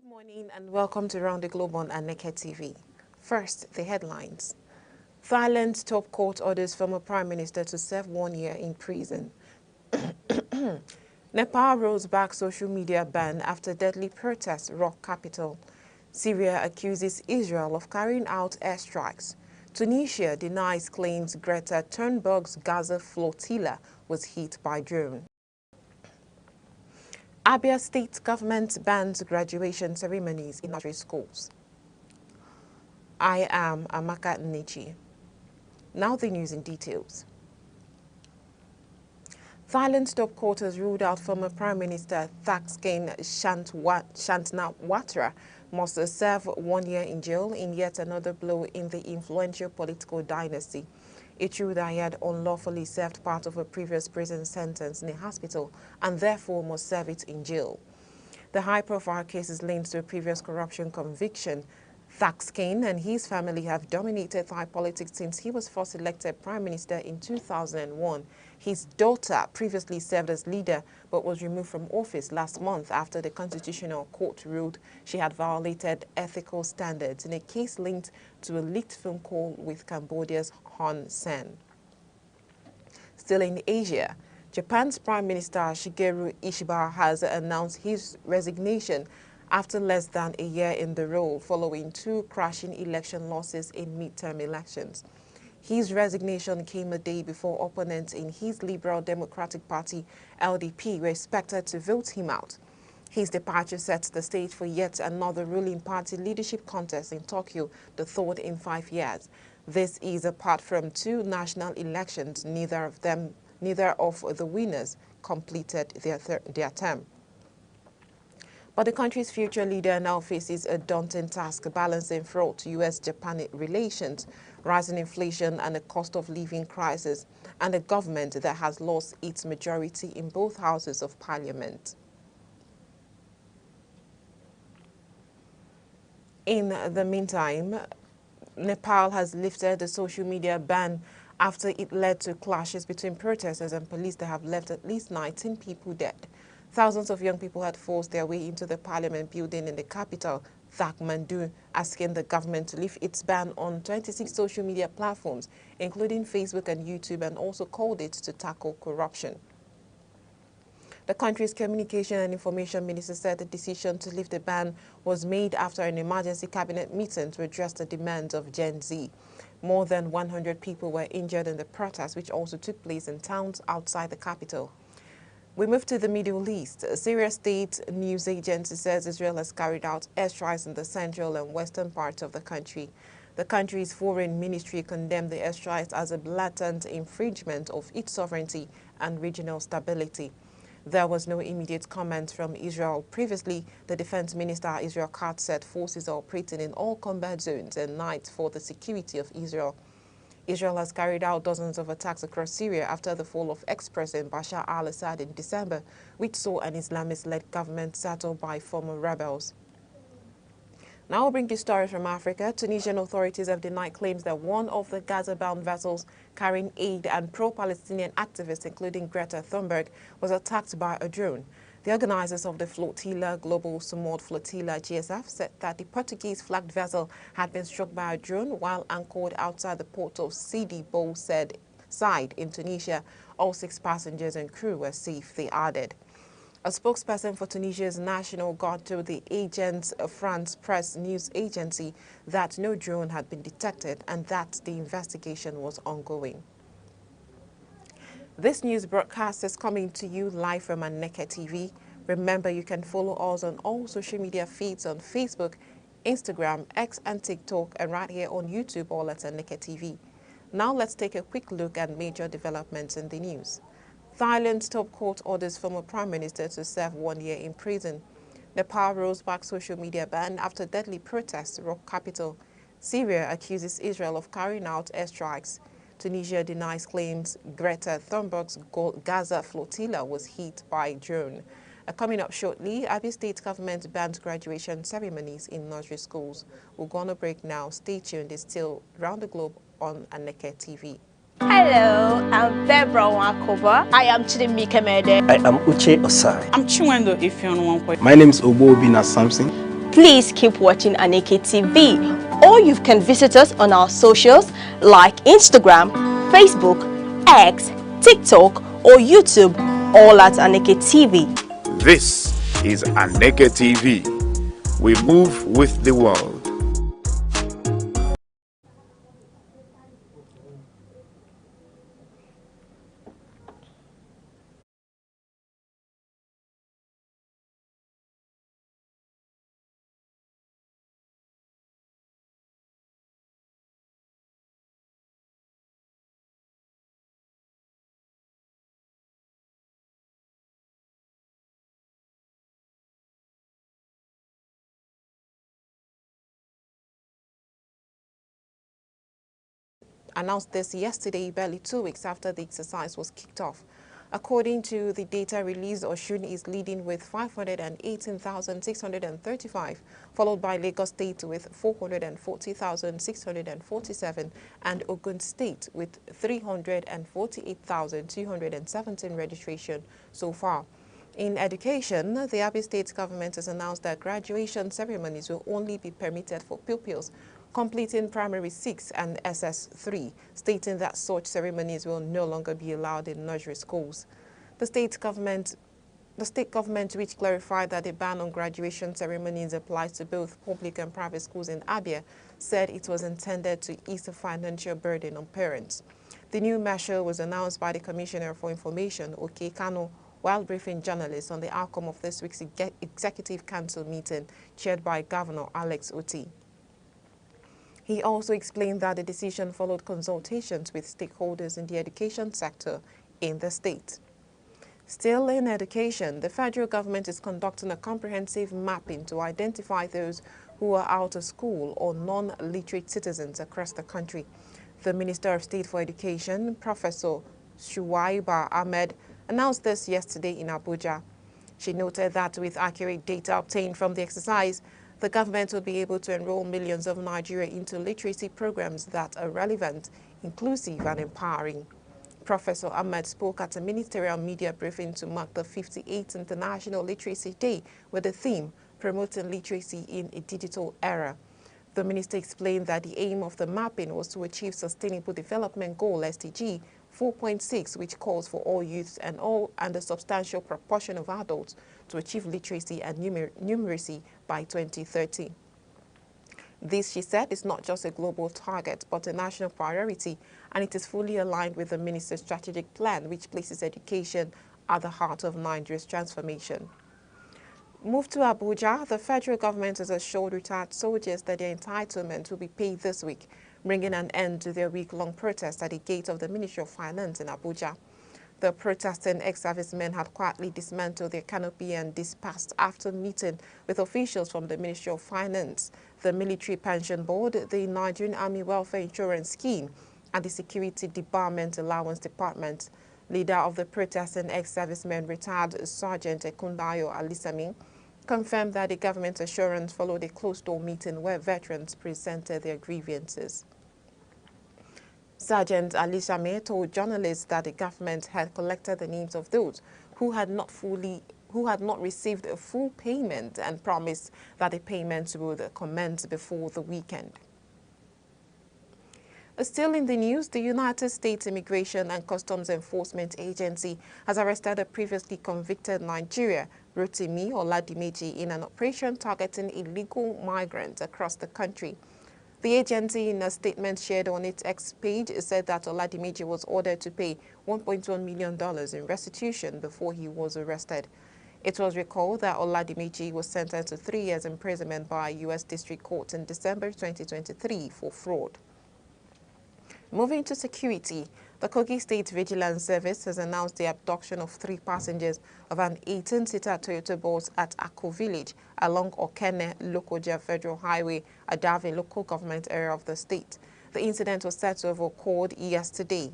Good morning and welcome to Round the Globe on Aneke TV. First, the headlines. Thailand's top court orders former Prime Minister to serve 1 year in prison. Nepal rolls back social media ban after deadly protests rock capital. Syria accuses Israel of carrying out airstrikes. Tunisia denies claims Greta Thunberg's Gaza flotilla was hit by drone. Abia State government bans graduation ceremonies in nursery schools. I am Aneke. Now the news in details. Thailand's top court has ruled out former Prime Minister Thaksin Shinawatra must serve 1 year in jail in yet another blow in the influential political dynasty. It ruled that he had unlawfully served part of a previous prison sentence in a hospital and therefore must serve it in jail. The high-profile case is linked to a previous corruption conviction. Thaksin and his family have dominated Thai politics since he was first elected prime minister in 2001. His daughter previously served as leader but was removed from office last month after the Constitutional Court ruled she had violated ethical standards in a case linked to a leaked phone call with Cambodia's Hun Sen. Still in Asia, Japan's Prime Minister Shigeru Ishiba has announced his resignation after less than a year in the role following 2 crashing election losses in midterm elections. His resignation came a day before opponents in his Liberal Democratic Party, LDP, were expected to vote him out. His departure sets the stage for yet another ruling party leadership contest in Tokyo, the third in 5 years. This is apart from 2 national elections, neither of the winners completed their term. But the country's future leader now faces a daunting task balancing fraught U.S.-Japan relations, rising inflation and a cost of living crisis, and a government that has lost its majority in both houses of parliament. In the meantime, Nepal has lifted the social media ban after it led to clashes between protesters and police that have left at least 19 people dead. Thousands of young people had forced their way into the parliament building in the capital, Kathmandu, asking the government to lift its ban on 26 social media platforms, including Facebook and YouTube, and also called it to tackle corruption. The country's Communication and Information Minister said the decision to lift the ban was made after an emergency cabinet meeting to address the demands of Gen Z. More than 100 people were injured in the protests, which also took place in towns outside the capital. We move to the Middle East. A Syria state news agency says Israel has carried out airstrikes in the central and western parts of the country. The country's foreign ministry condemned the airstrikes as a blatant infringement of its sovereignty and regional stability. There was no immediate comment from Israel. Previously, the defense minister Israel Katz said forces are operating in all combat zones and night for the security of Israel. Israel has carried out dozens of attacks across Syria after the fall of ex-president Bashar al-Assad in December, which saw an Islamist-led government settled by former rebels. Now we'll bring you stories from Africa. Tunisian authorities have denied claims that one of the Gaza-bound vessels carrying aid and pro-Palestinian activists, including Greta Thunberg, was attacked by a drone. The organizers of the flotilla, Global Support Flotilla GSF, said that the Portuguese-flagged vessel had been struck by a drone while anchored outside the port of Sidi Bou Said in Tunisia. All 6 passengers and crew were safe, they added. A spokesperson for Tunisia's National Guard told the Agence France Press news agency that no drone had been detected and that the investigation was ongoing. This news broadcast is coming to you live from Aneke TV. Remember, you can follow us on all social media feeds on Facebook, Instagram, X and TikTok, and right here on YouTube, all at Aneke TV. Now let's take a quick look at major developments in the news. Thailand's top court orders former Prime Minister to serve 1 year in prison. Nepal rolls back social media ban after deadly protests rock capital. Syria accuses Israel of carrying out airstrikes. Tunisia denies claims Greta Thunberg's Gaza flotilla was hit by drone. Coming up shortly, Abia State government bans graduation ceremonies in nursery schools. We're going to break now. Stay tuned. It's still Round the Globe on Aneke TV. Hello, I'm Debra Wakoba. I am Chidimike Mede. I am Uche Osai. I'm Chiwendo Ifeonwankwe. My name is Obo Obina Samson. Please keep watching Aneke TV, or you can visit us on our socials like Instagram, Facebook, X, TikTok, or YouTube, all at Aneke TV. This is Aneke TV. We move with the world. Announced this yesterday, barely 2 weeks after the exercise was kicked off. According to the data released, Osun is leading with 518,635, followed by Lagos State with 440,647, and Ogun State with 348,217 registration so far. In education, the Abia State government has announced that graduation ceremonies will only be permitted for pupils completing primary 6 and SS3, stating that such ceremonies will no longer be allowed in nursery schools. The state government, which clarified that the ban on graduation ceremonies applies to both public and private schools in Abia, said it was intended to ease the financial burden on parents. The new measure was announced by the Commissioner for Information, Oke Kano, while briefing journalists on the outcome of this week's Executive Council meeting chaired by Governor Alex Oti. He also explained that the decision followed consultations with stakeholders in the education sector in the state. Still in education, the federal government is conducting a comprehensive mapping to identify those who are out of school or non-literate citizens across the country. The Minister of State for Education, Professor Shuaiba Ahmed, announced this yesterday in Abuja. She noted that with accurate data obtained from the exercise, the government will be able to enroll millions of Nigeria into literacy programs that are relevant, inclusive, and empowering. Professor Ahmed spoke at a ministerial media briefing to mark the 58th International Literacy Day with the theme, Promoting Literacy in a Digital Era. The minister explained that the aim of the mapping was to achieve Sustainable Development Goal SDG 4.6, which calls for all youths and a substantial proportion of adults to achieve literacy and numeracy by 2030. This, she said, is not just a global target, but a national priority, and it is fully aligned with the minister's strategic plan, which places education at the heart of Nigeria's transformation. Moved to Abuja, the federal government has assured retired soldiers that their entitlement will be paid this week, bringing an end to their week-long protest at the gate of the Ministry of Finance in Abuja. The protesting ex-servicemen had quietly dismantled their canopy and dispersed after meeting with officials from the Ministry of Finance, the Military Pension Board, the Nigerian Army Welfare Insurance Scheme, and the Security Debarment Allowance Department. Leader of the protesting ex-servicemen, retired Sergeant Ekundayo Alisami, confirmed that the government assurance followed a closed-door meeting where veterans presented their grievances. Sergeant Alisame told journalists that the government had collected the names of those who had not received a full payment and promised that the payments would commence before the weekend. Still in the news, the United States Immigration and Customs Enforcement Agency has arrested a previously convicted Nigerian, Rotimi Oladimeji, in an operation targeting illegal migrants across the country. The agency, in a statement shared on its X page, said that Oladimeji was ordered to pay $1.1 million in restitution before he was arrested. It was recalled that Oladimeji was sentenced to 3 years imprisonment by a U.S. District Court in December 2023 for fraud. Moving to security, the Kogi State Vigilance Service has announced the abduction of 3 passengers of an 18-seater Toyota bus at Akko Village along Okene Lokoja Federal Highway, Adave local government area of the state. The incident was said to have occurred yesterday.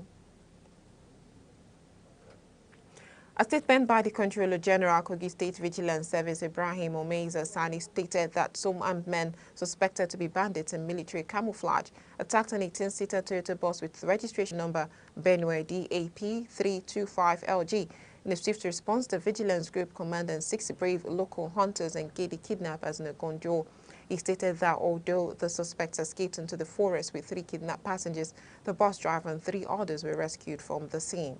A statement by the Controller General, Kogi State Vigilance Service, Ibrahim Omeiza Sani, stated that some armed men suspected to be bandits in military camouflage attacked an 18-seater Toyota bus with registration number Benue DAP 325LG. In a swift response, the Vigilance Group Command and 6 brave local hunters engaged the kidnappers in a gonjo He stated that although the suspects escaped into the forest with 3 kidnapped passengers, the bus driver and 3 others were rescued from the scene.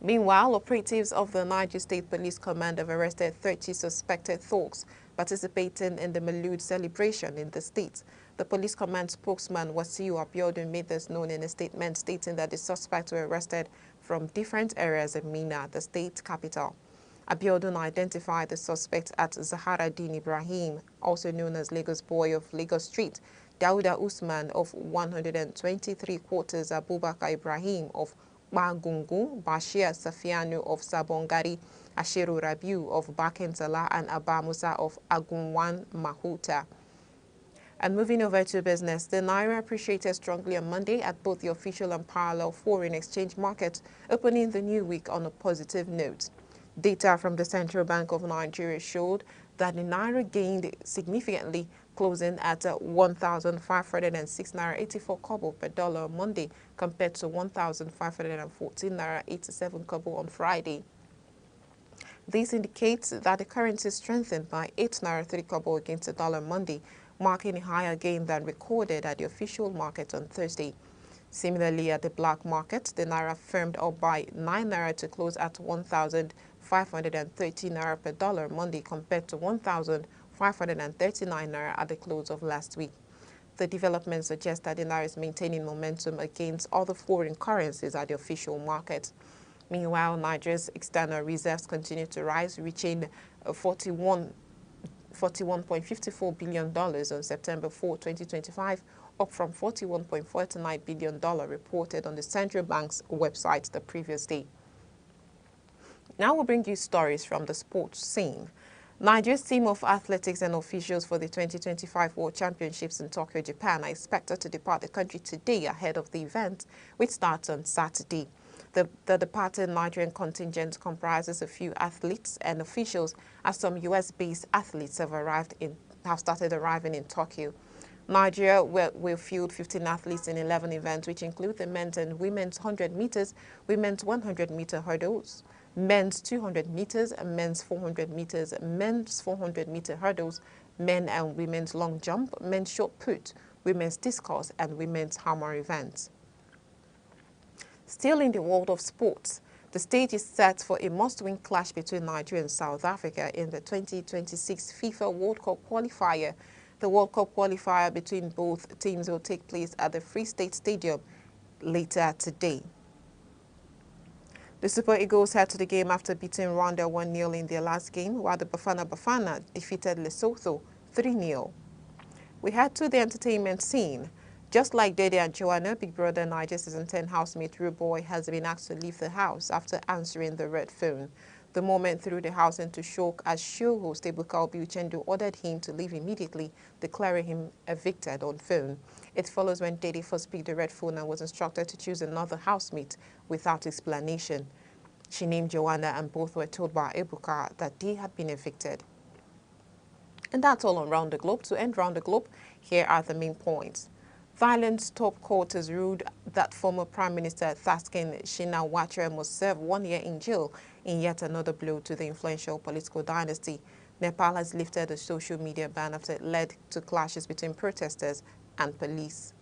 Meanwhile, operatives of the Niger State Police Command have arrested 30 suspected thugs participating in the Maulud celebration in the state. The police command spokesman Wasiu Abiodun made this known in a statement stating that the suspects were arrested from different areas of Mina, the state capital. Abiodun identified the suspect at Zaharaddin Ibrahim, also known as Lagos Boy of Lagos Street, Dauda Usman of 123 quarters, Abubakar Ibrahim of Bagungu, Bashir Safianu of Sabongari, Ashiru Rabiu of Bakentala, and Abba Musa of Agunwan Mahuta. And moving over to business, the Naira appreciated strongly on Monday at both the official and parallel foreign exchange markets, opening the new week on a positive note. Data from the Central Bank of Nigeria showed that the Naira gained significantly, closing at 1,506 Naira 84 kobo per dollar on Monday, compared to 1,514 Naira 87 kobo on Friday. This indicates that the currency strengthened by 8 Naira 3 kobo against the dollar Monday, marking a higher gain than recorded at the official market on Thursday. Similarly, at the black market, the Naira firmed up by 9 Naira to close at 1,530 Naira per dollar Monday, compared to 1,539 Naira at the close of last week. The development suggests that the Naira is maintaining momentum against other foreign currencies at the official market. Meanwhile, Nigeria's external reserves continue to rise, reaching $41.54 billion on September 4, 2025, up from $41.49 billion reported on the central bank's website the previous day. Now we'll bring you stories from the sports scene. Nigeria's team of athletics and officials for the 2025 World Championships in Tokyo, Japan, are expected to depart the country today ahead of the event, which starts on Saturday. The departed Nigerian contingent comprises a few athletes and officials, as some U.S.-based athletes have started arriving in Tokyo. Nigeria will field 15 athletes in 11 events, which include the men's and women's 100 meters, women's 100-meter hurdles, men's 200 meters, men's 400 meters, men's 400-meter hurdles, men and women's long jump, men's shot put, women's discus, and women's hammer events. Still in the world of sports, the stage is set for a must-win clash between Nigeria and South Africa in the 2026 FIFA World Cup qualifier. The World Cup qualifier between both teams will take place at the Free State Stadium later today. The Super Eagles head to the game after beating Rwanda 1-0 in their last game, while the Bafana defeated Lesotho 3-0. We head to the entertainment scene. Just like Dede and Joanna, Big Brother Niger Season 10 housemate Ruboy has been asked to leave the house after answering the red phone. The moment threw the house into shock as show host Ebuka Obi-Uchendu ordered him to leave immediately, declaring him evicted on phone. It follows when Dede first picked the red phone and was instructed to choose another housemate without explanation. She named Joanna and both were told by Ebuka that they had been evicted. And that's all on Round the Globe. To end Round the Globe, here are the main points. Violence top court has ruled that former Prime Minister Thaksin Shinawatra must serve 1 year in jail in yet another blow to the influential political dynasty. Nepal has lifted a social media ban after it led to clashes between protesters and police.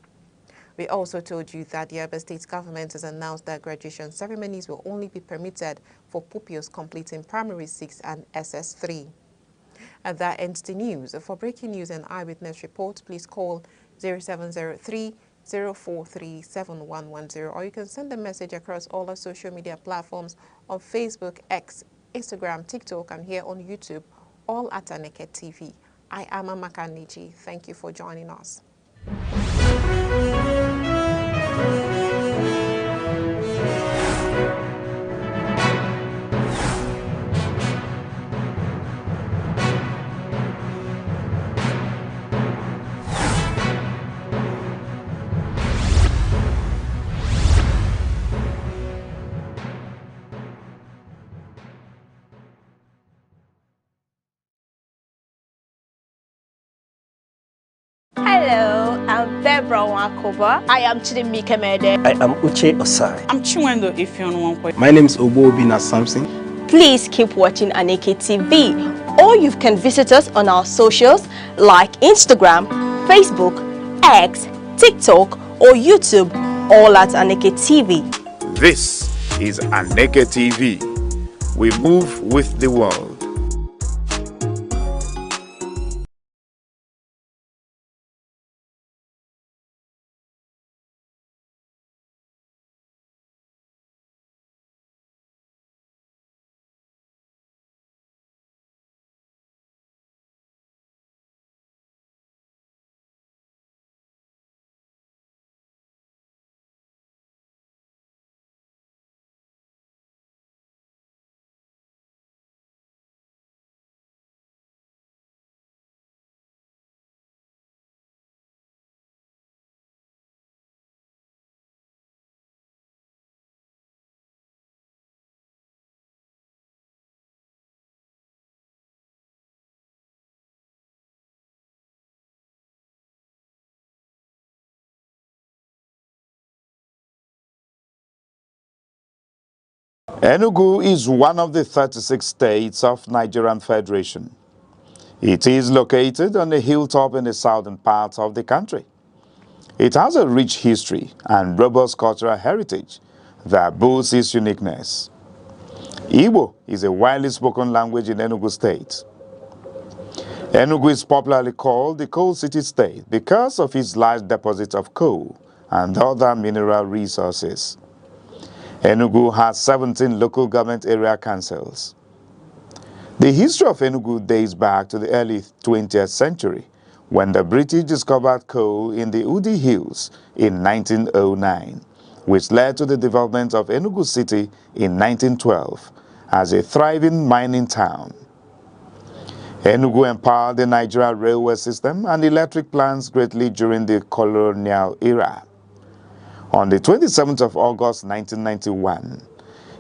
We also told you that the Abia State government has announced that graduation ceremonies will only be permitted for pupils completing Primary 6 and SS3. And that ends the news. For breaking news and eyewitness reports, please call 0703-043-7110, or you can send a message across all our social media platforms on Facebook, X, Instagram, TikTok, and here on YouTube, all at Aneke TV. I am Amaka Nichi. Thank you for joining us. Hello, I'm Debra Wakoba. I am Chidimike Mede. I am Uche Osai. I'm Chiwendo Ifeonwankwe. My name is Obobina Samson. Please keep watching Aneke TV. or you can visit us on our socials like Instagram, Facebook, X, TikTok, or YouTube, all at Aneke TV. This is Aneke TV. We move with the world. Enugu is one of the 36 states of Nigerian Federation. It is located on a hilltop in the southern part of the country. It has a rich history and robust cultural heritage that boasts its uniqueness. Igbo is a widely spoken language in Enugu State. Enugu is popularly called the Coal City State because of its large deposits of coal and other mineral resources. Enugu has 17 local government area councils. The history of Enugu dates back to the early 20th century, when the British discovered coal in the Udi Hills in 1909, which led to the development of Enugu City in 1912 as a thriving mining town. Enugu empowered the Nigeria railway system and electric plants greatly during the colonial era. On the 27th of August 1991,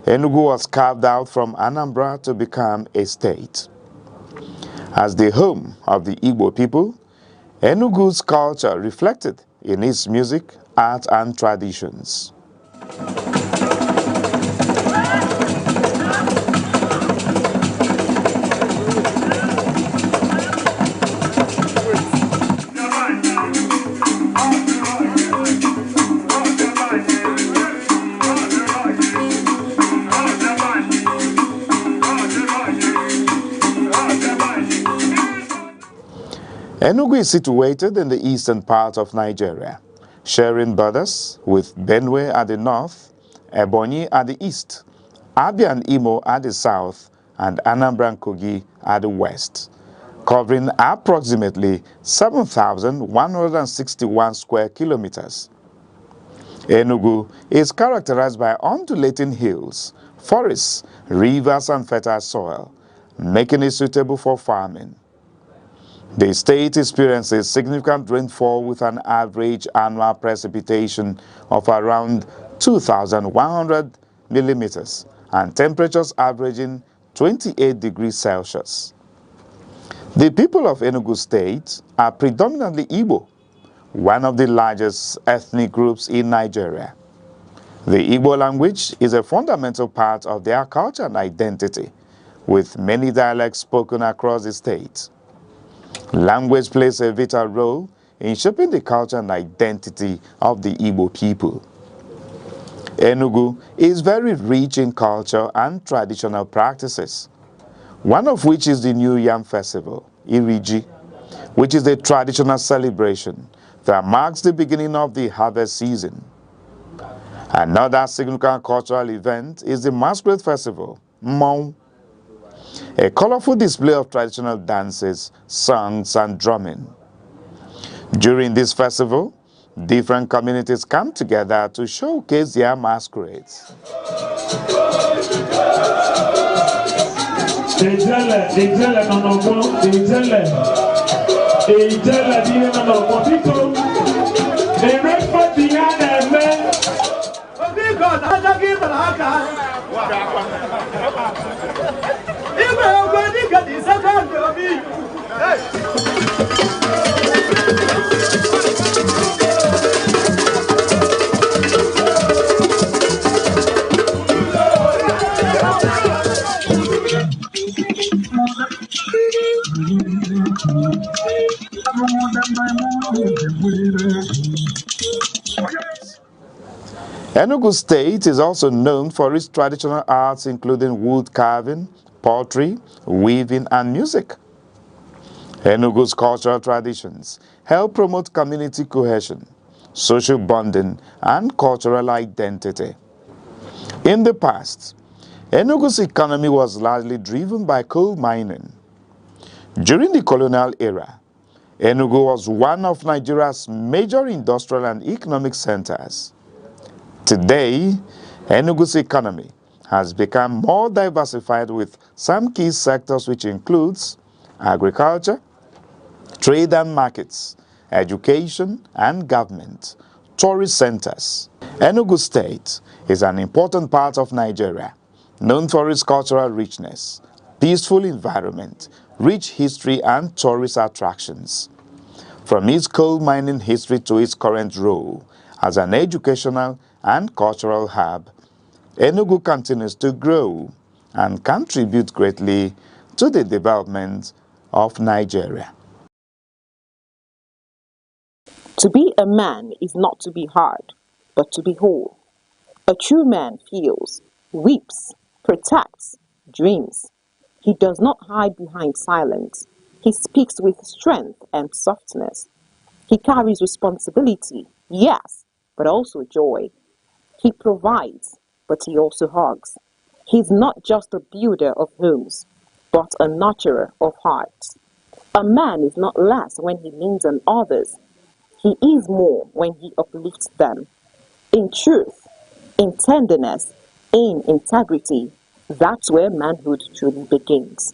Enugu was carved out from Anambra to become a state. As the home of the Igbo people, Enugu's culture reflected in its music, art, and traditions. Enugu is situated in the eastern part of Nigeria, sharing borders with Benue at the north, Ebonyi at the east, Abia and Imo at the south, and Anambra and Kogi at the west, covering approximately 7,161 square kilometers. Enugu is characterized by undulating hills, forests, rivers, and fertile soil, making it suitable for farming. The state experiences significant rainfall with an average annual precipitation of around 2,100 millimeters and temperatures averaging 28 degrees Celsius. The people of Enugu State are predominantly Igbo, one of the largest ethnic groups in Nigeria. The Igbo language is a fundamental part of their culture and identity, with many dialects spoken across the state. Language plays a vital role in shaping the culture and identity of the Igbo people. Enugu is very rich in culture and traditional practices, one of which is the New Yam Festival, Iriji, which is a traditional celebration that marks the beginning of the harvest season. Another significant cultural event is the Masquerade Festival, Mmong, a colorful display of traditional dances, songs, and drumming. During this festival, different communities come together to showcase their masquerades. Enugu State is also known for its traditional arts including wood carving, pottery, weaving, and music. Enugu's cultural traditions help promote community cohesion, social bonding, and cultural identity. In the past, Enugu's economy was largely driven by coal mining. During the colonial era, Enugu was one of Nigeria's major industrial and economic centers. Today, Enugu's economy has become more diversified with some key sectors which includes agriculture, trade and markets, education and government, tourist centers. Enugu State is an important part of Nigeria, known for its cultural richness, peaceful environment, rich history and tourist attractions. From its coal mining history to its current role as an educational and cultural hub, Enugu continues to grow and contribute greatly to the development of Nigeria. To be a man is not to be hard, but to be whole. A true man feels, weeps, protects, dreams. He does not hide behind silence. He speaks with strength and softness. He carries responsibility, yes, but also joy. He provides, but he also hugs. He's not just a builder of homes, but a nurturer of hearts. A man is not less when he leans on others. He is more when he uplifts them. In truth, in tenderness, in integrity, that's where manhood truly begins.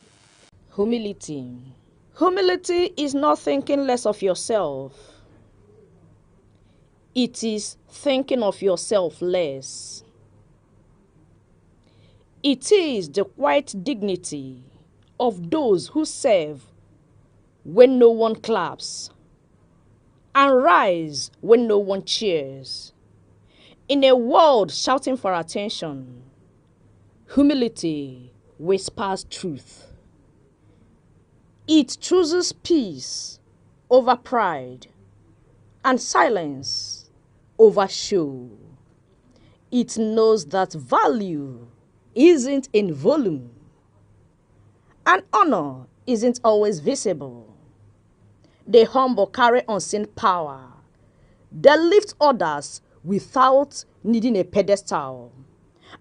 Humility. Humility is not thinking less of yourself. It is thinking of yourself less. It is the quiet dignity of those who serve when no one claps and rise when no one cheers. In a world shouting for attention, humility whispers truth. It chooses peace over pride and silence over show. It knows that value isn't in volume and honor isn't always visible. The humble carry unseen power. They lift others without needing a pedestal.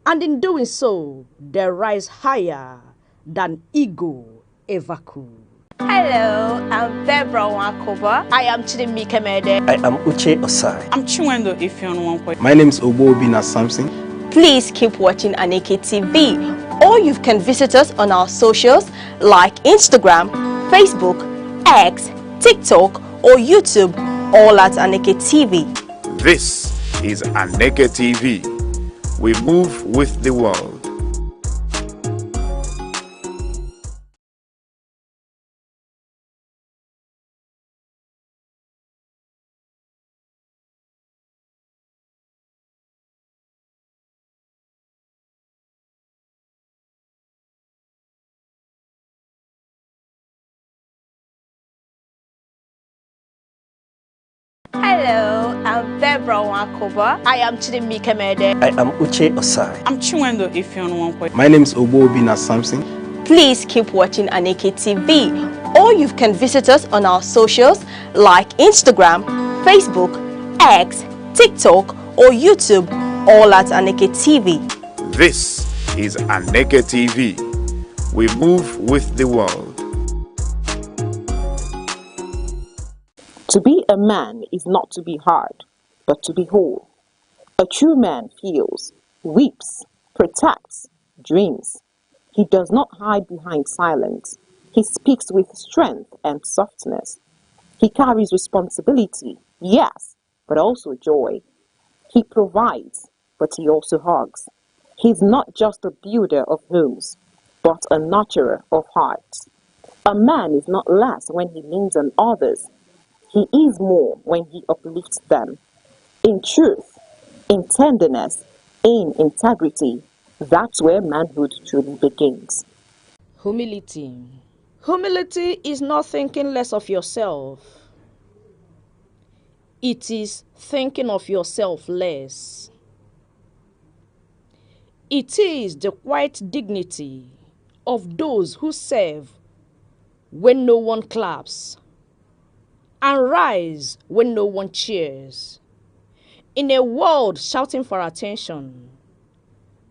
And in doing so, they rise higher than ego ever could. Hello, I'm Debra Wakoba. I am Chidimike Mede. I am Uche Osai. I'm Chiwendo Ifeonwankwe. My name is Obobina Samson. Please keep watching Aneke TV, or you can visit us on our socials like Instagram, Facebook, X, TikTok, or YouTube, all at Aneke TV. This is Aneke TV. We move with the world. Hello, I'm Debra Wakoba. I am Chidimike Mede. I am Uche Osai. I'm Chiwendo Ifeonwankwe. My name is Obobina Samson. Please keep watching Aneke TV, or you can visit us on our socials like Instagram, Facebook, X, TikTok, or YouTube, all at Aneke TV. This is Aneke TV. We move with the world. To be a man is not to be hard, but to be whole. A true man feels, weeps, protects, dreams. He does not hide behind silence. He speaks with strength and softness. He carries responsibility, yes, but also joy. He provides, but he also hugs. He's not just a builder of homes, but a nurturer of hearts. A man is not less when he leans on others. He is more when he uplifts them. In truth, in tenderness, in integrity, that's where manhood truly begins. Humility. Humility is not thinking less of yourself. It is thinking of yourself less. It is the quiet dignity of those who serve when no one claps and rise when no one cheers. In a world shouting for attention,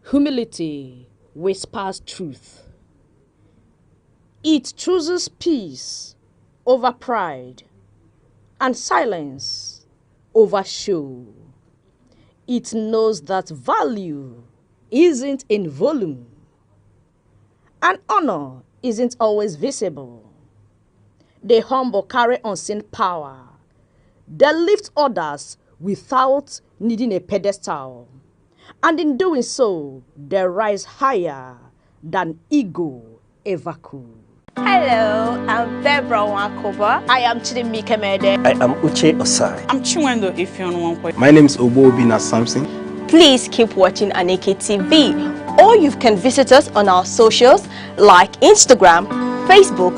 humility whispers truth. It chooses peace over pride and silence over show. It knows that value isn't in volume and honor isn't always visible. The humble carry unseen power. They lift others without needing a pedestal. And in doing so, they rise higher than ego ever could. Hello, I'm Deborah Wakoba. I am Chidimike Mede. I am Uche Osai. I'm Chinwendo Ifeonwankwe. My name is Obobina Samson. Please keep watching Aneke TV, or you can visit us on our socials like Instagram, Facebook,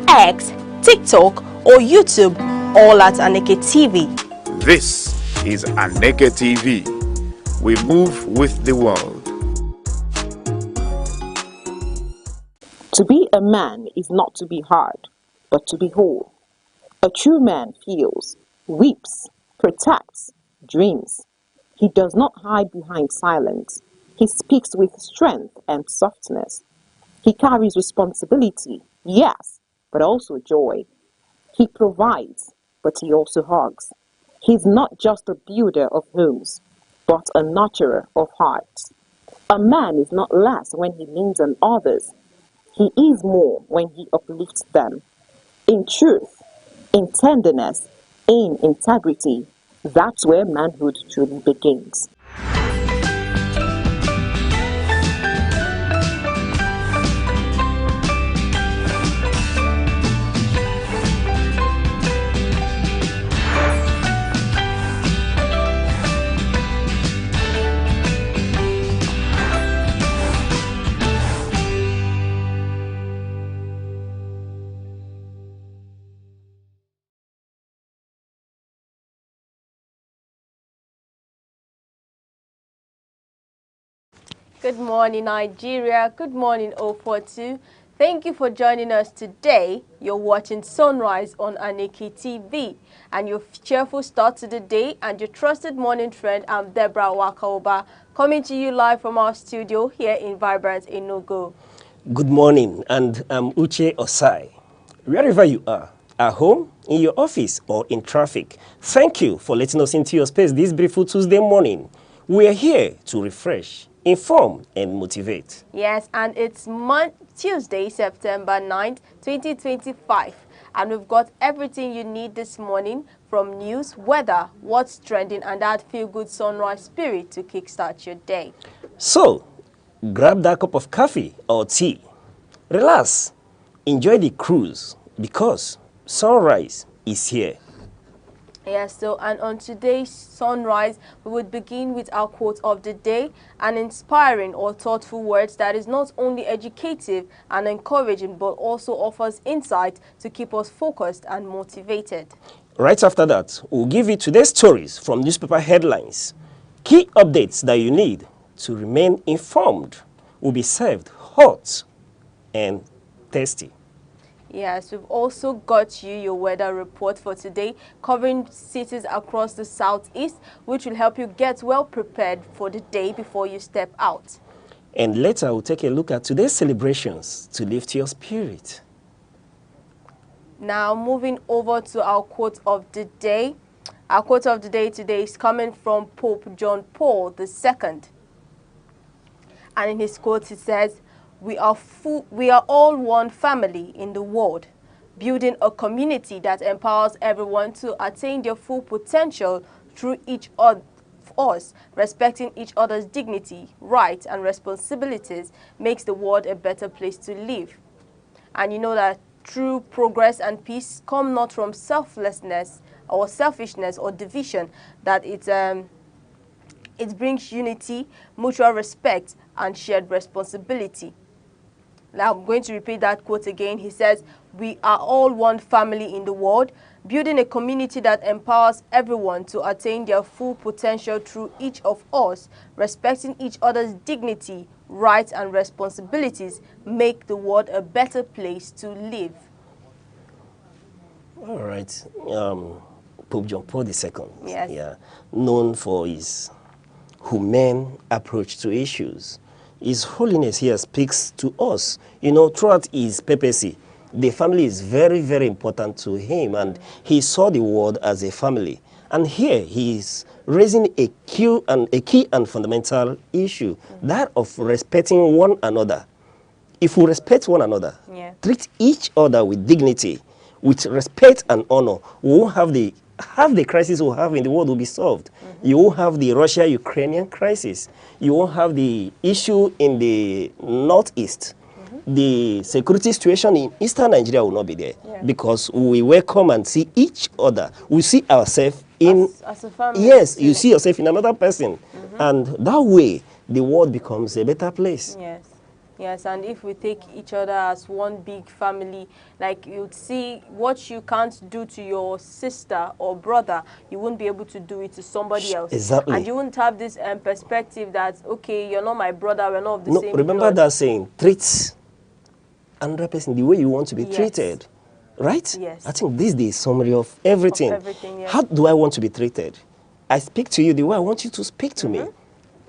X, TikTok, or YouTube, all at Aneke TV. This is Aneke TV. We move with the world. To be a man is not to be hard, but to be whole. A true man feels, weeps, protects, dreams. He does not hide behind silence. He speaks with strength and softness. He carries responsibility, yes, but also joy. He provides, but he also hugs. He's not just a builder of homes, but a nurturer of hearts. A man is not less when he leans on others. He is more when he uplifts them. In truth, in tenderness, in integrity, that's where manhood truly begins. Good morning, Nigeria. Good morning, 042. Thank you for joining us today. You're watching Sunrise on Aneke TV. And your cheerful start to the day and your trusted morning friend, I'm Deborah Wakaoba, coming to you live from our studio here in Vibrant Enugu. Good morning, and I'm Uche Osai. Wherever you are, at home, in your office, or in traffic, thank you for letting us into your space this beautiful Tuesday morning. We are here to refresh, inform, and motivate. Yes, and it's Tuesday, September 9th, 2025. And we've got everything you need this morning, from news, weather, what's trending, and that feel-good sunrise spirit to kickstart your day. So, grab that cup of coffee or tea. Relax. Enjoy the cruise, because sunrise is here. Yes, so and on today's sunrise, we would begin with our quote of the day, an inspiring or thoughtful words that is not only educative and encouraging, but also offers insight to keep us focused and motivated. Right after that, we'll give you today's stories from newspaper headlines. Key updates that you need to remain informed will be served hot and tasty. Yes, we've also got you your weather report for today, covering cities across the southeast, which will help you get well prepared for the day before you step out. And later, we'll take a look at today's celebrations to lift your spirit. Now, moving over to our quote of the day. Our quote of the day today is coming from Pope John Paul II. And in his quote, he says, we are all one family in the world, building a community that empowers everyone to attain their full potential through each of us. Respecting each other's dignity, rights, and responsibilities makes the world a better place to live. And you know that true progress and peace come not from selflessness or selfishness or division, that it brings unity, mutual respect, and shared responsibility. Now, I'm going to repeat that quote again. He says, "We are all one family in the world, building a community that empowers everyone to attain their full potential through each of us, respecting each other's dignity, rights, and responsibilities, make the world a better place to live." All right. Pope John Paul II, Yes. yeah, known for his humane approach to issues. His Holiness here speaks to us. You know, throughout his papacy, the family is very, very important to him, and he saw the world as a family. And here he is raising a key and fundamental issue, that of respecting one another. If we respect one another, Yeah. treat each other with dignity, with respect and honor, we won't have the crisis we have in the world will be solved. You won't have the Russia-Ukrainian crisis. You won't have the issue in the northeast. The security situation in eastern Nigeria will not be there, because we welcome and see each other. We see ourselves in As a family. yes, too. you see yourself in another person, and that way the world becomes a better place. Yes. Yes, and if we take each other as one big family, like you'd see what you can't do to your sister or brother, you wouldn't be able to do it to somebody else. Exactly. And you wouldn't have this perspective that, okay, you're not my brother, we're not of the No, same remember blood. that saying, treat another person the way you want to be Yes. treated. Right? Yes. I think this is the summary of everything. everything, yes. How do I want to be treated? I speak to you the way I want you to speak to me.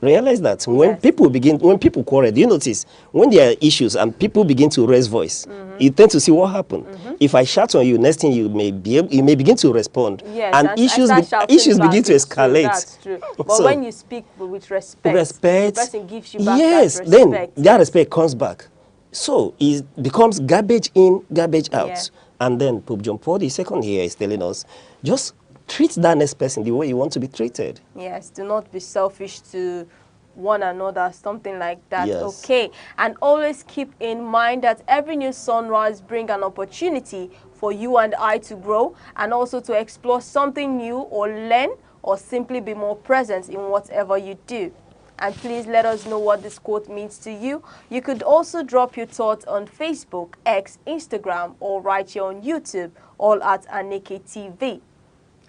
Realize that when Yes. when people quarrel, do you notice when there are issues and people begin to raise voice, you tend to see what happened. If I shout on you, next thing you may begin to respond, Yes, and I issues start shouting issues begin back. to It's true, escalate. That's true. But So, when you speak with respect, respect, the person gives you back yes, that respect. then that respect comes back. So it becomes garbage in, garbage out. Yeah. And then Pope John Paul II here is telling us, just treat that next person the way you want to be treated. Yes, do not be selfish to one another, something like that. Yes. Okay, and always keep in mind that every new sunrise brings an opportunity for you and I to grow, and also to explore something new or learn, or simply be more present in whatever you do. And please let us know what this quote means to you. You could also drop your thoughts on Facebook, X, Instagram, or right here on YouTube, all at Aneke TV.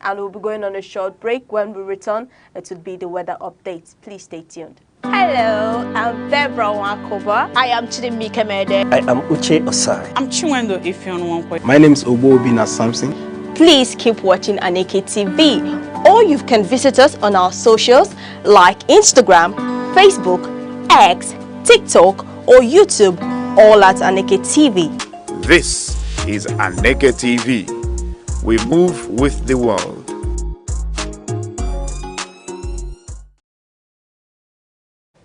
And we'll be going on a short break. When we return, it will be the weather updates. Please stay tuned. Hello, I'm Debra Wakoba. I am Chidimike Mede. I am Uche Osai. I'm Chinwendo Ifeanyi. My name is Obobina Samson. Please keep watching Aneke TV, or you can visit us on our socials like Instagram, Facebook, X, TikTok, or YouTube, all at Aneke TV. This is Aneke TV. We move with the world.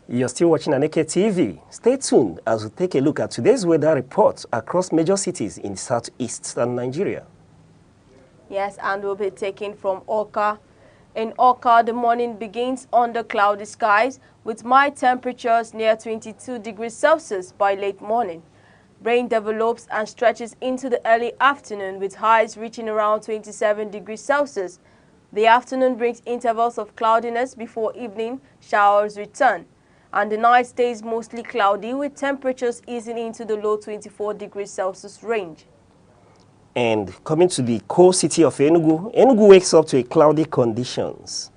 You're still watching Aneke TV. Stay tuned as we take a look at today's weather report across major cities in southeastern Nigeria. Yes, and we'll be taking from Oka. In Oka, the morning begins under cloudy skies with mild temperatures near 22 degrees Celsius by late morning. Rain develops and stretches into the early afternoon with highs reaching around 27 degrees Celsius. The afternoon brings intervals of cloudiness before evening showers return. And the night stays mostly cloudy with temperatures easing into the low 24 degrees Celsius range. And coming to the core city of Enugu, Enugu wakes up to a cloudy conditions.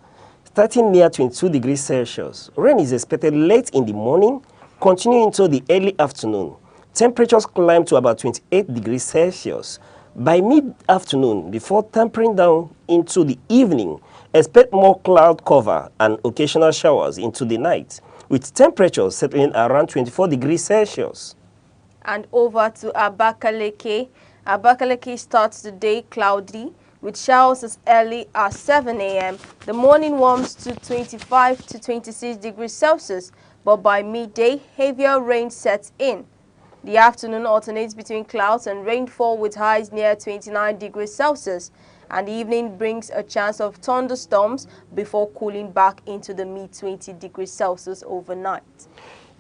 Starting near 22 degrees Celsius, rain is expected late in the morning, continuing into the early afternoon. Temperatures climb to about 28 degrees Celsius. By mid-afternoon, before tapering down into the evening, expect more cloud cover and occasional showers into the night, with temperatures settling around 24 degrees Celsius. And over to Abakaliki. Abakaliki starts the day cloudy with showers as early as 7 a.m. The morning warms to 25 to 26 degrees Celsius, but by midday, heavier rain sets in. The afternoon alternates between clouds and rainfall with highs near 29 degrees Celsius, and the evening brings a chance of thunderstorms before cooling back into the mid-20 degrees Celsius overnight.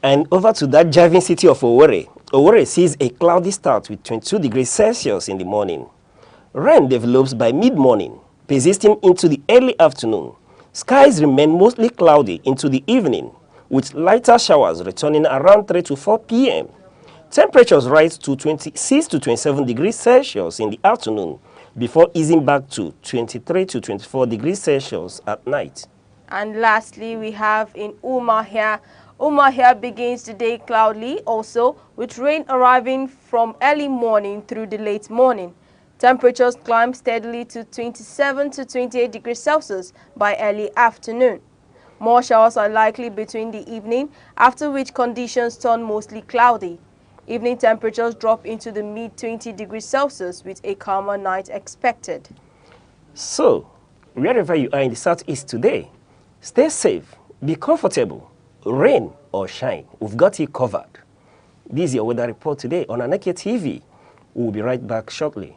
And over to that driving city of Owerri. Owerri sees a cloudy start with 22 degrees Celsius in the morning. Rain develops by mid-morning, persisting into the early afternoon. Skies remain mostly cloudy into the evening, with lighter showers returning around 3 to 4 p.m. Temperatures rise to 26 to 27 degrees Celsius in the afternoon before easing back to 23 to 24 degrees Celsius at night. And lastly, we have in Umahia. Umahia begins the day cloudy also, with rain arriving from early morning through the late morning. Temperatures climb steadily to 27 to 28 degrees Celsius by early afternoon. More showers are likely between the evening, after which conditions turn mostly cloudy. Evening temperatures drop into the mid-20 degrees Celsius with a calmer night expected. So, wherever you are in the southeast today, stay safe, be comfortable, rain or shine, we've got you covered. This is your weather report today on Aneke TV. We'll be right back shortly.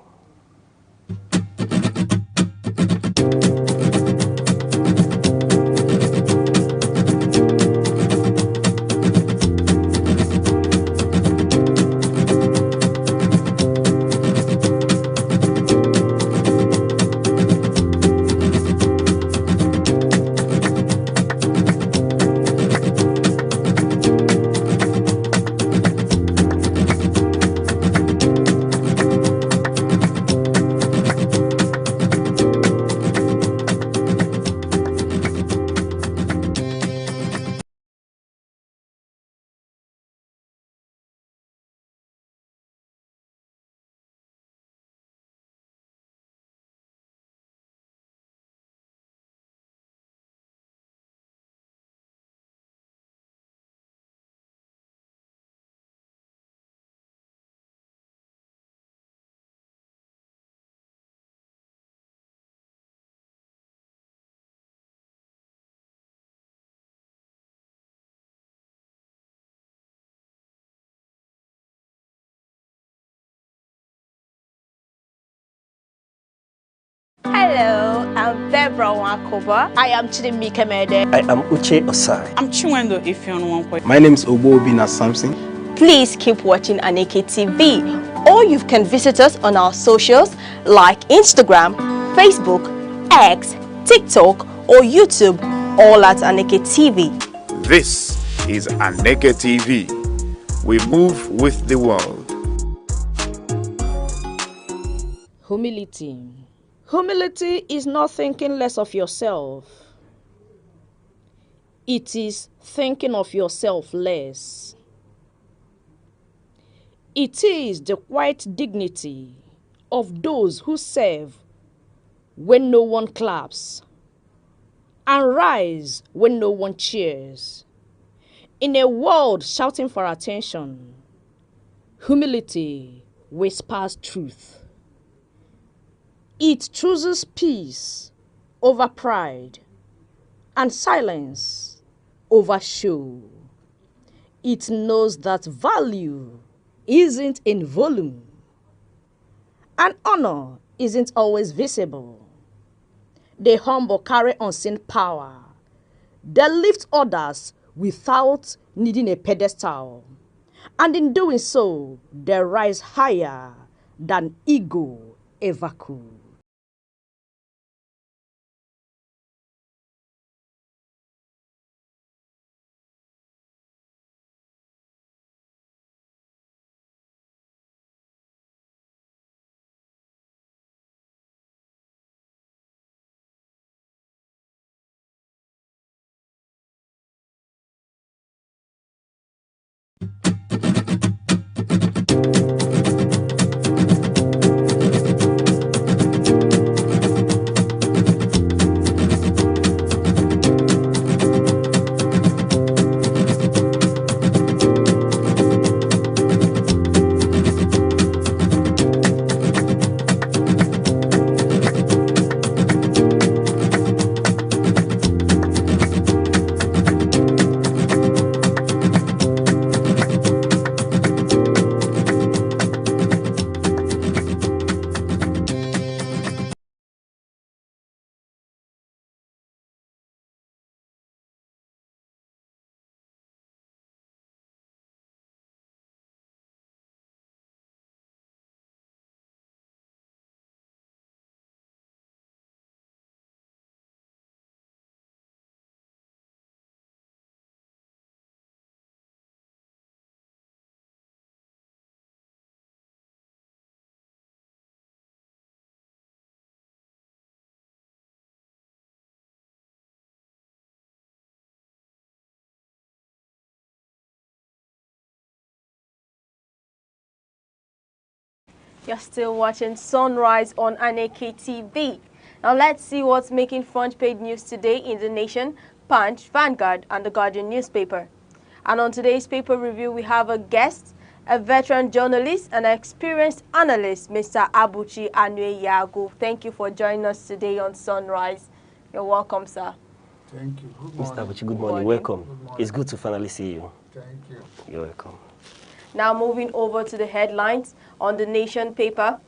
Hello, I'm Debra Wakoba. I am Chidimike Mede. I am Uche Osai. I'm Chinwendo Ifeonwankwe. My name is Obina Samson. Please keep watching Aneke TV, or you can visit us on our socials like Instagram, Facebook, X, TikTok, or YouTube, all at Aneke TV. This is Aneke TV. We move with the world. Humility. Humility is not thinking less of yourself. It is thinking of yourself less. It is the quiet dignity of those who serve when no one claps and rise when no one cheers. In a world shouting for attention, humility whispers truth. It chooses peace over pride and silence over show. It knows that value isn't in volume and honor isn't always visible. The humble carry unseen power. They lift others without needing a pedestal. And in doing so, they rise higher than ego ever could. You're still watching Sunrise on Aneke TV. Now let's see what's making front page news today in The Nation, Punch, Vanguard, and The Guardian newspaper. And on today's paper review, we have a guest, a veteran journalist and an experienced analyst, Mr. Abuchi Anwe. Thank you for joining us today on Sunrise. You're welcome, sir. Thank you. Good Mr. morning. Abuchi, good morning. Welcome. It's good to finally see you. Thank you. You're welcome. Now moving over to the headlines on The Nation paper.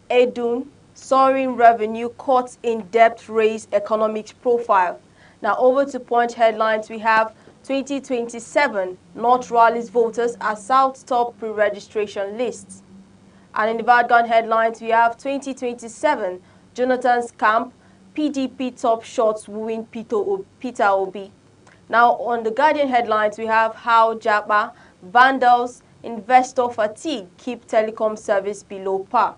Edun, soaring revenue, cuts in debt raise economic profile. Now over to Punch headlines, we have 2027, North rallies voters as South top pre-registration lists. And in the Vanguard headlines, we have 2027, Jonathan's camp, PDP top shots wooing Peter Obi. Now on the Guardian headlines, we have how Japa, vandals, investor fatigue keep telecom service below par.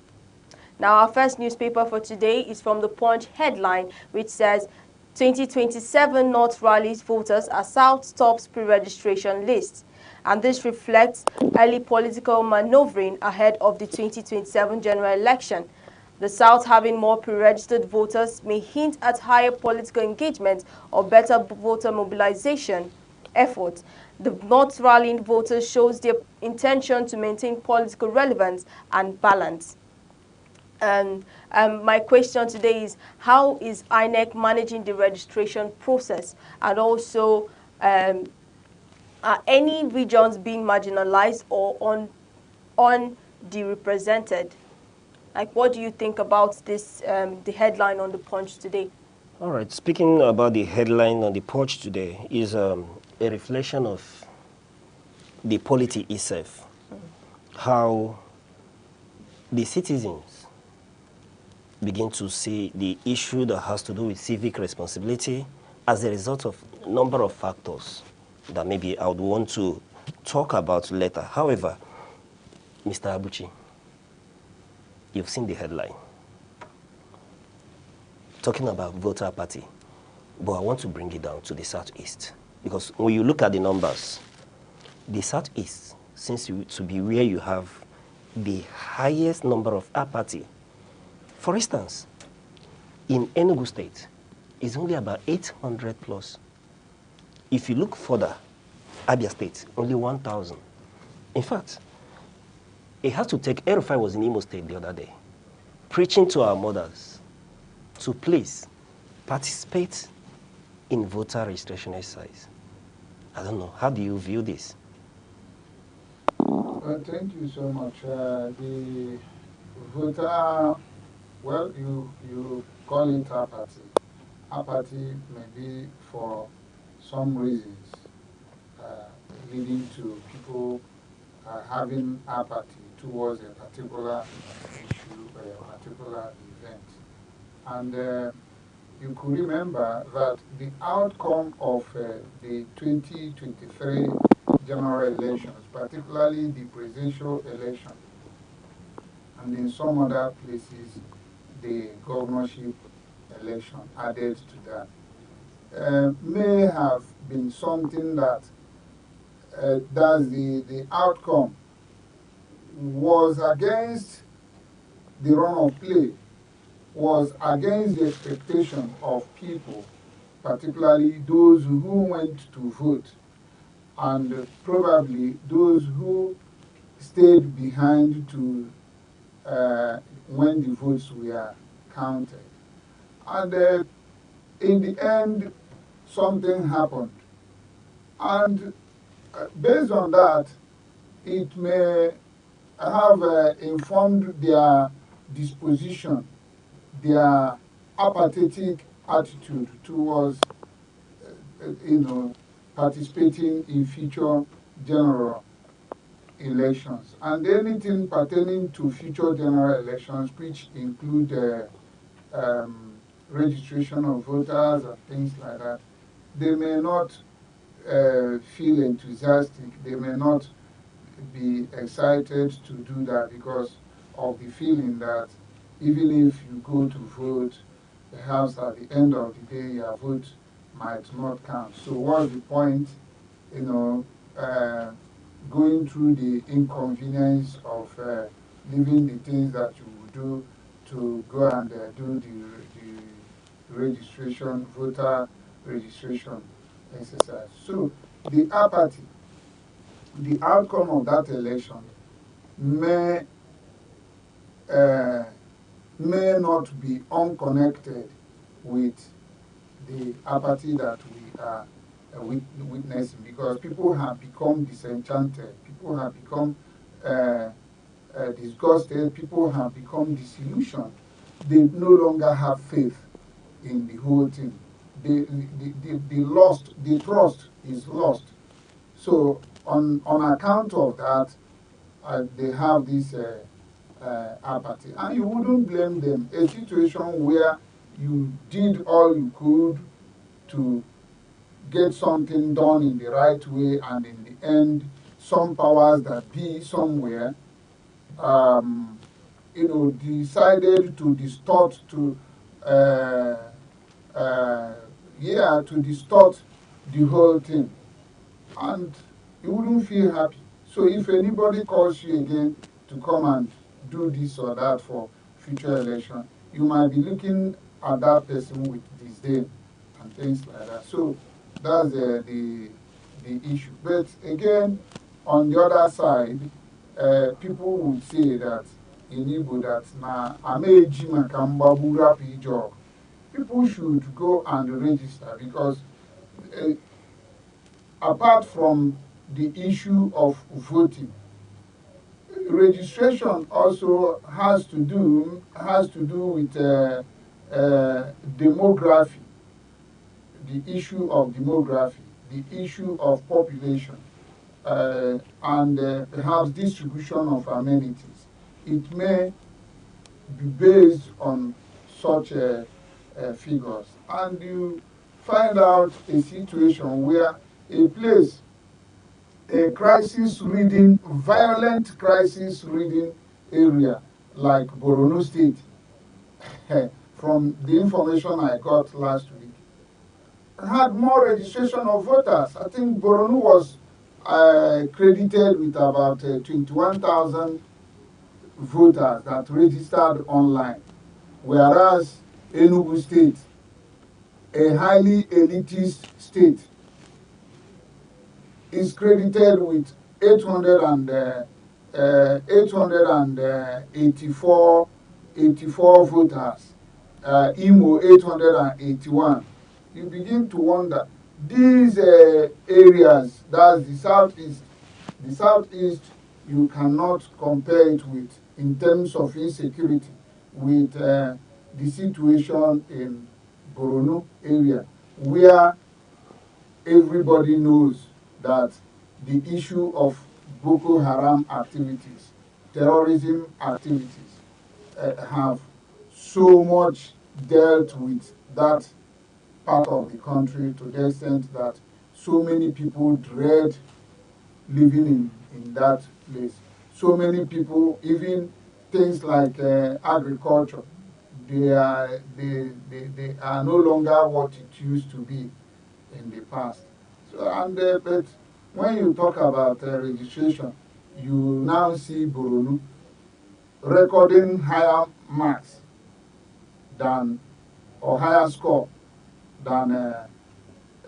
Now, our first newspaper for today is from the Punch headline, which says 2027 North rallies voters as South tops pre-registration list. And this reflects early political maneuvering ahead of the 2027 general election. The South having more pre-registered voters may hint at higher political engagement or better voter mobilization efforts. The North rallying voters shows their intention to maintain political relevance and balance. And my question today is, how is INEC managing the registration process? And also, are any regions being marginalized or underrepresented? Like, what do you think about this, the headline on the Punch today? All right, speaking about the headline on the Punch today is a reflection of the polity itself, how the citizens begin to see the issue that has to do with civic responsibility as a result of a number of factors that maybe I would want to talk about later. However, Mr. Abuchi, you've seen the headline talking about voter apathy, but I want to bring it down to the Southeast, because when you look at the numbers, the Southeast seems to be where you have the highest number of apathy. For instance, in Enugu State, it's only about 800 plus. If you look further, Abia State, only 1,000. In fact, it has to take, Erufai was in Imo State the other day, preaching to our mothers to please participate in voter registration exercise. I don't know, how do you view this? Thank you so much. The voter, well, you call it apathy. Apathy may be for some reasons leading to people having apathy towards a particular issue or a particular event. And you could remember that the outcome of the 2023 general elections, particularly the presidential election, and in some other places, the governorship election added to that, may have been something that the outcome was against the run of play, was against the expectation of people, particularly those who went to vote, and probably those who stayed behind to when the votes were counted. And in the end, something happened. And based on that, it may have informed their disposition, their apathetic attitude towards, participating in future general elections. And anything pertaining to future general elections, which include registration of voters and things like that, they may not feel enthusiastic, they may not be excited to do that because of the feeling that even if you go to vote, perhaps at the end of the day your vote might not count. So what's the point, going through the inconvenience of leaving the things that you would do to go and do the registration, voter registration exercise. So the apathy, the outcome of that election may uh, may not be unconnected with the apathy that we are witnessing, because people have become disenchanted, people have become disgusted, people have become disillusioned. They no longer have faith in the whole thing. They lost, the trust is lost. So on account of that, they have this apathy. And you wouldn't blame them. A situation where you did all you could to get something done in the right way, and in the end, some powers that be somewhere, um, decided to distort, uh, to distort the whole thing, and you wouldn't feel happy. So if anybody calls you again to come and do this or that for future election, you might be looking at that person with disdain and things like that. So that's the issue. But again, on the other side, people would say that in Igbo that na ameji makamba rapi job. People should go and register, because uh, apart from the issue of voting, registration also has to do with demography, the issue of demography, the issue of population, and perhaps distribution of amenities. It may be based on such figures, and you find out a situation where a place, a crisis reading, violent crisis reading area like Borno State, from the information I got last week, had more registration of voters. I think Borno was credited with about 21,000 voters that registered online, whereas Enugu State, a highly elitist state, is credited with 884 voters, Imo 881. You begin to wonder, these areas, that's the southeast, you cannot compare it with, in terms of insecurity, with the situation in Borno area, where everybody knows that the issue of Boko Haram activities, terrorism activities, have so much dealt with that part of the country, to the extent that so many people dread living in that place. So many people, even things like agriculture, they are no longer what it used to be in the past. So, and but when you talk about registration, you now see Boronu recording higher marks than, or higher score than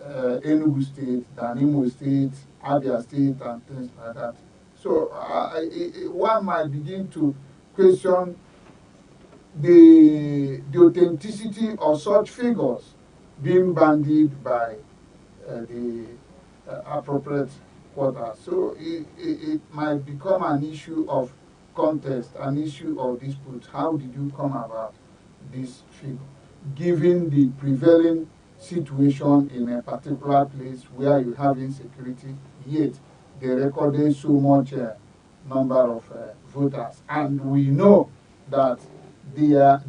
Enugu State, than Imo State, Abia State, and things like that. So one might begin to question the authenticity of such figures being bandied by the appropriate quarter. So it might become an issue of contest, an issue of dispute. How did you come about this figure, given the prevailing situation in a particular place where you have insecurity, yet they recorded so much number of voters, and we know that the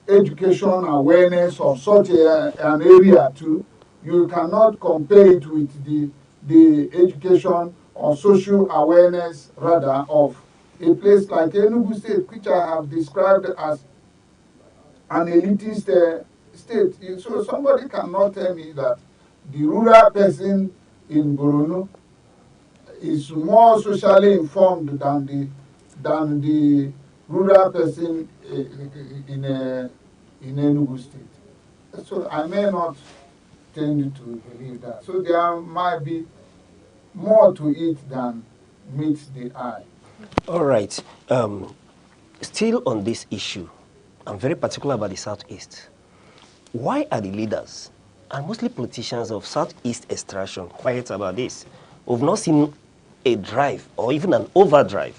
education awareness of such an area too, you cannot compare it with the education or social awareness rather of a place like Enugu State, which I have described as an elitist state. So somebody cannot tell me that the rural person in Borno is more socially informed than the rural person in Enugu State. So I may not tend to believe that. So there might be more to it than meets the eye. All right. Still on this issue, I'm very particular about the Southeast. Why are the leaders, and mostly politicians of Southeast extraction, quiet about this? We've not seen a drive or even an overdrive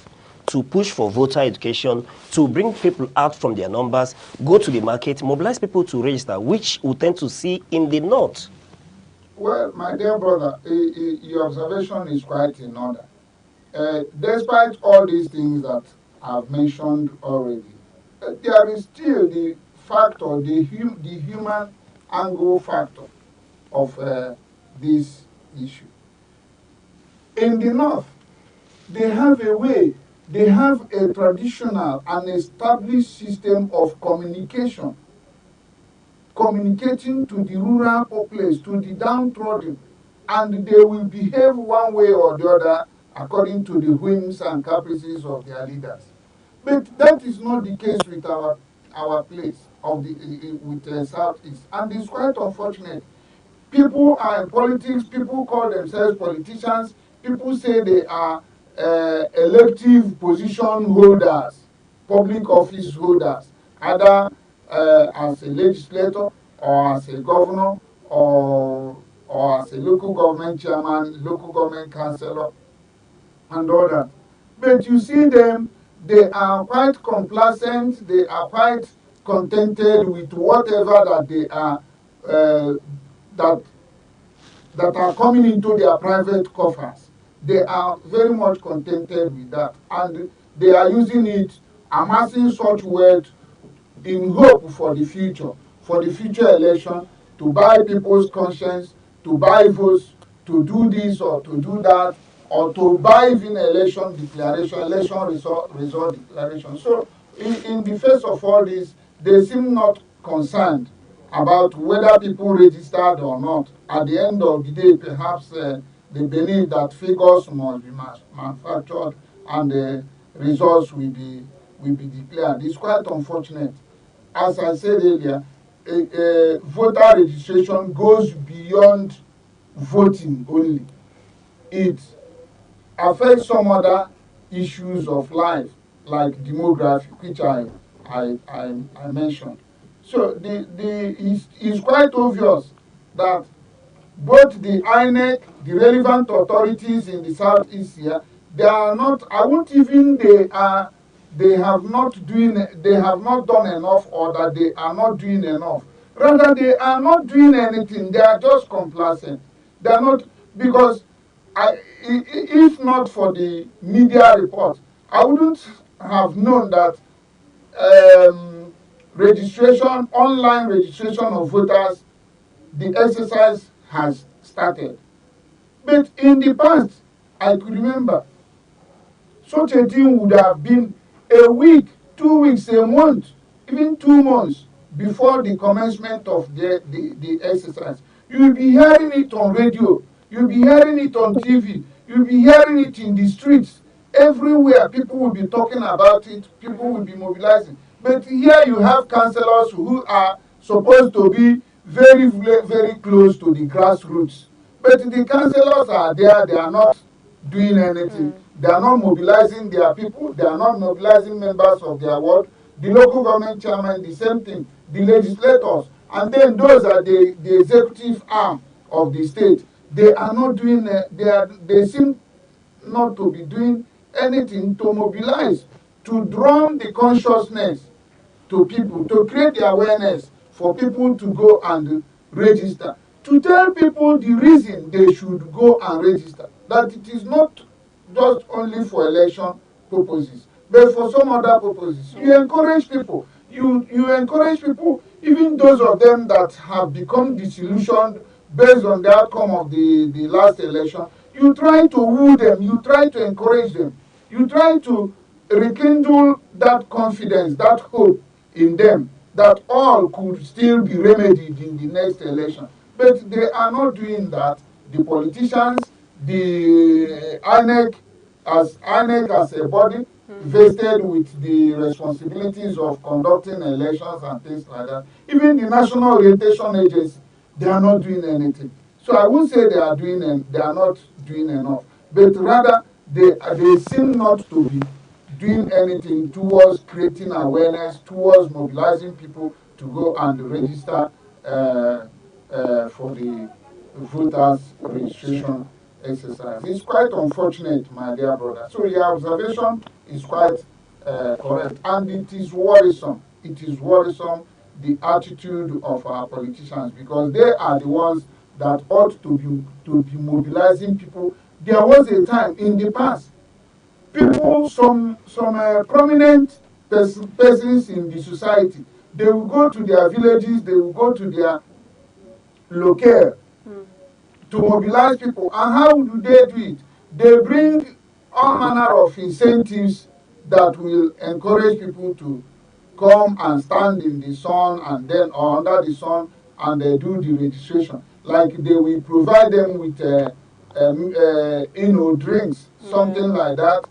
to push for voter education, to bring people out from their numbers, go to the market, mobilize people to register, which we tend to see in the North. Well, my dear brother, your observation is quite in order. Despite all these things that I've mentioned already, there is still the factor, the human angle factor of this issue. In the North, they have a way, they have a traditional and established system of communication, communicating to the rural populace, to the downtrodden, and they will behave one way or the other according to the whims and caprices of their leaders. But that is not the case with our place of the with Southeast, and it's quite unfortunate. People are in politics. People call themselves politicians. People say they are elective position holders, public office holders, either as a legislator or as a governor or as a local government chairman, local government councillor, and all that. But you see them, they are quite complacent, they are quite contented with whatever that they are, that, that are coming into their private coffers. They are very much contented with that. And they are using it, amassing such wealth in hope for the future election, to buy people's conscience, to buy votes, to do this or to do that, or to buy even election declaration, election result declaration. So in the face of all this, they seem not concerned about whether people registered or not. At the end of the day, perhaps they believe that figures must be manufactured and the results will be declared. It's quite unfortunate. As I said earlier, voter registration goes beyond voting only. It affects some other issues of life, like demography, which I mentioned. So it's quite obvious that both the INEC, the relevant authorities in the Southeast here, they are not, I won't even, they have not done enough, or that they are not doing enough. Rather, they are not doing anything. They are just complacent. They are not, because if not for the media report, I wouldn't have known that registration, online registration of voters, the exercise has started. But in the past, I could remember, such a thing would have been a week, 2 weeks, a month, even 2 months before the commencement of the exercise. You'll be hearing it on radio, you'll be hearing it on TV, you'll be hearing it in the streets. Everywhere, people will be talking about it, people will be mobilizing. But here you have councillors who are supposed to be very, very close to the grassroots. But the councillors are there, they are not doing anything. They are not mobilizing their people, they are not mobilizing members of their ward. The local government chairman, the same thing, the legislators, and then those are the executive arm of the state. They are not doing, they seem not to be doing anything to mobilize, to drum the consciousness to people, to create the awareness for people to go and register, to tell people the reason they should go and register, that it is not just only for election purposes, but for some other purposes. You encourage people, you encourage people, even those of them that have become disillusioned based on the outcome of the last election. You try to woo them, you try to encourage them, you try to rekindle that confidence, that hope in them, that all could still be remedied in the next election. But they are not doing that. the politicians, the INEC as a body vested with the responsibilities of conducting elections and things like that. Even the National Orientation Agency, they are not doing anything. So I won't say they are not doing enough, but rather they seem not to be doing anything towards creating awareness, towards mobilizing people to go and register for the voters registration exercise. It's quite unfortunate, my dear brother. So your observation is quite correct, and it is worrisome. It is worrisome, the attitude of our politicians, because they are the ones that ought to be mobilizing people. There was a time in the past, people, some prominent persons in the society, they will go to their villages, they will go to their locale to mobilize people. And how do they do it? They bring all manner of incentives that will encourage people to come and stand in the sun and then or under the sun, and they do the registration. Like they will provide them with drinks, something like that.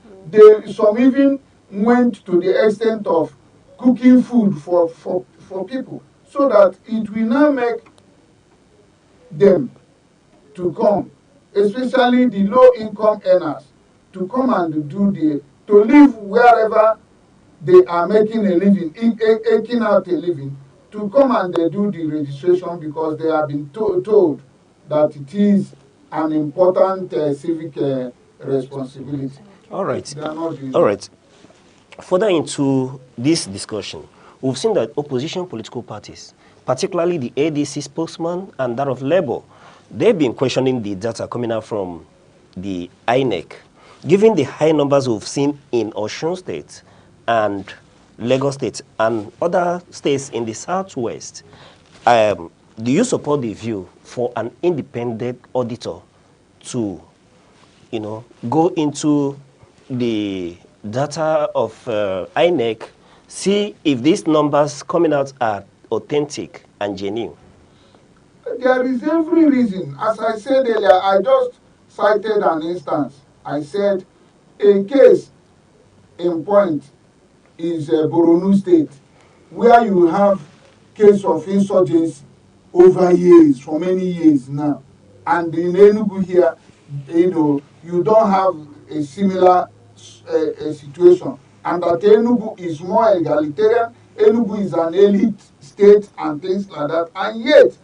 Some even went to the extent of cooking food for people, so that it will now make them to come, especially the low-income earners, to come and to live wherever they are making a living, eking out a living, to come and they do the registration, because they have been told that it is an important civic responsibility. All right. They are not doing All right. Further into this discussion, we've seen that opposition political parties, particularly the ADC spokesman and that of Labour, they've been questioning the data coming out from the INEC. Given the high numbers we've seen in Osun State and Lagos State and other states in the Southwest, do you support the view for an independent auditor to, go into the data of INEC, see if these numbers coming out are authentic and genuine? There is every reason. As I said earlier, I just cited an instance. I said a case in point is Borno State, where you have case of insurgency over years, for many years now. And in Enugu here, you don't have a similar situation. And that Enugu is more egalitarian, Enugu is an elite state and things like that. And yet,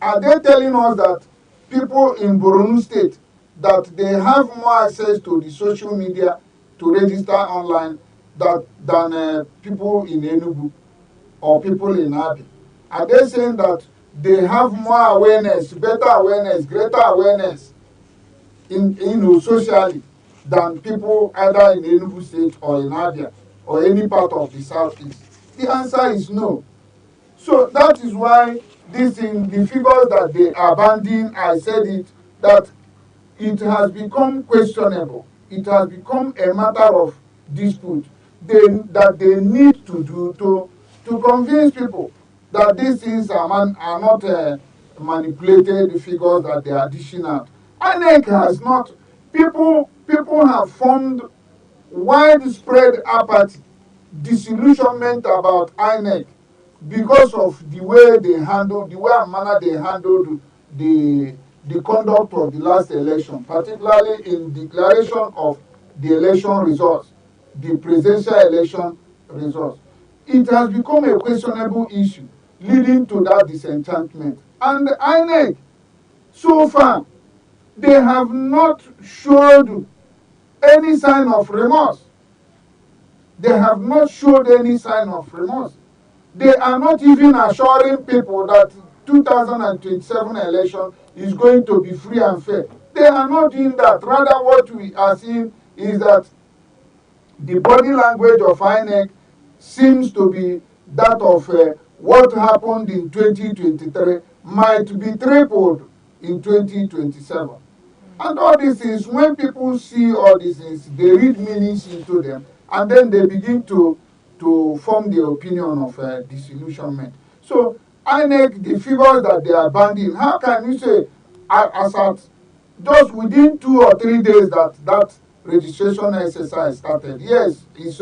are they telling us that people in Borno State, that they have more access to the social media to register online than people in Enugu or people in Abi? Are they saying that they have more awareness, better awareness, greater awareness socially than people either in Enugu State or in Abia or any part of the Southeast? The answer is no. So that is why the figures that they are banding, I said it, that it has become questionable. It has become a matter of dispute that they need to do to convince people that these things are not manipulated figures that they are dishing out. INEC has not. People have formed widespread apathy, disillusionment about INEC, because of the way and manner they handled the conduct of the last election, particularly in declaration of the election results, the presidential election results. It has become a questionable issue, leading to that disenchantment. And the INEC, so far, they have not showed any sign of remorse. They have not showed any sign of remorse. They are not even assuring people that 2027 election is going to be free and fair. They are not doing that. Rather, what we are seeing is that the body language of INEC seems to be that of what happened in 2023 might be tripled in 2027. And all these things, when people see all these things, they read meanings into them, and then they begin to form the opinion of disillusionment. So INEC, the figures that they are banding, how can you say as at just within 2 or 3 days that registration exercise started. Yes, it's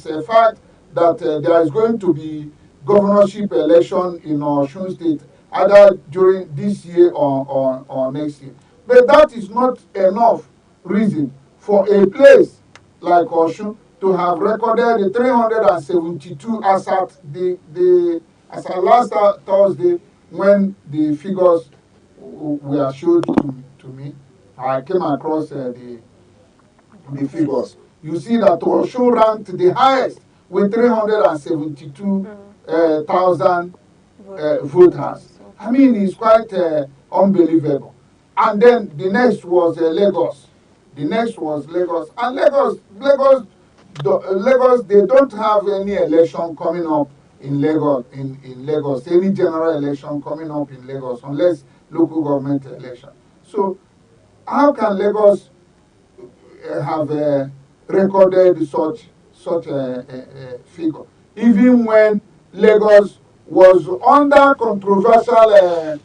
a fact that there is going to be governorship election in Osun State either during this year or next year. But that is not enough reason for a place like Osun to have recorded 372 as at as at last Thursday when the figures were showed to me. I came across the figures. You see that Osun ranked the highest with 372,000 voters. I mean, it's quite unbelievable. And then the next was Lagos. The next was Lagos. And Lagos, they don't have any election coming up in Lagos, in Lagos, any general election coming up in Lagos, unless local government election. So how can Lagos have recorded such a figure, even when Lagos was under controversial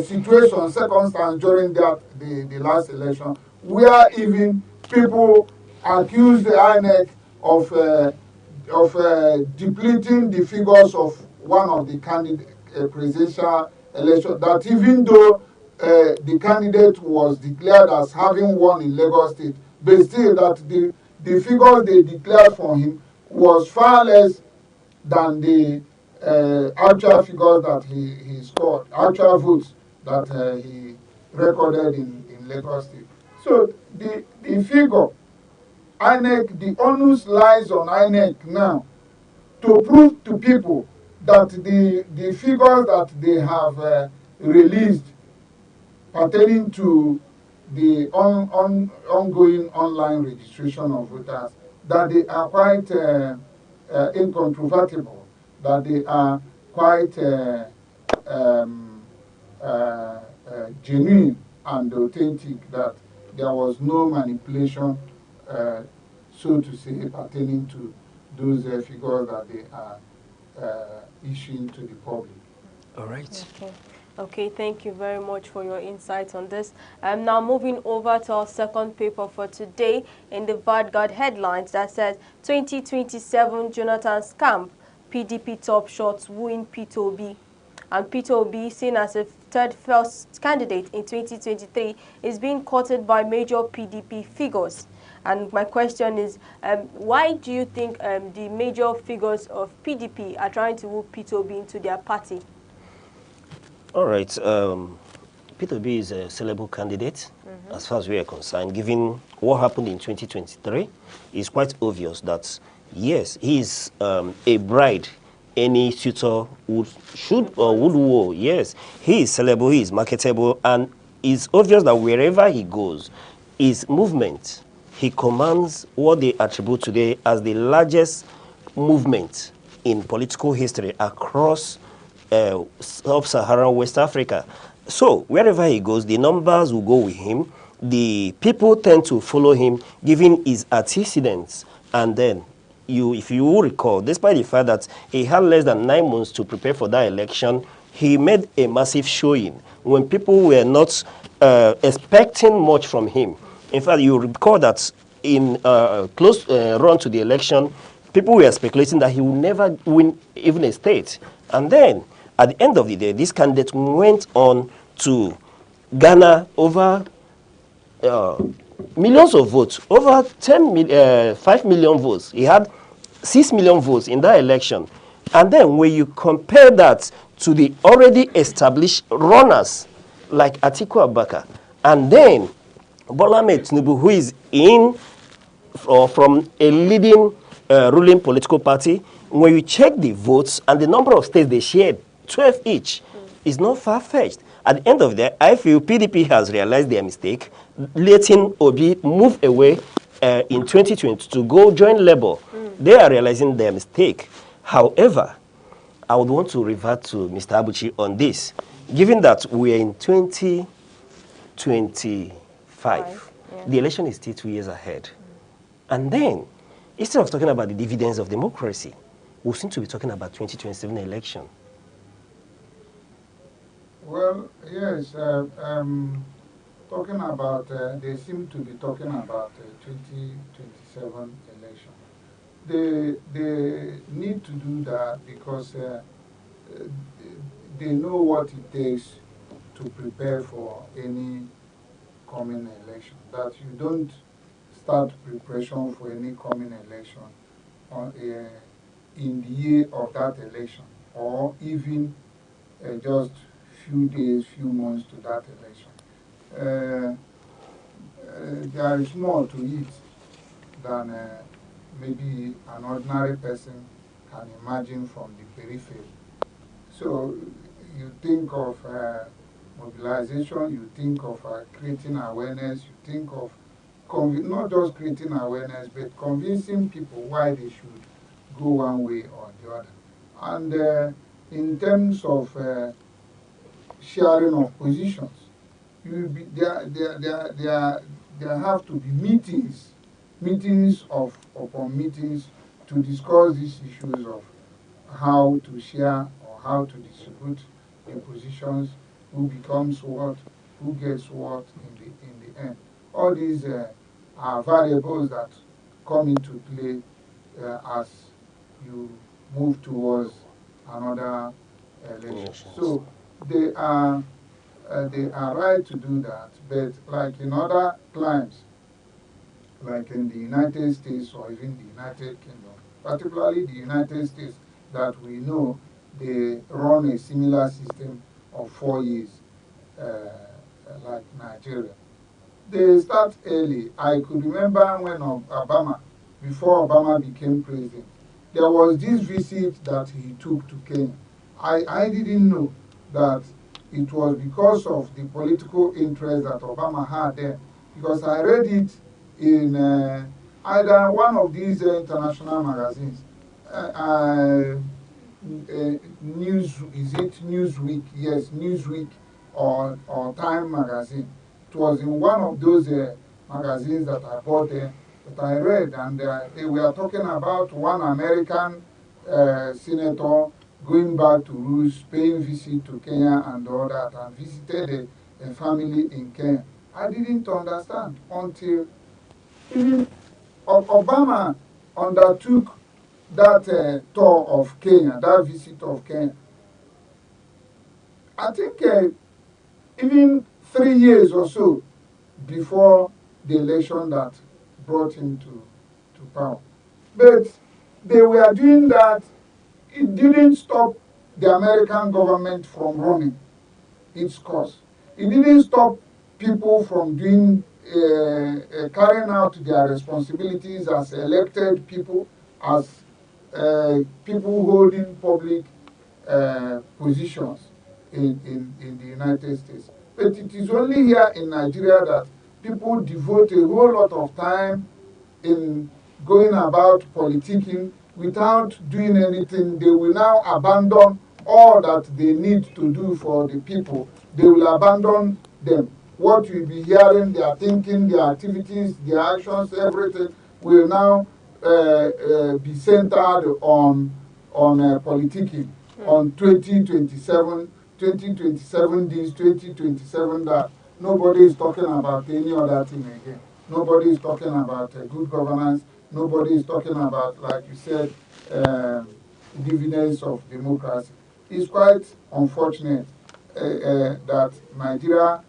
situation, circumstance during the last election, where even people accused the INEC of depleting the figures of one of the candidate presidential election, that even though the candidate was declared as having won in Lagos State, but still that the figures they declared for him was far less than the actual figures that he scored, actual votes that he recorded in Lagos State. So the figure, INEC, the onus lies on INEC now to prove to people that the figures that they have released pertaining to the ongoing online registration of voters, that they are quite incontrovertible, that they are quite genuine and authentic, that there was no manipulation, so to say, pertaining to those figures that they are issuing to the public. All right. Okay, thank you very much for your insights on this. Now moving over to our second paper for today in the Vanguard headlines that says 2027 Jonathan's camp, PDP top shots wooing Peter Obi. And Peter Obi, seen as a third first candidate in 2023, is being courted by major PDP figures. And my question is, why do you think the major figures of PDP are trying to woo Peter Obi into their party? All right. Peter B is a sellable candidate, as far as we are concerned. Given what happened in 2023, it's quite obvious that, yes, he is a bride any suitor would woo. Yes, he is sellable, he is marketable, and it's obvious that wherever he goes, his movement, he commands what they attribute today as the largest movement in political history across sub-Saharan West Africa. So wherever he goes, the numbers will go with him. The people tend to follow him, given his antecedents. And then, if you will recall, despite the fact that he had less than 9 months to prepare for that election, he made a massive showing when people were not expecting much from him. In fact, you recall that in close run to the election, people were speculating that he would never win even a state. And then, at the end of the day, this candidate went on to garner over millions of votes, over 5 million votes. He had 6 million votes in that election. And then when you compare that to the already established runners like Atiku Abubakar, and then Bola Ahmed Tinubu, who is in or from a leading ruling political party, when you check the votes and the number of states they shared, 12 each, is not far-fetched. At the end of the day, I feel PDP has realized their mistake, letting Obi move away in 2020 to go join Labour. They are realizing their mistake. However, I would want to revert to Mr. Abuchi on this. Given that we are in 2025, the election is still 2 years ahead. And then, instead of talking about the dividends of democracy, we seem to be talking about 2027 election. Well, yes, talking about, they seem to be talking about 2027 election. They need to do that because uh, they know what it takes to prepare for any coming election. That you don't start preparation for any coming election on, in the year of that election, or even just few days, few months to that election. Uh, there is more to it than maybe an ordinary person can imagine from the periphery. So you think of mobilization, you think of creating awareness, you think of not just creating awareness, but convincing people why they should go one way or the other. And in terms of sharing of positions, there have to be meetings upon meetings to discuss these issues of how to share or how to distribute the positions, who becomes what, who gets what in the end. All these are variables that come into play as you move towards another election. So they are they are right to do that, but like in other climes, like in the United States or even the United Kingdom, particularly the United States, that we know they run a similar system of 4 years, like Nigeria. They start early. I could remember when Obama, before Obama became president, there was this visit that he took to Kenya. I didn't know that it was because of the political interest that Obama had there, because I read it in either one of these international magazines. News, is it Newsweek? Yes, Newsweek or Time magazine. It was in one of those magazines that I bought that I read, and they were talking about one American senator going back to roots, paying visit to Kenya and all that, and visited a family in Kenya. I didn't understand until even Obama undertook that tour of Kenya, that visit of Kenya. I think even 3 years or so before the election that brought him to power. But they were doing that. It didn't stop the American government from running its course. It didn't stop people from doing carrying out their responsibilities as elected people, as people holding public positions in the United States. But it is only here in Nigeria that people devote a whole lot of time in going about politicking without doing anything. They will now abandon all that they need to do for the people. They will abandon them. What you'll be hearing, their thinking, their activities, their actions, everything will now be centered on politicking, on 2027, 2027 this, 2027 that. Nobody is talking about any other thing again. Nobody is talking about good governance. Nobody is talking about, like you said, dividends of democracy. It's quite unfortunate that Nigeria,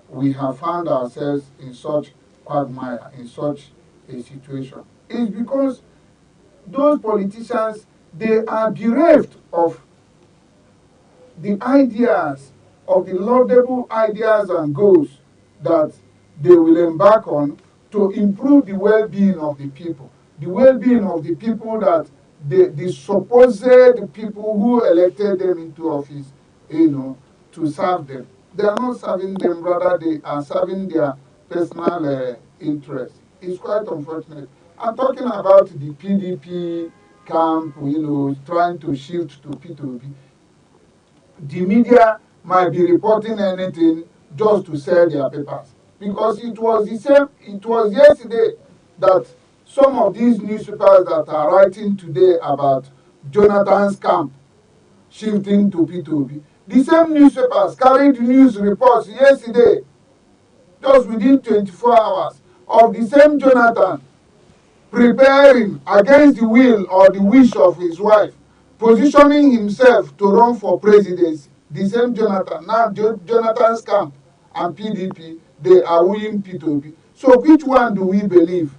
we have found ourselves in such quagmire, in such a situation. It's because those politicians, they are bereft of the ideas, of the laudable ideas and goals that they will embark on to improve the well-being of the people. The well-being of the people that the supposed people who elected them into office, to serve them. They are not serving them, rather they are serving their personal interests. It's quite unfortunate. I'm talking about the PDP camp, trying to shift to P2P. The media might be reporting anything just to sell their papers. Because it was the same, it was yesterday that some of these newspapers that are writing today about Jonathan's camp shifting to P2P, The same newspapers carried news reports yesterday, just within 24 hours, of the same Jonathan preparing against the will or the wish of his wife, positioning himself to run for presidency. The same Jonathan, now Jonathan's camp and PDP, they are winning P2P. So which one do we believe?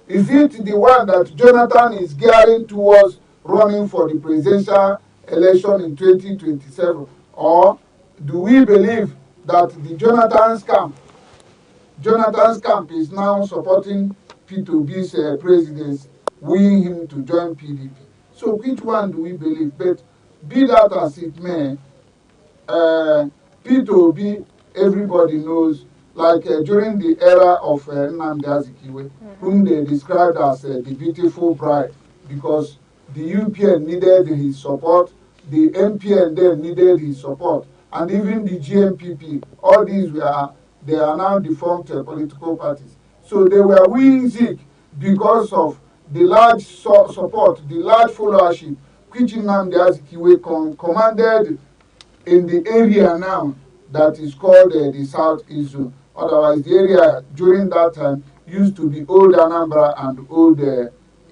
Is it the one that Jonathan is gearing towards running for the presidential election in 2027? Or do we believe that the Jonathan's camp is now supporting P2B's presidency, winning him to join PDP? So which one do we believe? But be that as it may, P2B, everybody knows, like during the era of Nnamdi Azikiwe, whom they described as the beautiful bride, because the UPN needed his support, the MPN then needed his support, and even the GMPP, all these they are now defunct political parties. So they were winning Zik because of the large support, the large followership, which Nnamdi Azikiwe commanded in the area now that is called the Southeast Zone. Otherwise, the area during that time used to be old Anambra and old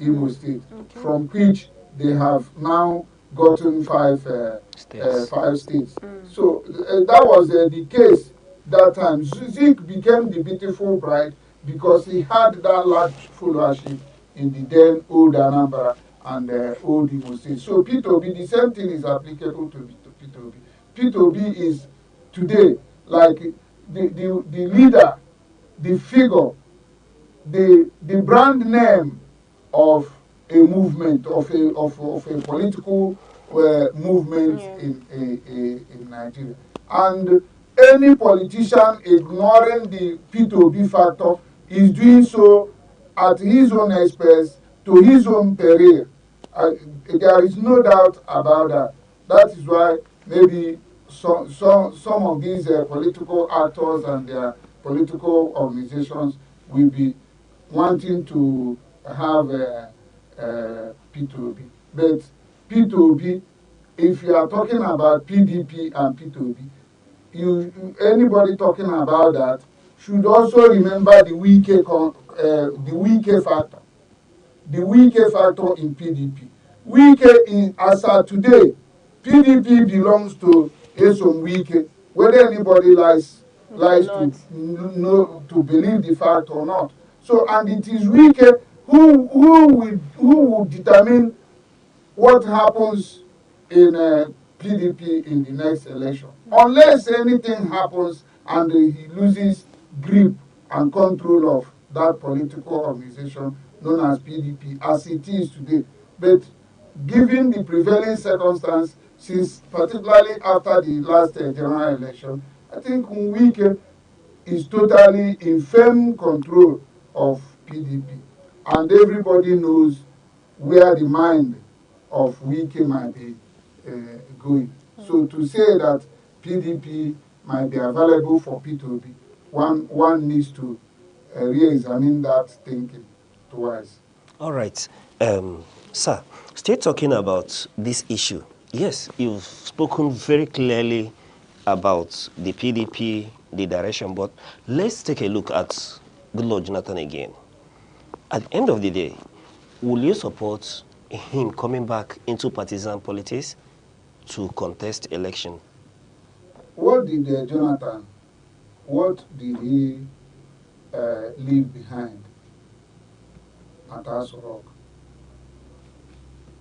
Imo State, from which they have now gotten five states. So that was the case that time. Zik became the beautiful bride because he had that large followership in the then old Anambra and old Imo State. So P2B, the same thing is applicable to P2B. P2B is today like the leader, the figure, the brand name of a movement, of a political movement in Nigeria. And any politician ignoring the P2B factor is doing so at his own expense, to his own peril. There is no doubt about that. That is why maybe some of these political actors and their political organizations will be wanting to have P2B. But P2B, if you are talking about PDP and P2B, anybody talking about that should also remember the weak factor. The weak factor in PDP. Wike, as of today, PDP belongs to Esom Wike, whether anybody likes to know, to believe the fact or not. So, and it is Wike who will determine what happens in PDP in the next election. Unless anything happens and he loses grip and control of that political organization known as PDP as it is today. But given the prevailing circumstance, since particularly after the last general election, I think Wike is totally in firm control of PDP. And everybody knows where the mind of Wike might be going. So to say that PDP might be available for P2B, one needs to re-examine that thinking twice. All right. Sir, still talking about this issue. Yes, you've spoken very clearly about the PDP, the direction, but let's take a look at Goodluck Jonathan again. At the end of the day, will you support him coming back into partisan politics to contest election? What did Jonathan, what did he leave behind at Aso Rock?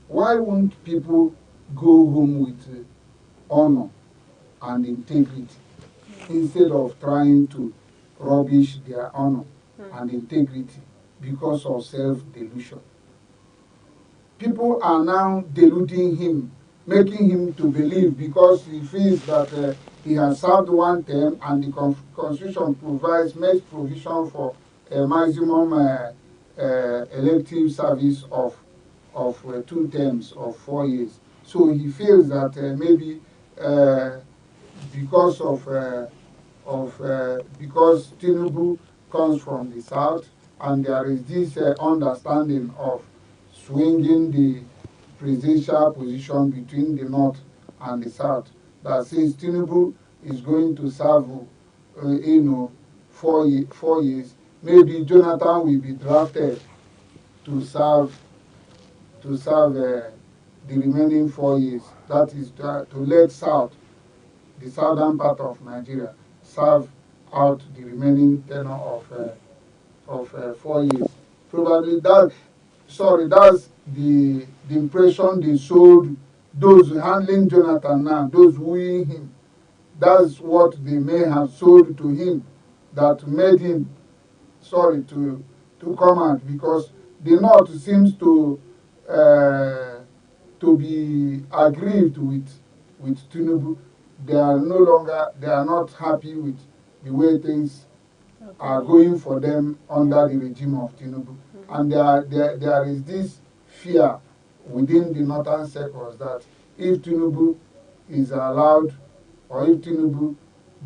Why won't people go home with honor and integrity instead of trying to rubbish their honor and integrity because of self-delusion? People are now deluding him, making him to believe, because he feels that he has served one term and the Constitution makes provision for a maximum elective service of 2 terms of 4 years. So he feels that maybe because because Tinubu comes from the south, and there is this understanding of swinging the presidential position between the north and the south. that since Tinubu is going to serve, 4 years, maybe Jonathan will be drafted to serve the remaining 4 years. That is to let the southern part of Nigeria, serve out the remaining tenure of 4 years. Probably that's the impression they sold those handling Jonathan now, those wooing him. That's what they may have sold to him that made him to come out, because the North seems to be aggrieved with Tinubu. They are not happy with the way things are going for them under the regime of Tinubu. And there is this fear within the northern circles that if Tinubu is allowed, or if Tinubu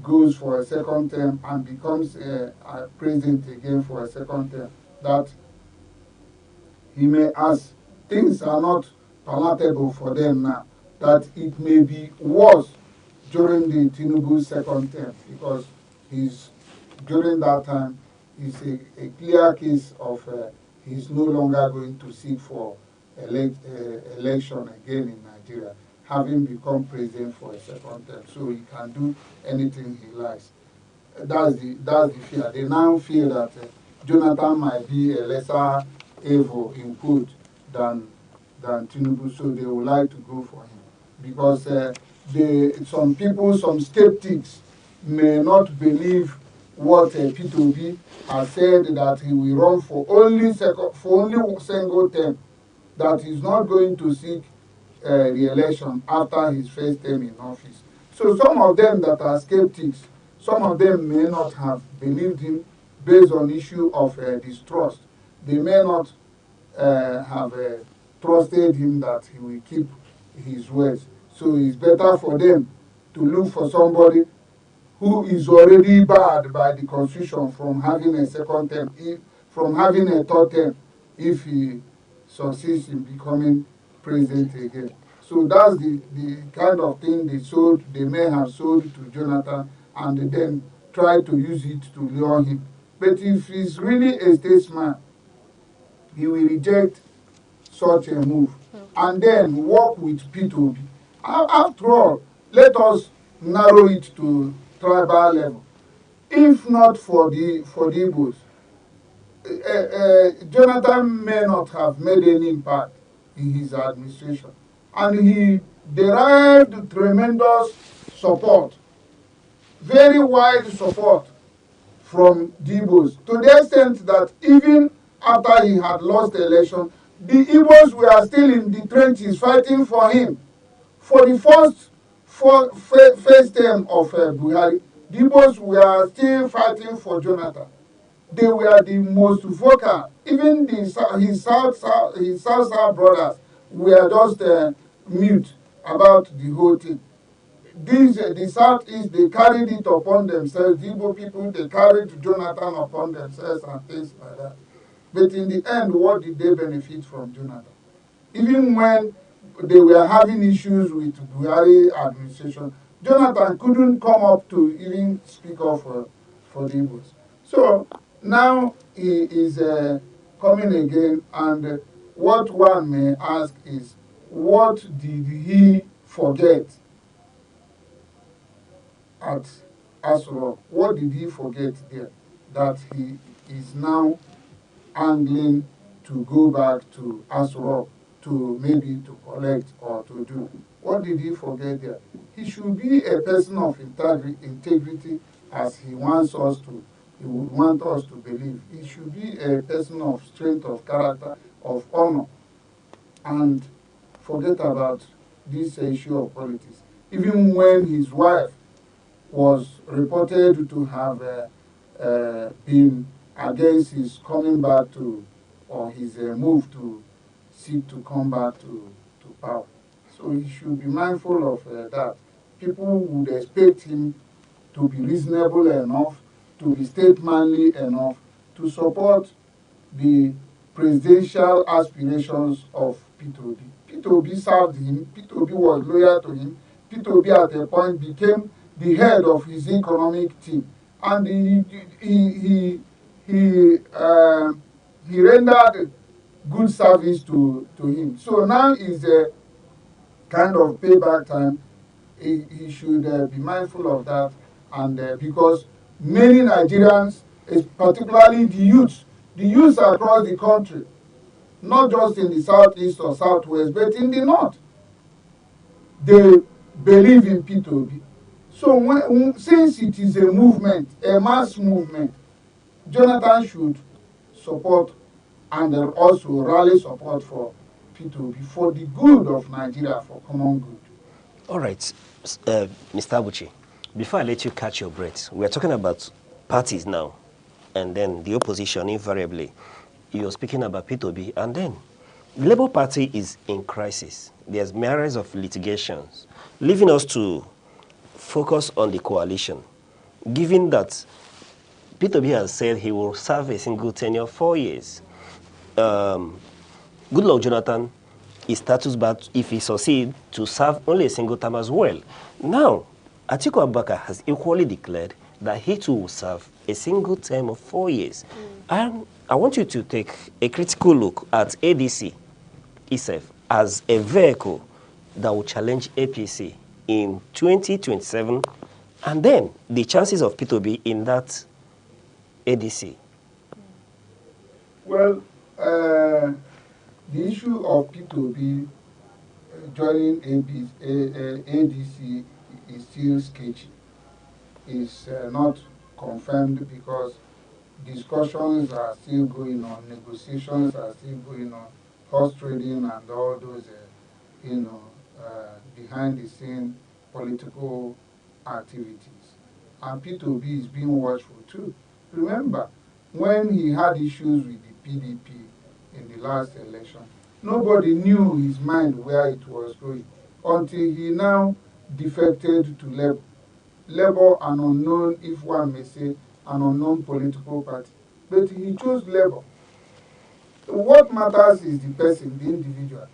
goes for a second term and becomes a president again for a second term, that he may, as things are not palatable for them now, that it may be worse during the Tinubu second term, because he's during that time is a clear case of he's no longer going to seek for election again in Nigeria, having become president for a second term, so he can do anything he likes. That's the fear. They now feel that Jonathan might be a lesser evil in quote than Tinubu, so they would like to go for him, because some skeptics may not believe what P2B has said, that he will run for only single term, that he's not going to seek re-election after his first term in office. So some of them that are skeptics, some of them may not have believed him based on issue of distrust. They may not have trusted him that he will keep his words. So it's better for them to look for somebody who is already barred by the constitution from having a second term, from having a third term, if he succeeds in becoming president again. So that's the kind of thing they may have sold to Jonathan, and then try to use it to lure him. But if he's really a statesman, he will reject such a move and then work with P2B. After all, let us narrow it to tribal level. If not for the Igbos, Jonathan may not have made any impact in his administration. And he derived tremendous support, very wide support from the Igbos, to the extent that even after he had lost the election, the Igbos were still in the trenches fighting for him. For the first term of Buhari, the Igbos were still fighting for Jonathan. They were the most vocal. Even his South brothers were just mute about the whole thing. The Southeast, they carried it upon themselves. The Igbo people, they carried Jonathan upon themselves and things like that. But in the end, what did they benefit from Jonathan? Even when they were having issues with Buhari administration, Jonathan couldn't come up to even speak up for the Igbos. So now he is coming again, and what one may ask is, what did he forget at Asura? What did he forget there that he is now angling to go back to Asura to maybe to collect or to do? What did he forget there? He should be a person of integrity, as he wants us to. He would want us to believe. He should be a person of strength of character, of honor, and forget about this issue of politics. Even when his wife was reported to have been against his coming back to, or his move to seek to come back to power. So he should be mindful of that. People would expect him to be reasonable enough, to be statesmanly enough, to support the presidential aspirations of P2B. P2B served him, P2B was loyal to him, P2B at a point became the head of his economic team, and he rendered good service to him. So now is a kind of payback time. He should be mindful of that, and because many Nigerians, particularly the youths across the country, not just in the southeast or southwest, but in the north, they believe in P2B. So since it is a movement, a mass movement, Jonathan should support and also rally support for P2B for the good of Nigeria, for common good. All right, Mr. Abuchi, before I let you catch your breath, we're talking about parties now, and then the opposition invariably. You're speaking about P2B, and then the Labour Party is in crisis. There's myriads of litigations, leaving us to focus on the coalition, given that P2B has said he will serve a single tenure of 4 years. Goodluck Jonathan is status but if he succeeds to serve only a single term as well. Now, Atiku Abubakar has equally declared that he too will serve a single term of 4 years. And I want you to take a critical look at ADC itself as a vehicle that will challenge APC in 2027, and then the chances of P2B in that ADC. Well, the issue of P2B joining ADC is still sketchy. It's not confirmed because discussions are still going on, negotiations are still going on, horse trading and all those, behind the scene political activities. And P2B is being watchful too. Remember, when he had issues with the PDP in the last election, nobody knew his mind where it was going until he now defected to Labour. Labour, an unknown, if one may say, an unknown political party. But he chose Labour. What matters is the person, the individual.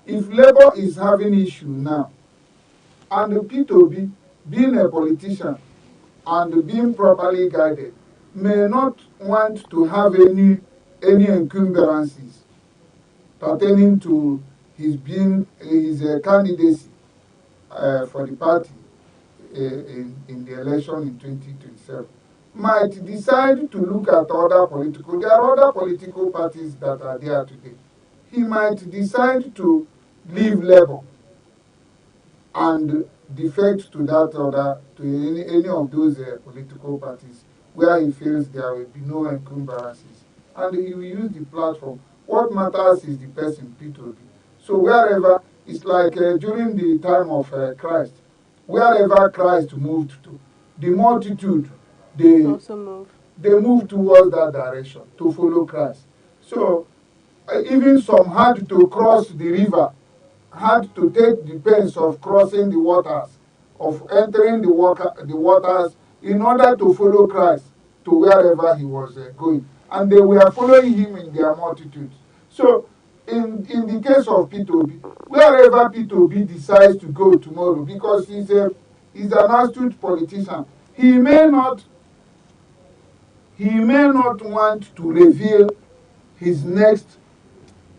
If Labour is having issue now, and the P2B, being a politician and being properly guided, may not want to have any encumbrances pertaining to his candidacy for the party in the election in 2027, might decide to look at there are other political parties that are there today. He might decide to leave Labour and defect to any of those political parties where he feels there will be no encumbrances, and he will use the platform. What matters is the person, P2B. So wherever, it's like during the time of Christ, wherever Christ moved to, the multitude, they moved towards that direction to follow Christ. So even some had to cross the river, had to take the pains of crossing the waters, of entering the waters in order to follow Christ to wherever he was going. And they were following him in their multitudes. So in the case of P2B, wherever P2B decides to go tomorrow, because he's an astute politician, he may not want to reveal his next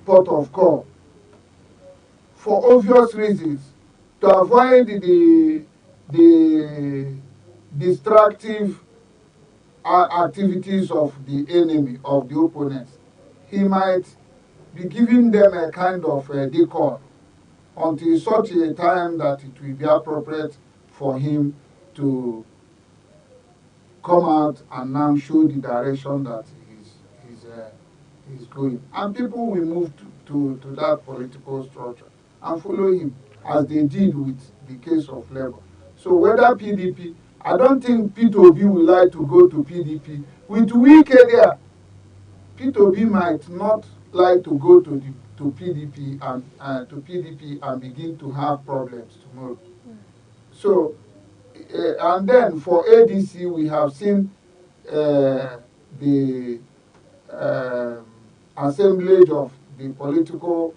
port of call for obvious reasons, to avoid the destructive activities of the enemy, of the opponents. He might be giving them a kind of decoy until such a time that it will be appropriate for him to come out and now show the direction that he's going. And people will move to that political structure and follow him, as they did with the case of Labour. So whether PDP, I don't think P2B would like to go to PDP. With weak area, P2B might not like to go to PDP and begin to have problems tomorrow. So, and then for ADC, we have seen the assemblage of the political,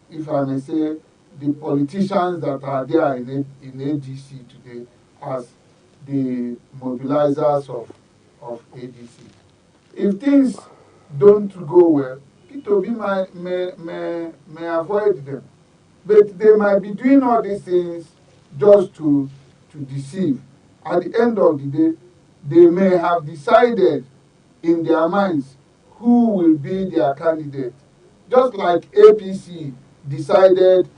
if I may say, the politicians that are there in ADC today as the mobilizers of ADC. If things don't go well, P2B may avoid them. But they might be doing all these things just to deceive. At the end of the day, they may have decided in their minds who will be their candidate. Just like APC decided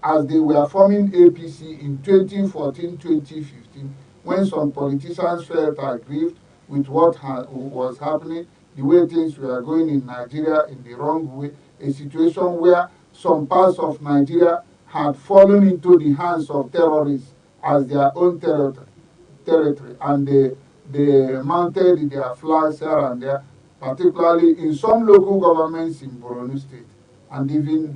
as they were forming APC in 2014, 2015, when some politicians felt aggrieved with what was happening, the way things were going in Nigeria in the wrong way, a situation where some parts of Nigeria had fallen into the hands of terrorists as their own territory, and they mounted their flags here and there, particularly in some local governments in Borno State, and even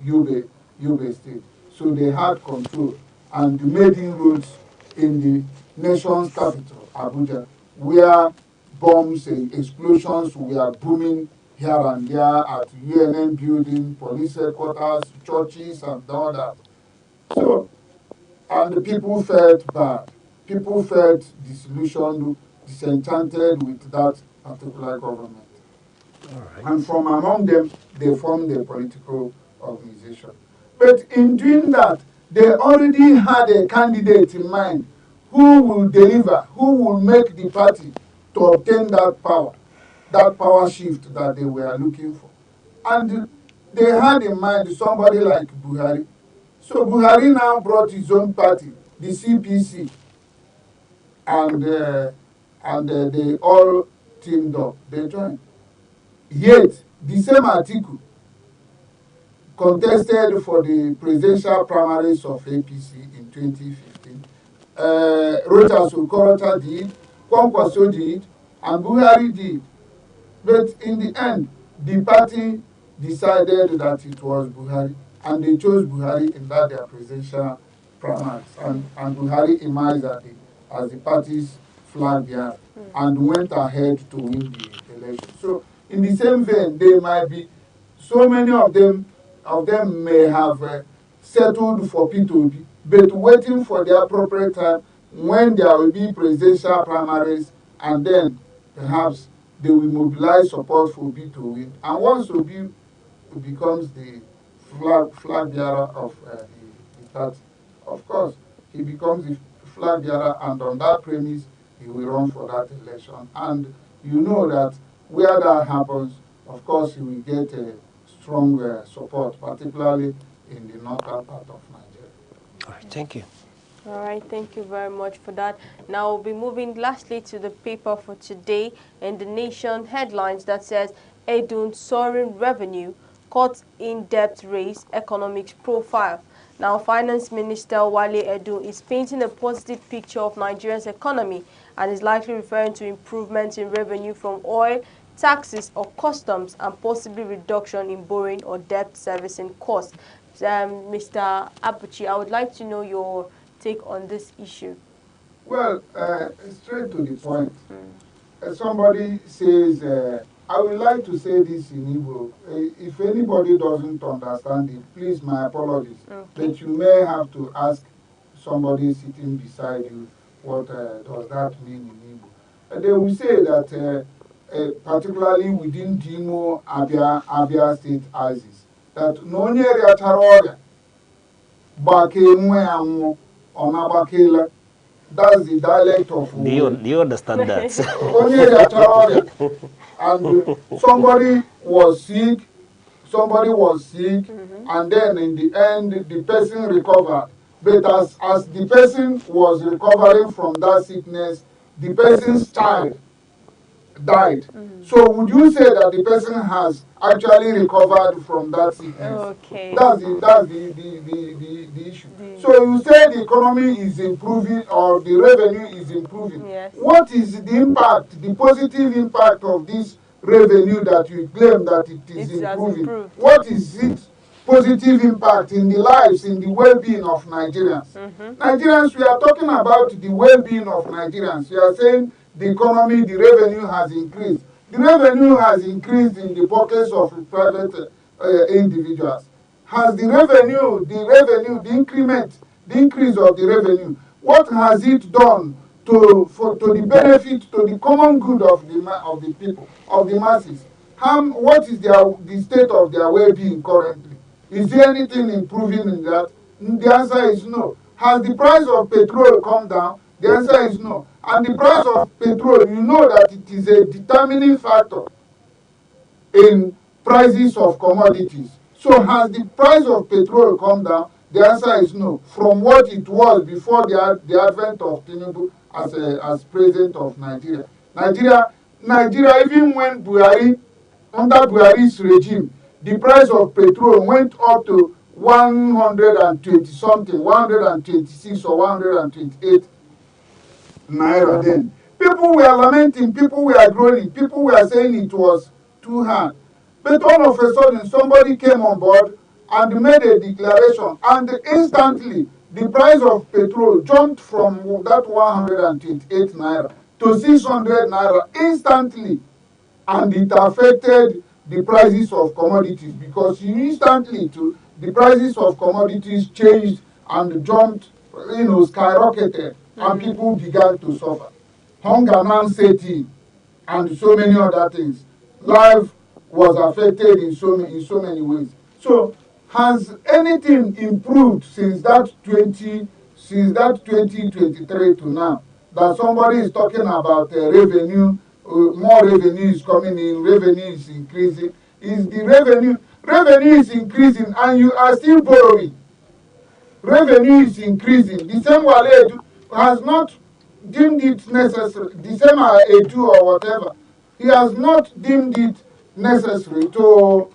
Yobe State. So they had control and made inroads in the nation's capital, Abuja, where bombs and explosions were booming here and there at UNN building, police headquarters, churches, and all that. So, and the people felt bad. People felt disillusioned, disenchanted with that particular government. And from among them, they formed a political organization. But in doing that, they already had a candidate in mind who will deliver, who will make the party to obtain that power shift that they were looking for. And they had in mind somebody like Buhari. So Buhari now brought his own party, the CPC, and they all teamed up. They joined. Yet, the same Atiku contested for the presidential primaries of APC in 2015. Rochas Okorocha did, Kwankwaso did, and Buhari did. But in the end, the party decided that it was Buhari, and they chose Buhari in that their presidential primaries. And Buhari emerged as the party's flag bearer and went ahead to win the election. So, in the same vein, they might be, so many of them may have settled for P2B, but waiting for the appropriate time when there will be presidential primaries, and then perhaps they will mobilize support for Obi to win. And once Obi becomes the flag bearer of the party, of course, he becomes the flag bearer, and on that premise, he will run for that election. And you know that where that happens, of course, he will get a strong support, particularly in the northern part of Nigeria. All right, thank you. All right, thank you very much for that. Now we'll be moving lastly to the paper for today and the Nation headlines that says Edun soaring revenue, cuts in-depth raise economics profile. Now, Finance Minister Wale Edun is painting a positive picture of Nigeria's economy and is likely referring to improvements in revenue from oil, taxes or customs, and possibly reduction in borrowing or debt servicing costs. Mr. Abuchi, I would like to know your take on this issue. Well, straight to the point. Somebody says, I would like to say this in Igbo. If anybody doesn't understand it, please, my apologies. Okay. But you may have to ask somebody sitting beside you, what does that mean in Igbo? They will say that, particularly within Dimo, Abia State ISIS, that no one area taroga, bake mwe amu, ona bakela. That's the dialect of Do you understand that? onye area taroga. And somebody was sick, and then in the end, the person recovered. But as the person was recovering from that sickness, the person's child died. So would you say that the person has actually recovered from that sickness? Okay. That's the issue. So you say the economy is improving or the revenue is improving. Yes. What is the impact, the positive impact of this revenue that you claim that it is It has improving? improved. What is its positive impact in the lives, in the well-being of Nigerians? Nigerians, we are talking about the well-being of Nigerians. We are saying the economy, the revenue has increased. The revenue has increased in the pockets of private individuals. has the increment, the increase of the revenue, what has it done to the benefit, to the common good of the people, of the masses? What is the state of their well-being currently? Is there anything improving in that? The answer is no. Has the price of petrol come down? The answer is no. And the price of petrol, you know that it is a determining factor in prices of commodities. So has the price of petrol come down? The answer is no. From what it was before the advent of Tinubu as president of Nigeria. Nigeria, even when under Buhari's regime, the price of petrol went up to 120 something, 126 or 128 naira then. People were lamenting, people were groaning, people were saying it was too hard. But all of a sudden, somebody came on board and made a declaration, and instantly the price of petrol jumped from that 128 naira to 600 naira instantly, and it affected the prices of commodities, because instantly too, the prices of commodities changed and jumped, skyrocketed, and people began to suffer. Hunger now set in, and so many other things. Life was affected in so many ways. So, has anything improved since that 2023 to now? That somebody is talking about revenue, more revenue is coming in, revenue is increasing. Is the revenue is increasing, and you are still borrowing? Revenue is increasing. The same Wale has not deemed it necessary, the same Edu or whatever, he has not deemed it necessary to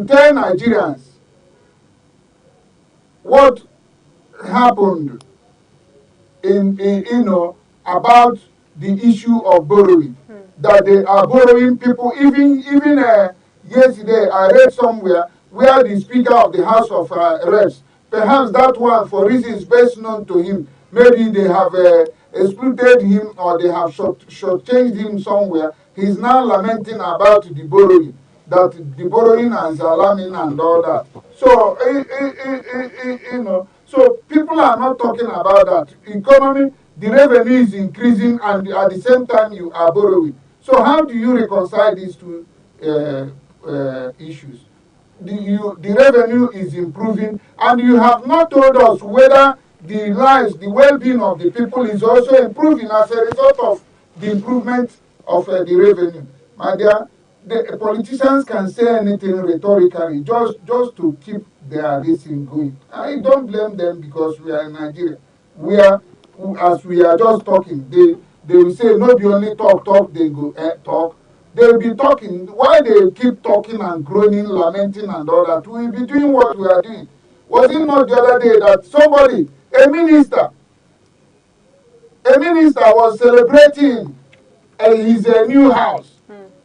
tell Nigerians what happened about the issue of borrowing. That they are borrowing people. Even yesterday, I read somewhere where the Speaker of the House of Reps, perhaps that one, for reasons best known to him, maybe they have excluded him or they have shortchanged him somewhere. He's now lamenting about the borrowing, that the borrowing is alarming and all that. So, so people are not talking about that. Economy, the revenue is increasing, and at the same time you are borrowing. So how do you reconcile these two issues? The revenue is improving, and you have not told us whether the lives, the well-being of the people is also improving as a result of the improvement of the revenue. My dear, the politicians can say anything rhetorically just to keep their racing going. I don't blame them, because we are in Nigeria. As we are just talking, they will say, no be only talk, they go talk. They will be talking. Why they keep talking and groaning, lamenting and all that? We will be doing what we are doing. Was it not the other day that somebody, a minister was celebrating his new house,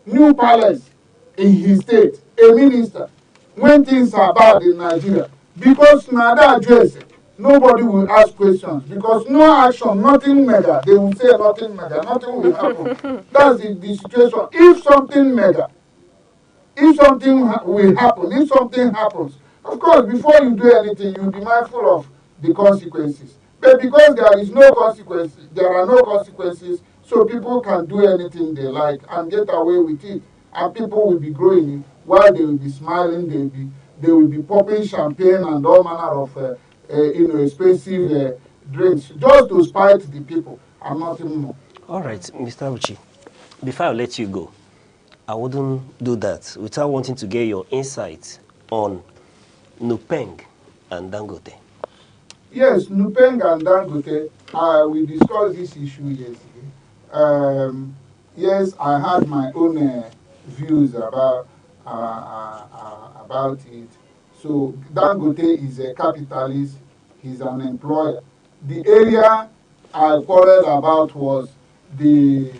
new palace in his state, a minister, when things are bad in Nigeria? Because now that address, nobody will ask questions, because no action, nothing mega. They will say nothing mega, nothing will happen. That's the situation. If something mega, if something will happen, if something happens, of course, before you do anything, you'll be mindful of the consequences. But because there is no consequences, there are no consequences, so people can do anything they like and get away with it. And people will be growing while they will be smiling, they will be popping champagne and all manner of expensive drinks, just to spite the people and nothing more. All right, Mr. Uchi, before I let you go, I wouldn't do that without wanting to get your insight on Nupeng and Dangote. Yes, Nupeng and Dangote, we discussed this issue yesterday. Yes, I had my own views about it. So Dangote is a capitalist, he's an employer. The area I quarreled about was the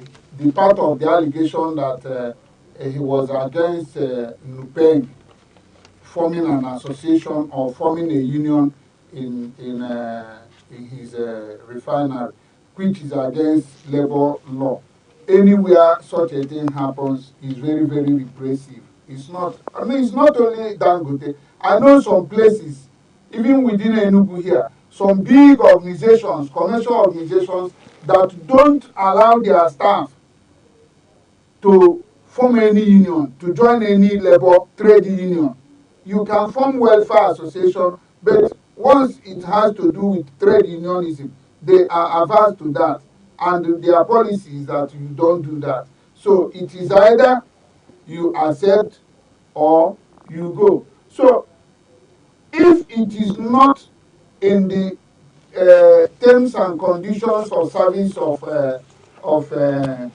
part of the allegation that he was against Nupeng forming an association or forming a union in his refinery, which is against labor law. anywhere such a thing happens is very, very repressive. It's not, I mean, it's not only Dangote. I know some places, even within Enugu here, some big organizations, commercial organizations, that don't allow their staff to form any union, to join any labor trade union. You can form welfare association, but once it has to do with trade unionism, they are averse to that. And their policy is that you don't do that. So it is either you accept or you go. So if it is not in the terms and conditions of service of, uh, of the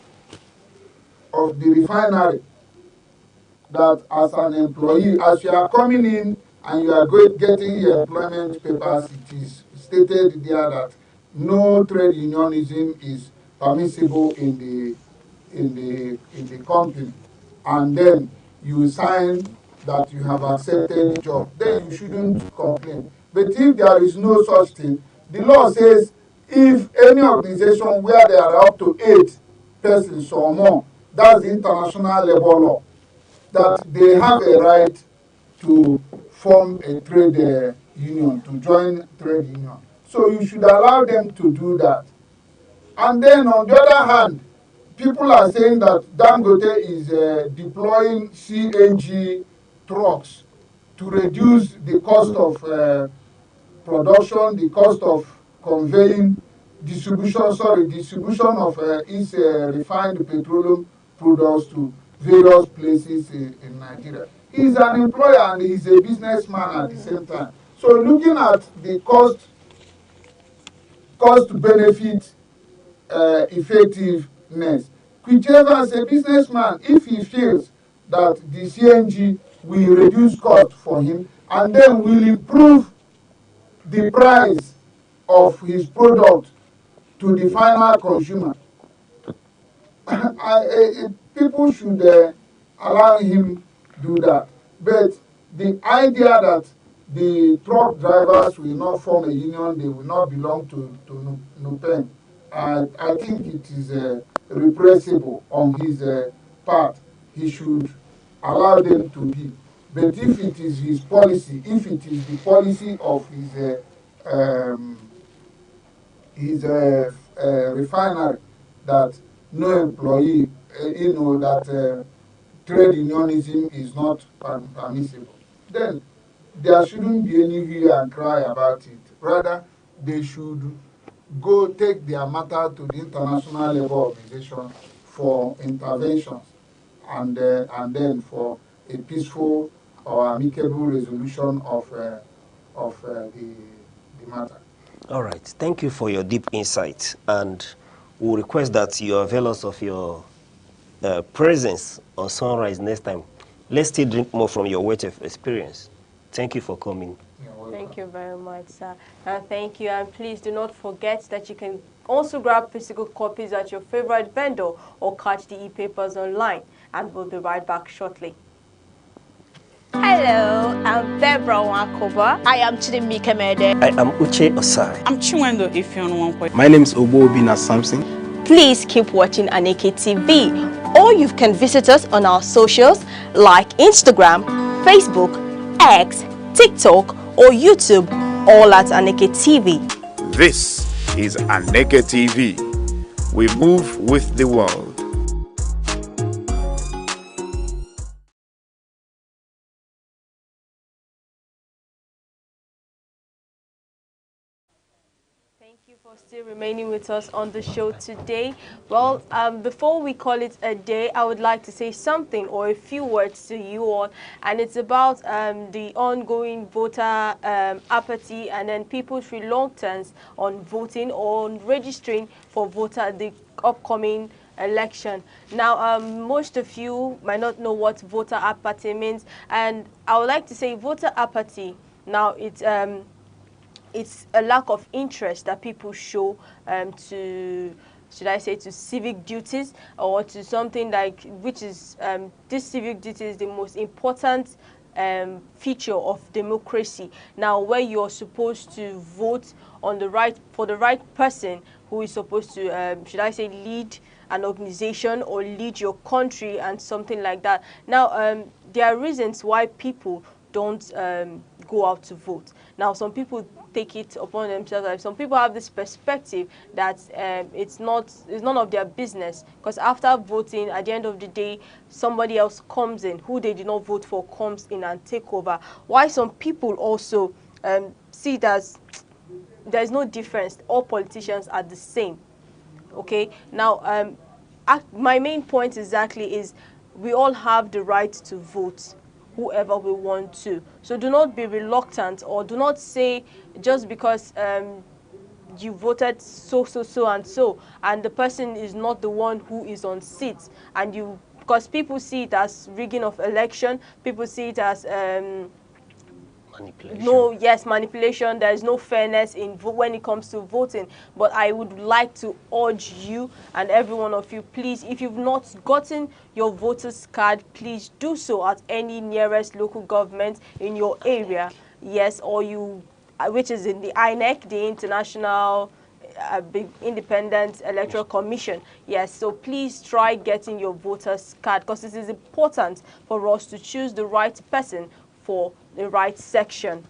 refinery, that as an employee, as you are coming in and you are getting your employment papers, it is stated there that no trade unionism is permissible in the company, and then you sign that you have accepted the job, then you shouldn't complain. But if there is no such thing, the law says if any organization where there are up to 8 persons or more, that's the international labor law, that they have a right to form a trade union, to join trade union. So you should allow them to do that. And then on the other hand, people are saying that Dangote is deploying CNG trucks to reduce the cost of production, the cost of conveying, distribution of its refined petroleum products to various places in Nigeria. He's an employer and he's a businessman at the same time. So looking at the cost benefit effectiveness, whichever as a businessman, if he feels that the CNG will reduce cost for him and then will improve the price of his product to the final consumer, people should allow him do that. But the idea that the truck drivers will not form a union, they will not belong to NUPEN, I think it is repressible on his part. He should allow them to be. But if it is his policy, if it is the policy of his refinery that no employee, that trade unionism is not permissible, then there shouldn't be any hue and cry about it. Rather, they should go take their matter to the International Labour Organization for interventions and then for a peaceful or amicable resolution of the matter. All right. Thank you for your deep insight. And we'll request that you avail us of your presence on Sunrise next time. Let's still drink more from your wealth of experience. Thank you for coming. Thank you very much, sir. Thank you. And please do not forget that you can also grab physical copies at your favorite vendor or catch the e-papers online. And we'll be right back shortly. Hello, I'm Debra Wakoba. I am Chidimike Mede. I am Uche Osai. I'm Chiwendo Ifeanyi. My name is Obobina Samson. Please keep watching Aneke TV, or you can visit us on our socials like Instagram, Facebook, X, TikTok, or YouTube, all at Aneke TV. This is Aneke TV. We move with the world. Thank you for still remaining with us on the show today. Well, before we call it a day, I would like to say something or a few words to you all, and it's about the ongoing voter apathy and then people's reluctance on voting or on registering for the upcoming election. Now, most of you might not know what voter apathy means, and I would like to say voter apathy. Now, it's a lack of interest that people show to, should I say, to civic duties, or to something like, which is, this civic duty is the most important feature of democracy. Now, where you're supposed to vote on for the right person who is supposed to, should I say, lead an organization or lead your country and something like that. Now, there are reasons why people don't go out to vote. Now, some people take it upon themselves. Like some people have this perspective that it's none of their business, because after voting, at the end of the day, somebody else comes in who they did not vote for, comes in and take over. Why some people also see it as there is no difference. All politicians are the same. Okay. Now, my main point exactly is we all have the right to vote whoever we want to. So do not be reluctant, or do not say just because you voted so and the person is not the one who is on seat, and you, because people see it as rigging of election, people see it as Manipulation. no, yes, manipulation. There is no fairness in when it comes to voting. But I would like to urge you and every one of you, please, if you've not gotten your voter's card, please do so at any nearest local government in your area. Yes, or you, which is in the INEC, the International Independent Electoral Commission. Yes, so please try getting your voter's card, because it is important for us to choose the right person for the right section.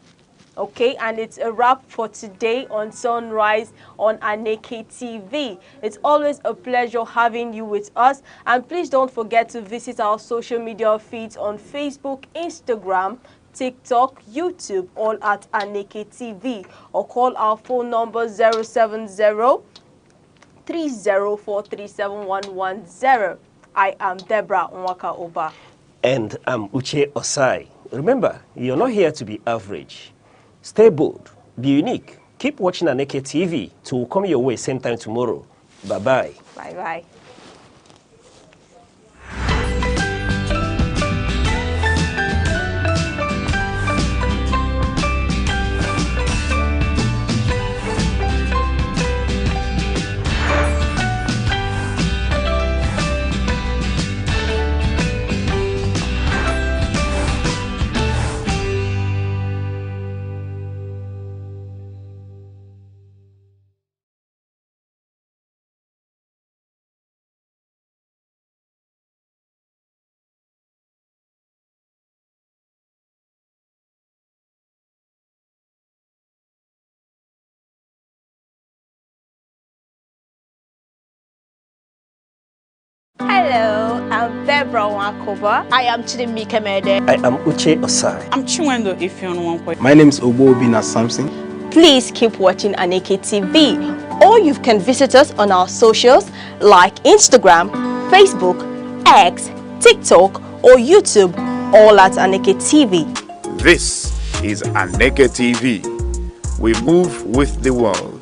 Okay, and it's a wrap for today on Sunrise on Aneke TV. It's always a pleasure having you with us, and please don't forget to visit our social media feeds on Facebook, Instagram, TikTok, YouTube, all at Aneke TV, or call our phone number 070 30437110. I am Deborah Nwaka Oba. And I'm Uche Osai. Remember, you're not here to be average. Stay bold, be unique. Keep watching Aneke TV to come your way same time tomorrow. Bye-bye. Bye-bye. Hello, I'm Deborah Wakoba. I am Chidimike Mede. I am Uche Osai. I'm Chinwendo Ifeonwankwo. My name is Obina Samson. Please keep watching Aneke TV, or you can visit us on our socials like Instagram, Facebook, X, TikTok, or YouTube, all at Aneke TV. This is Aneke TV. We move with the world.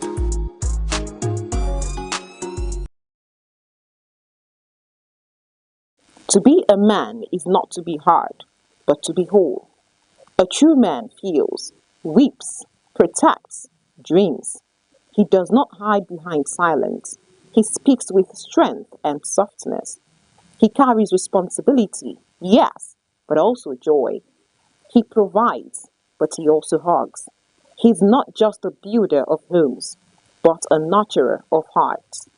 To be a man is not to be hard, but to be whole. A true man feels, weeps, protects, dreams. He does not hide behind silence. He speaks with strength and softness. He carries responsibility, yes, but also joy. He provides, but he also hugs. He's not just a builder of homes, but a nurturer of hearts.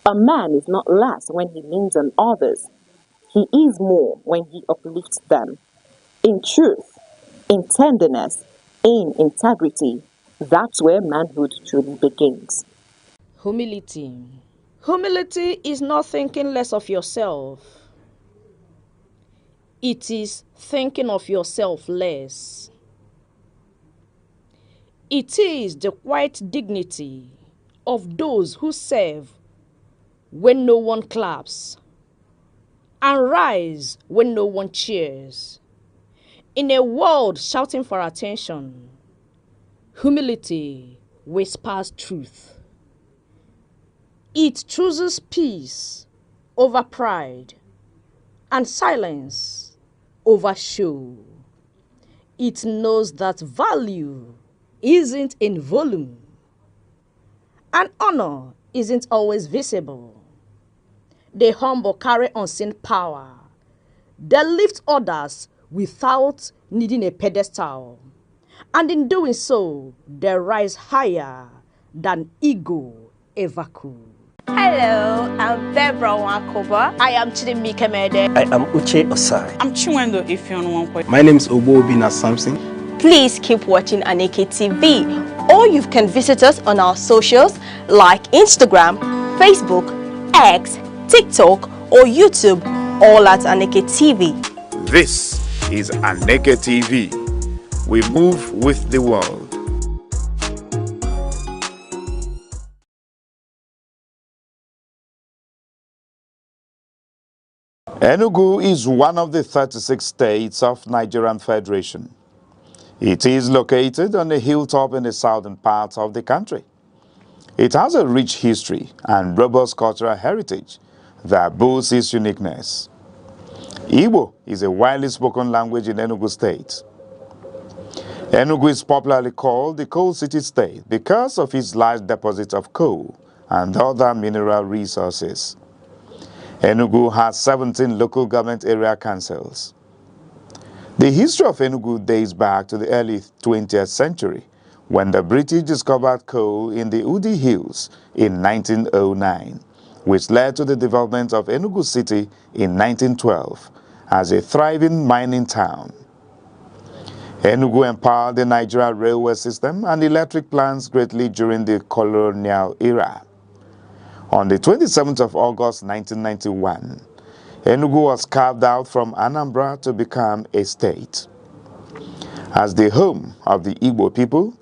A man is not less when he leans on others. He is more when he uplifts them. In truth, in tenderness, in integrity, that's where manhood truly begins. Humility. Humility is not thinking less of yourself. It is thinking of yourself less. It is the quiet dignity of those who serve when no one claps and rise when no one cheers. In a world shouting for attention, humility whispers truth. It chooses peace over pride and silence over show. It knows that value isn't in volume and honor isn't always visible. The humble carry unseen power. They lift others without needing a pedestal. And in doing so, they rise higher than ego ever could. Hello, I'm Debra Wakoba. I am Chidimike Mede. I am Uche Osai. I'm Chiwendo Ifeonwankwe. My name is Obobina Samson. Please keep watching Aneke TV, or you can visit us on our socials like Instagram, Facebook, X, TikTok, or YouTube, all at Aneke TV. This is Aneke TV. We move with the world. Enugu is one of the 36 states of Nigerian Federation. It is located on a hilltop in the southern part of the country. It has a rich history and robust cultural heritage that boasts its uniqueness. Igbo is a widely spoken language in Enugu State. Enugu is popularly called the Coal City State because of its large deposits of coal and other mineral resources. Enugu has 17 local government area councils. The history of Enugu dates back to the early 20th century when the British discovered coal in the Udi Hills in 1909, which led to the development of Enugu City in 1912 as a thriving mining town. Enugu empowered the Nigerian railway system and electric plants greatly during the colonial era. On the 27th of August 1991, Enugu was carved out from Anambra to become a state. As the home of the Igbo people,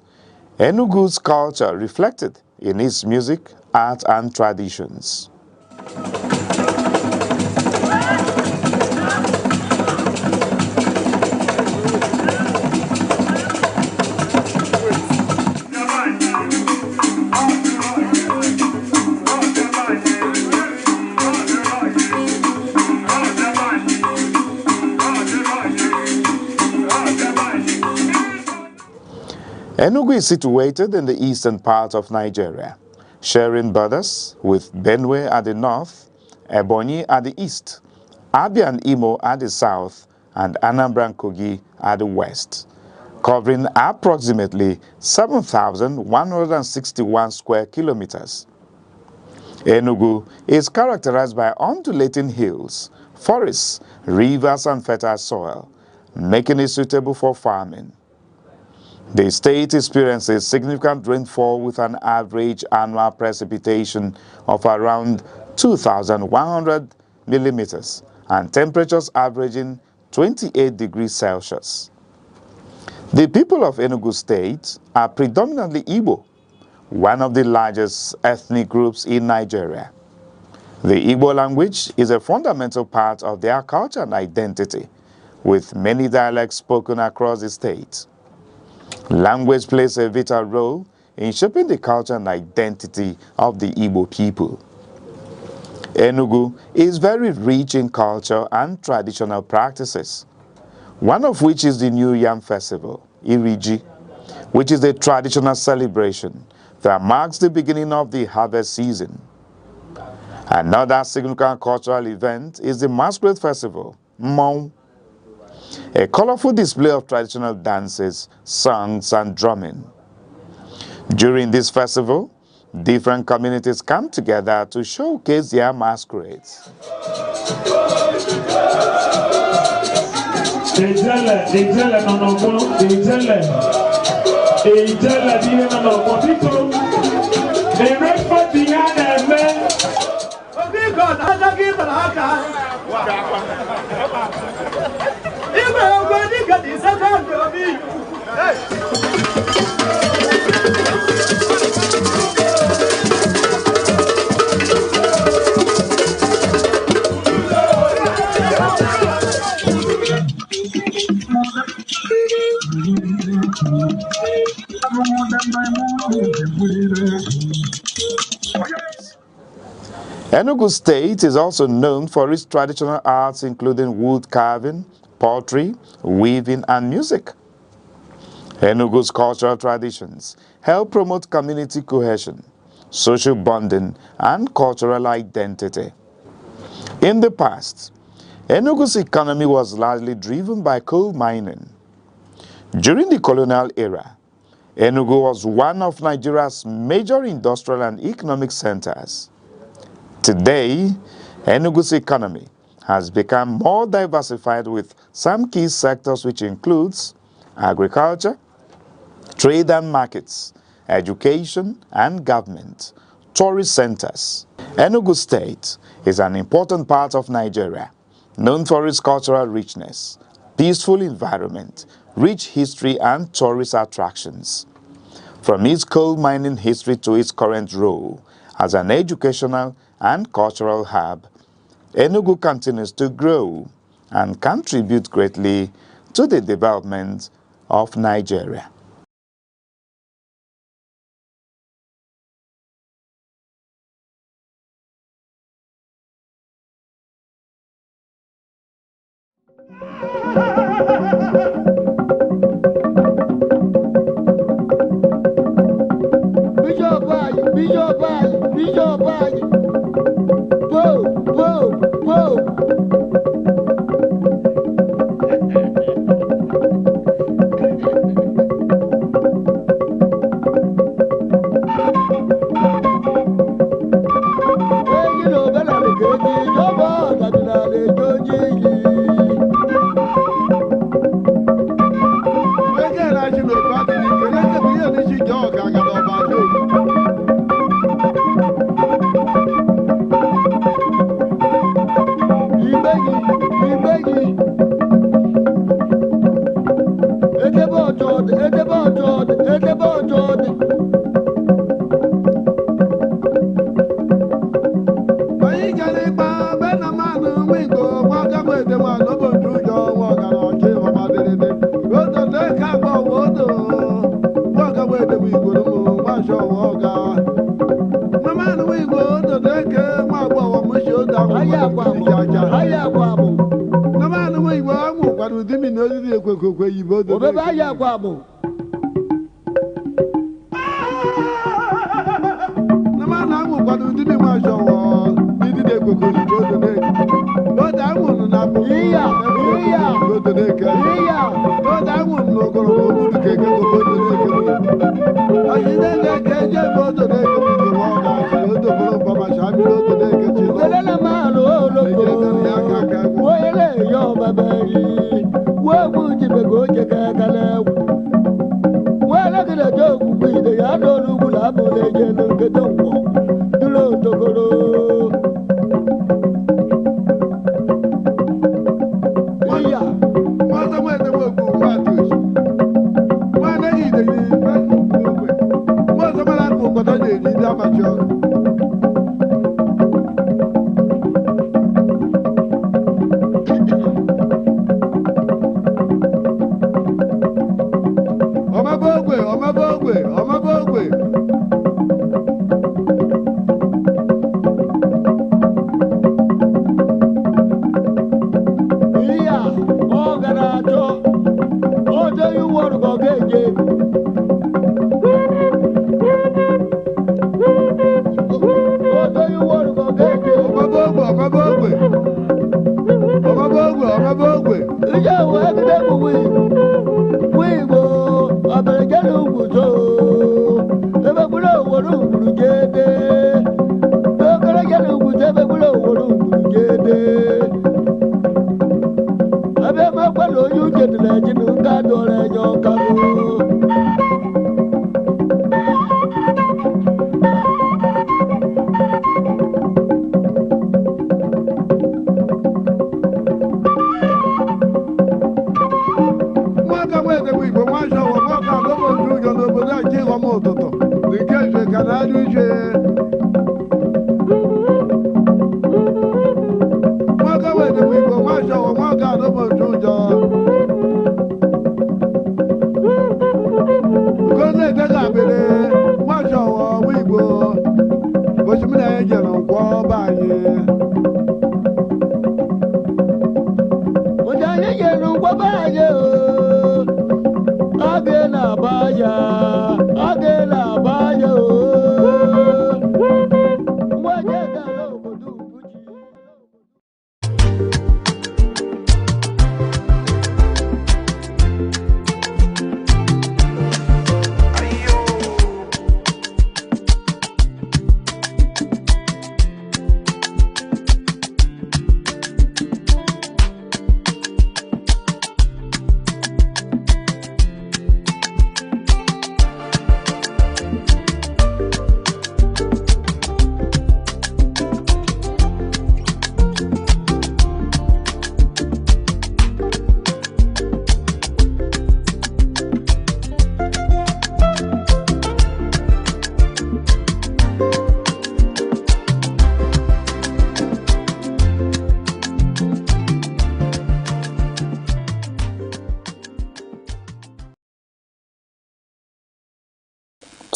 Enugu's culture reflected in its music, art, and traditions. Enugu is situated in the eastern part of Nigeria, sharing borders with Benue at the north, Ebonyi at the east, Abia and Imo at the south, and Anambra and Kogi at the west, covering approximately 7,161 square kilometers. Enugu is characterized by undulating hills, forests, rivers, and fertile soil, making it suitable for farming. The state experiences significant rainfall with an average annual precipitation of around 2,100 millimeters and temperatures averaging 28 degrees Celsius. The people of Enugu State are predominantly Igbo, one of the largest ethnic groups in Nigeria. The Igbo language is a fundamental part of their culture and identity, with many dialects spoken across the state. Language plays a vital role in shaping the culture and identity of the Igbo people. Enugu is very rich in culture and traditional practices, one of which is the New Yam Festival, Iriji, which is a traditional celebration that marks the beginning of the harvest season. Another significant cultural event is the Masquerade Festival, Mmong, a colorful display of traditional dances, songs, and drumming. During this festival, different communities come together to showcase their masquerades. Enugu State is also known for its traditional arts including wood carving, pottery, weaving, and music. Enugu's cultural traditions help promote community cohesion, social bonding, and cultural identity. In the past, Enugu's economy was largely driven by coal mining. During the colonial era, Enugu was one of Nigeria's major industrial and economic centers. Today, Enugu's economy has become more diversified with some key sectors which includes agriculture, trade and markets, education and government, tourist centers. Enugu State is an important part of Nigeria, known for its cultural richness, peaceful environment, rich history and tourist attractions. From its coal mining history to its current role as an educational and cultural hub, Enugu continues to grow and contribute greatly to the development of Nigeria.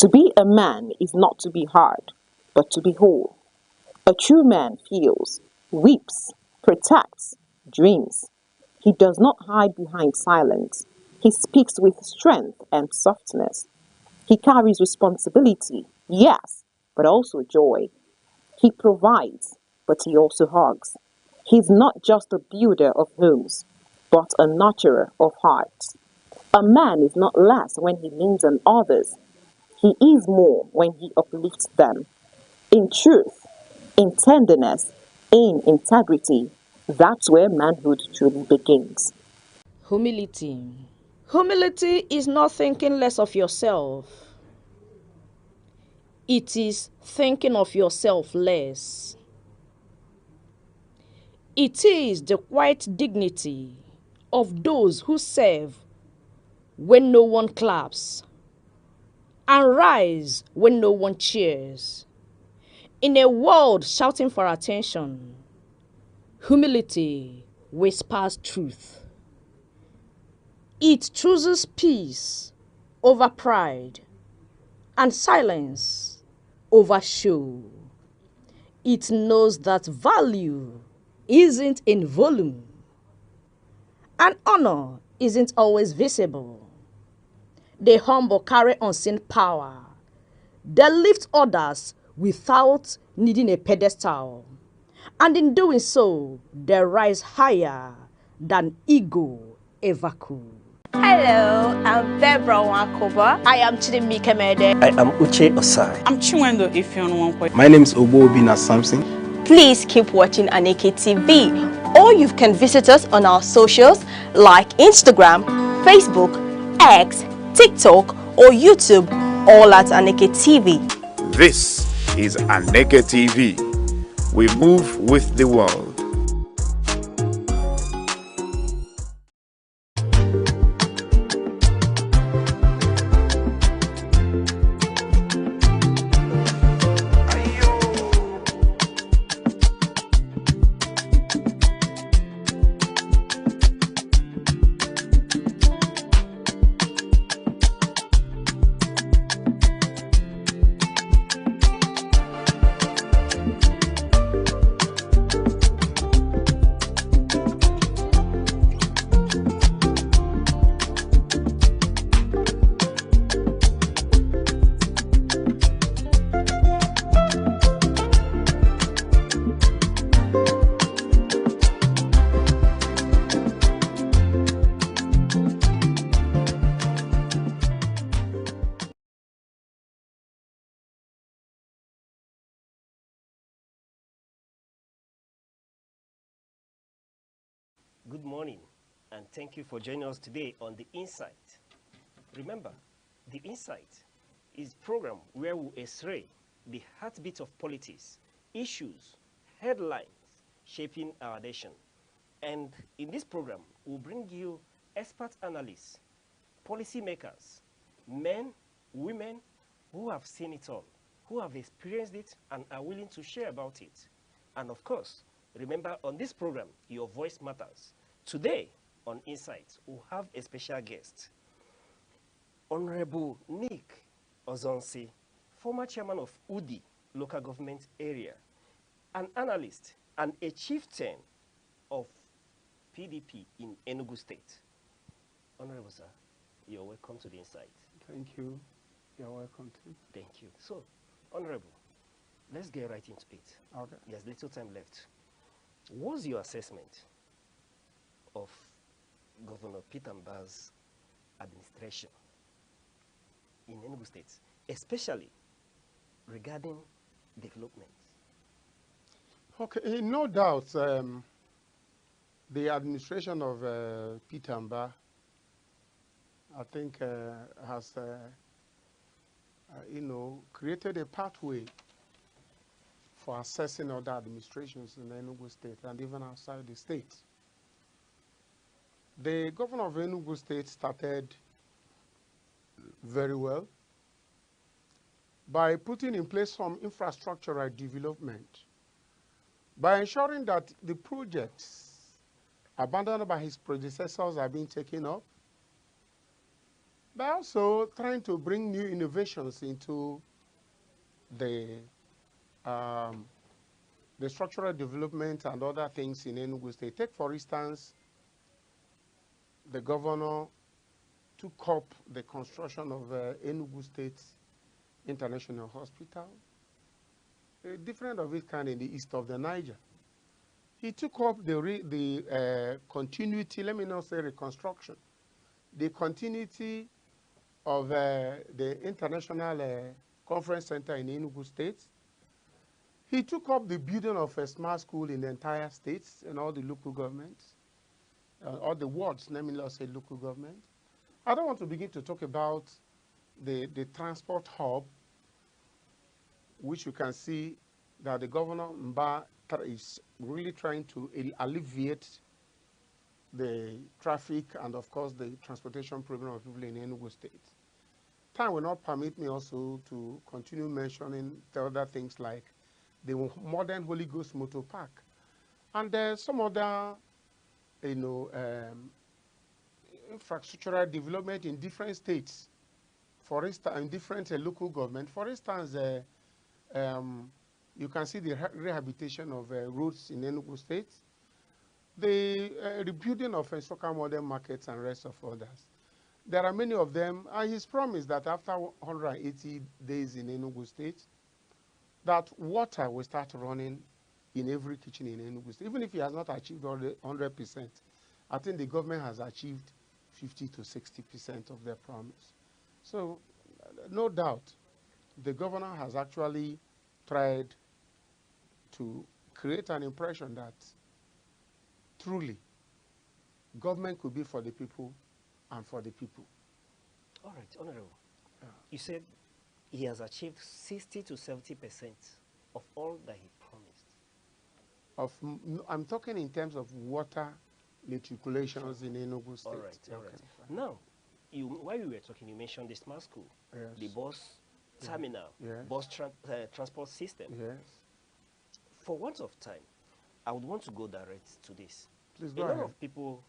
To be a man is not to be hard, but to be whole. A true man feels, weeps, protects, dreams. He does not hide behind silence. He speaks with strength and softness. He carries responsibility, yes, but also joy. He provides, but he also hugs. He's not just a builder of homes, but a nurturer of hearts. A man is not less when he leans on others. He is more when he uplifts them. In truth, in tenderness, in integrity, that's where manhood truly begins. Humility. Humility is not thinking less of yourself. It is thinking of yourself less. It is the quiet dignity of those who serve when no one claps and rise when no one cheers. In a world shouting for attention, humility whispers truth. It chooses peace over pride and silence over show. It knows that value isn't in volume and honor isn't always visible. The humble carry unseen power. They lift others without needing a pedestal. And in doing so, they rise higher than ego ever could. Hello, I'm Debra Wakoba. I am Chidimike Mede. I am Uche Osai. I'm Chinwendo Ifeonwankwe. My name is Obobina Samson. Please keep watching Aneke TV, or you can visit us on our socials like Instagram, Facebook, X, TikTok, or YouTube, all at Aneke TV. This is Aneke TV. We move with the world. Good morning, and thank you for joining us today on The Insight. Remember, The Insight is a program where we x-ray the heartbeat of politics, issues, headlines shaping our nation. And in this program, we'll bring you expert analysts, policymakers, men, women who have seen it all, who have experienced it and are willing to share about it. And of course, remember on this program, your voice matters. Today on Insight, we'll have a special guest, Honorable Nick Ozonsi, former chairman of Udi local government area, an analyst and a chieftain of PDP in Enugu State. Honorable sir, you're welcome to the Insight. Thank you. You're welcome too. Thank you. So, Honorable, let's get right into it. Okay. There's little time left. What's your assessment of Governor Peter Mbah's administration in Enugu State, especially regarding development? Okay, no doubt the administration of Peter Mbah, I think, has, created a pathway for assessing other administrations in Enugu State and even outside the state. The governor of Enugu State started very well by putting in place some infrastructural development, by ensuring that the projects abandoned by his predecessors are being taken up, But also trying to bring new innovations into the um, the structural development and other things in Enugu State. Take, for instance, the governor took up the construction of Enugu State International Hospital, different of its kind in the east of the Niger. He took up the continuity, let me not say reconstruction, the continuity of the International Conference Center in Enugu State. He took up the building of a smart school in the entire states and all the local governments, all the wards, let me not say local government. I don't want to begin to talk about the transport hub, which you can see that the governor Mba is really trying to alleviate the traffic and, of course, the transportation problem of people in Enugu State. Time will not permit me also to continue mentioning the other things like the modern Holy Ghost Motor Park and some other, infrastructural development in different states. For instance, in different local government. For instance, you can see the rehabilitation of roads in Enugu State, the rebuilding of Soka modern markets and rest of others. There are many of them, and he's promised that after 180 days in Enugu State, that water will start running in every kitchen in Enugu State. Even if he has not achieved 100%, I think the government has achieved 50 to 60% of their promise. So, no doubt, the governor has actually tried to create an impression that truly government could be for the people and for the people. All right, Honorable. You said he has achieved 60 to 70% of all that he promised. I'm talking in terms of water matriculations in Enugu State. All right, all right. Now, while we were talking, you mentioned the smart school, Yes. the bus terminal, Yes. bus transport system. Yes. For want of time, I would want to go direct to this. Please A go lot ahead. of people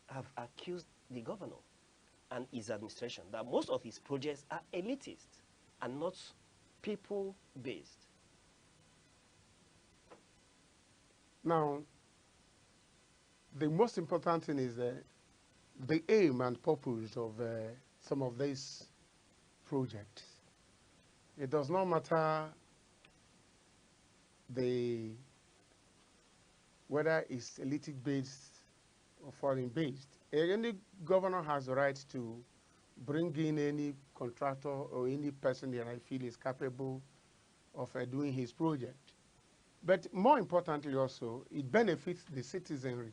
have accused the governor and his administration that most of his projects are elitist and not people-based. Now, the most important thing is the aim and purpose of some of these projects. It does not matter whether it's elite-based or foreign-based. Any governor has the right to bring in any contractor or any person that I feel is capable of doing his project. But more importantly also, it benefits the citizenry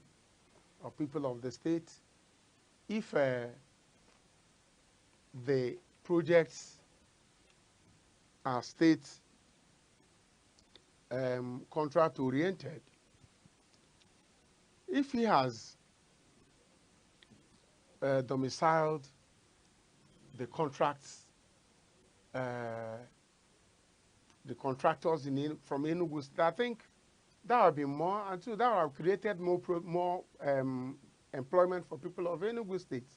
or people of the state if the projects are state contract oriented. If he has domiciled the contracts, the contractors from Enugu State, I think that would be more, and so that would have created more employment for people of Enugu State.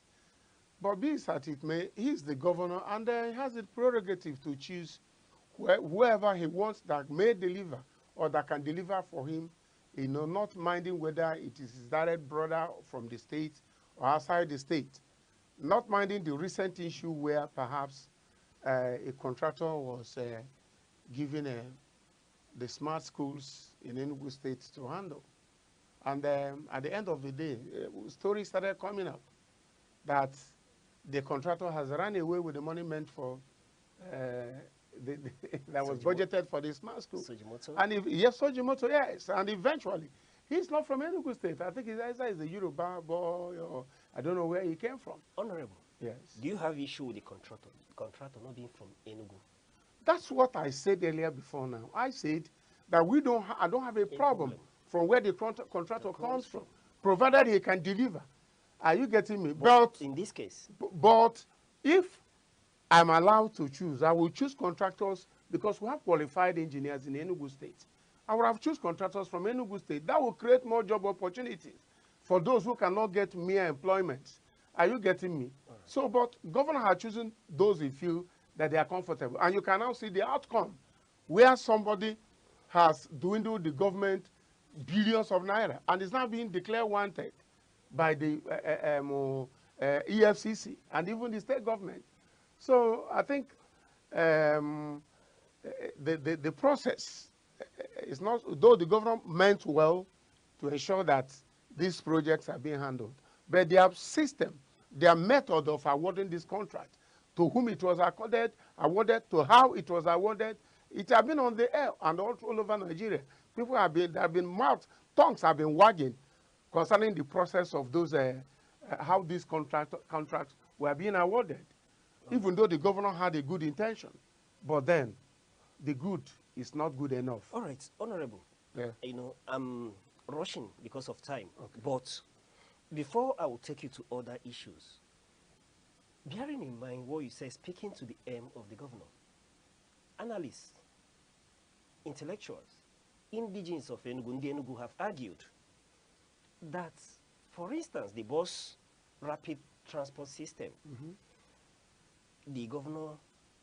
But be it as it may, he's the governor, and he has the prerogative to choose whoever he wants that may deliver or that can deliver for him, not minding whether it is his direct brother from the state or outside the state. Not minding the recent issue where perhaps a contractor was given the smart schools in Enugu State to handle. And at the end of the day, stories started coming up that the contractor has run away with the money meant for that was budgeted for the smart school. Sojimoto? And yes, Sojimoto, yes. And eventually, he's not from Enugu State. I think he's either a Yoruba boy or I don't know where he came from. Honorable, yes. Do you have issue with the contractor not being from Enugu? That's what I said earlier before now. I said that I don't have a problem from where the contractor comes from, provided he can deliver. Are you getting me? But in this case? But if I'm allowed to choose, I will choose contractors because we have qualified engineers in Enugu State. I would have choose contractors from Enugu State. That will create more job opportunities for those who cannot get mere employment. Are you getting me? Right. So, but governor has chosen those he feel that they are comfortable. And you can now see the outcome where somebody has dwindled the government billions of naira and is now being declared wanted by the EFCC and even the state government. So I think the process is not, though the government meant well to ensure that these projects are being handled, but their system, their method of awarding this contract, to whom it was awarded, to how it was awarded, it has been on the air and all over Nigeria. People have been tongues have been wagging concerning the process of those, how these contracts were being awarded, even though the governor had a good intention. But then, the good is not good enough. All right, Honorable. Yeah. You know, I'm rushing because of time. Okay. But before I will take you to other issues, bearing in mind what you say, speaking to the aim of the governor, analysts, intellectuals, indigenes of Enugu have argued that, for instance, the bus rapid transport system, the governor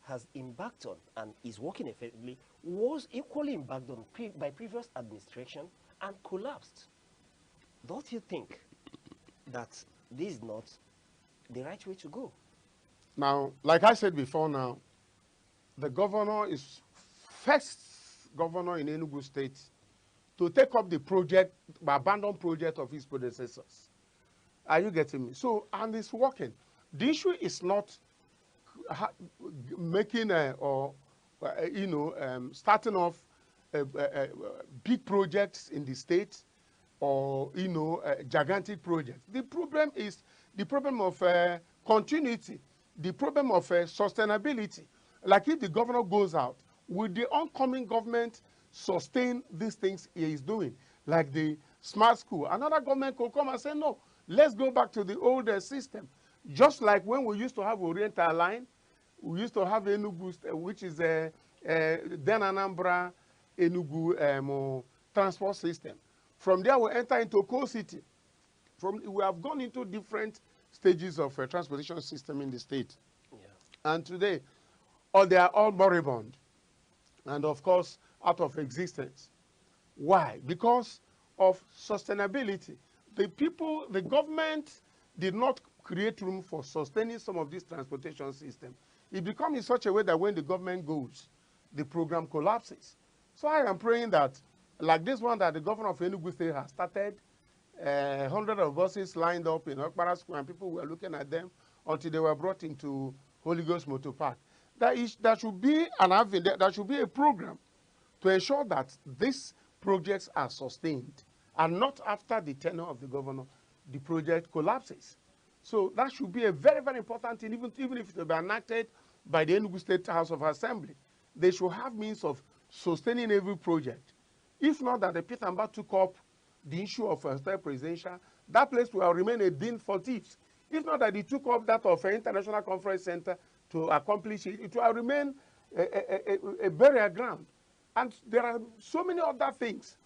has embarked on and is working effectively, was equally embarked on by previous administration and collapsed. Don't you think that this is not the right way to go? Now, like I said before now, the governor is first governor in Enugu State to take up the project, the abandoned project of his predecessors. Are you getting me? So, and it's working. The issue is not making starting off big projects in the state or gigantic projects. The problem is the problem of continuity, the problem of sustainability. Like if the governor goes out, will the oncoming government sustain these things he is doing, like the smart school? Another government could come and say, no, let's go back to the older system. Just like when we used to have Oriental Line, we used to have Enugu, which is then Anambra Enugu transport system. From there, we enter into Coal City. We have gone into different stages of transportation system in the state. Yeah. And today, they are all moribund. And of course, out of existence. Why? Because of sustainability. The government did not create room for sustaining some of this transportation system. It becomes in such a way that when the government goes, the program collapses. So I am praying that, like this one that the governor of Enugu State has started, hundreds of buses lined up in Okpara Square, and people were looking at them until they were brought into Holy Ghost Motor Park. There should be there should be a program to ensure that these projects are sustained, and not after the tenure of the governor, the project collapses. So that should be a very, very important thing, even if it will be enacted by the Enugu State House of Assembly. They should have means of sustaining every project. If not that the Pitamba took up the issue of state presidential, that place will remain a den for thieves. If not that he took up that of an international conference center to accomplish it, it will remain a burial ground. And there are so many other things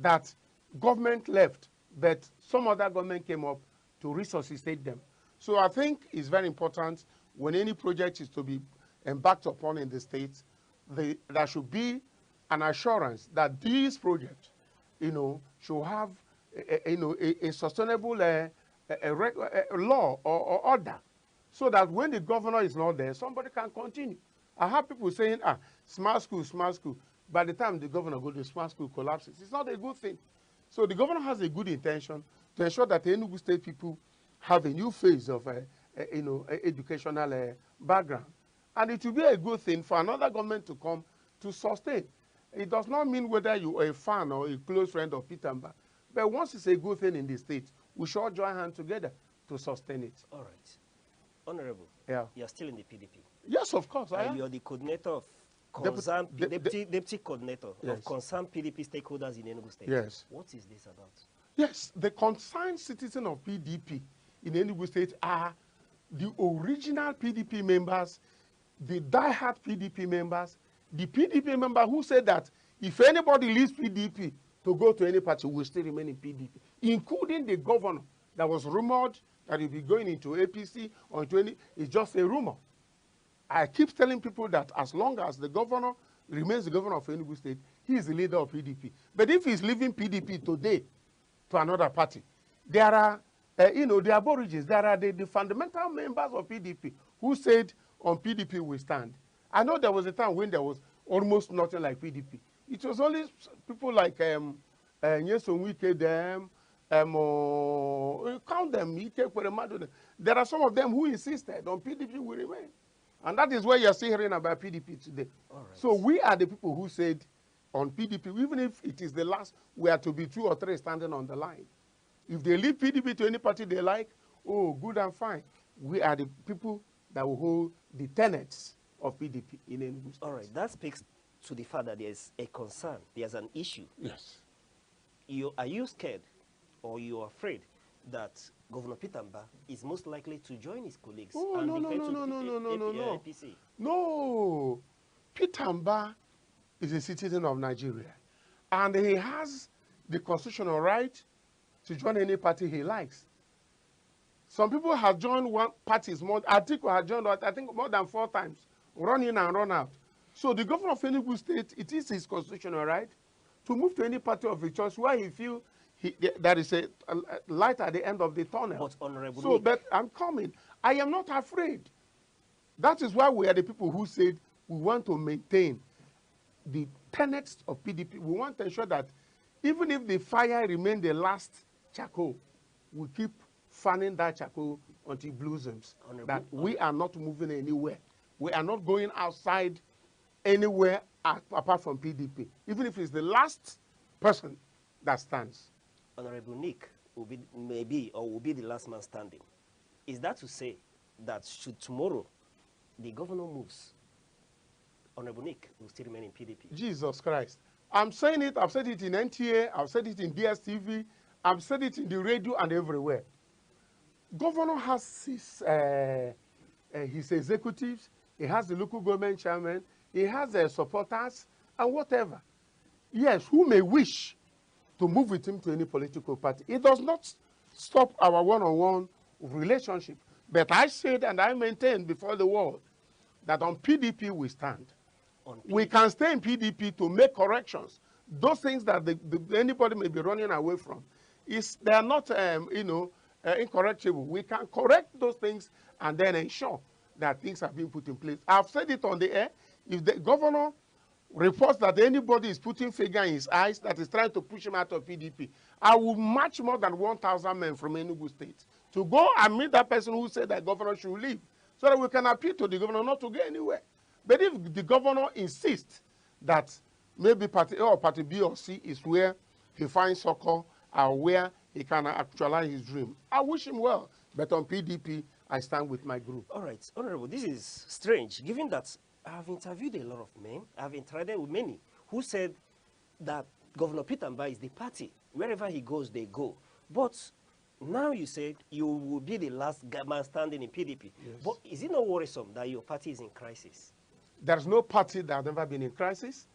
that government left, but some other government came up to resuscitate them. So I think it's very important when any project is to be embarked upon in the states, there should be an assurance that these projects, should have, a sustainable law or order, so that when the governor is not there, somebody can continue. I have people saying, smart school, smart school. By the time the governor goes, the smart school collapses. It's not a good thing. So the governor has a good intention to ensure that the Enugu State people have a new phase of, educational background. And it will be a good thing for another government to come to sustain. It does not mean whether you are a fan or a close friend of Pitamba. But once it's a good thing in the state, we should all join hands together to sustain it. All right. Honorable, you're still in the PDP. Yes, of course. I am. You're the coordinator of deputy coordinator of concerned PDP stakeholders in Enugu State. Yes. What is this about? Yes, the concerned citizens of PDP in Enugu State are the original PDP members, the die-hard PDP members, the PDP member who said that if anybody leaves PDP to go to any party, will still remain in PDP, including the governor that was rumored that he'll be going into APC or into any, it's just a rumor. I keep telling people that as long as the governor remains the governor of Enugu State, he is the leader of PDP. But if he's leaving PDP today to another party, there are, the aborigines, there are the fundamental members of PDP who said on PDP we stand. I know there was a time when there was almost nothing like PDP. It was only people like Nyesom Wike, them, count them, there are some of them who insisted on PDP will remain. And that is why you're still hearing about PDP today. So we are the people who said on PDP, even if it is the last, we are to be 2 or 3 standing on the line. If they leave PDP to any party they like, oh, good and fine. We are the people that will hold the tenets of PDP in Enugu State. All right, that speaks to the fact that there's a concern, there's an issue. Yes. Are you scared or you are afraid that Governor Pitamba is most likely to join his colleagues Oh, and no, defend no. APC? No. Pitamba is a citizen of Nigeria. And he has the constitutional right to join any party he likes. Some people have joined one parties more. Atiku has joined, I think, more than 4 times, run in and run out. So the governor of Enugu State, it is his constitutional right to move to any party of his choice where he feels there is a light at the end of the tunnel. But Honorable So, but I'm coming. I am not afraid. That is why we are the people who said we want to maintain the tenets of PDP. We want to ensure that even if the fire remains the last charcoal, we keep fanning that charcoal until it blossoms. That we are not moving anywhere. We are not going outside anywhere apart from PDP, even if it's the last person that stands. Honorable Nick will be the last man standing. Is that to say that should tomorrow the governor moves, Honorable Nick will still remain in PDP? Jesus Christ. I'm saying it, I've said it in NTA, I've said it in DSTV, I've said it in the radio and everywhere. Governor has his executives, he has the local government chairman, he has supporters and whatever. Yes, who may wish to move with him to any political party. It does not stop our one-on-one relationship. But I said and I maintain before the world that on PDP we stand. We can stay in PDP to make corrections. Those things that anybody may be running away from, they are not incorrectable. We can correct those things and then ensure that things are being put in place. I've said it on the air. If the governor reports that anybody is putting finger in his eyes that is trying to push him out of PDP, I will march more than 1,000 men from Enugu State to go and meet that person who said that governor should leave, so that we can appeal to the governor not to go anywhere. But if the governor insists that maybe party A or party B or C is where he finds succor or where he can actualize his dream, I wish him well. But on PDP, I stand with my group. All right, Honorable, this is strange, given that I've interviewed a lot of men, I've interacted with many who said that Governor Pitamba is the party. Wherever he goes, they go. But now you said you will be the last man standing in PDP. Yes. But is it not worrisome that your party is in crisis? There's no party that has never been in crisis.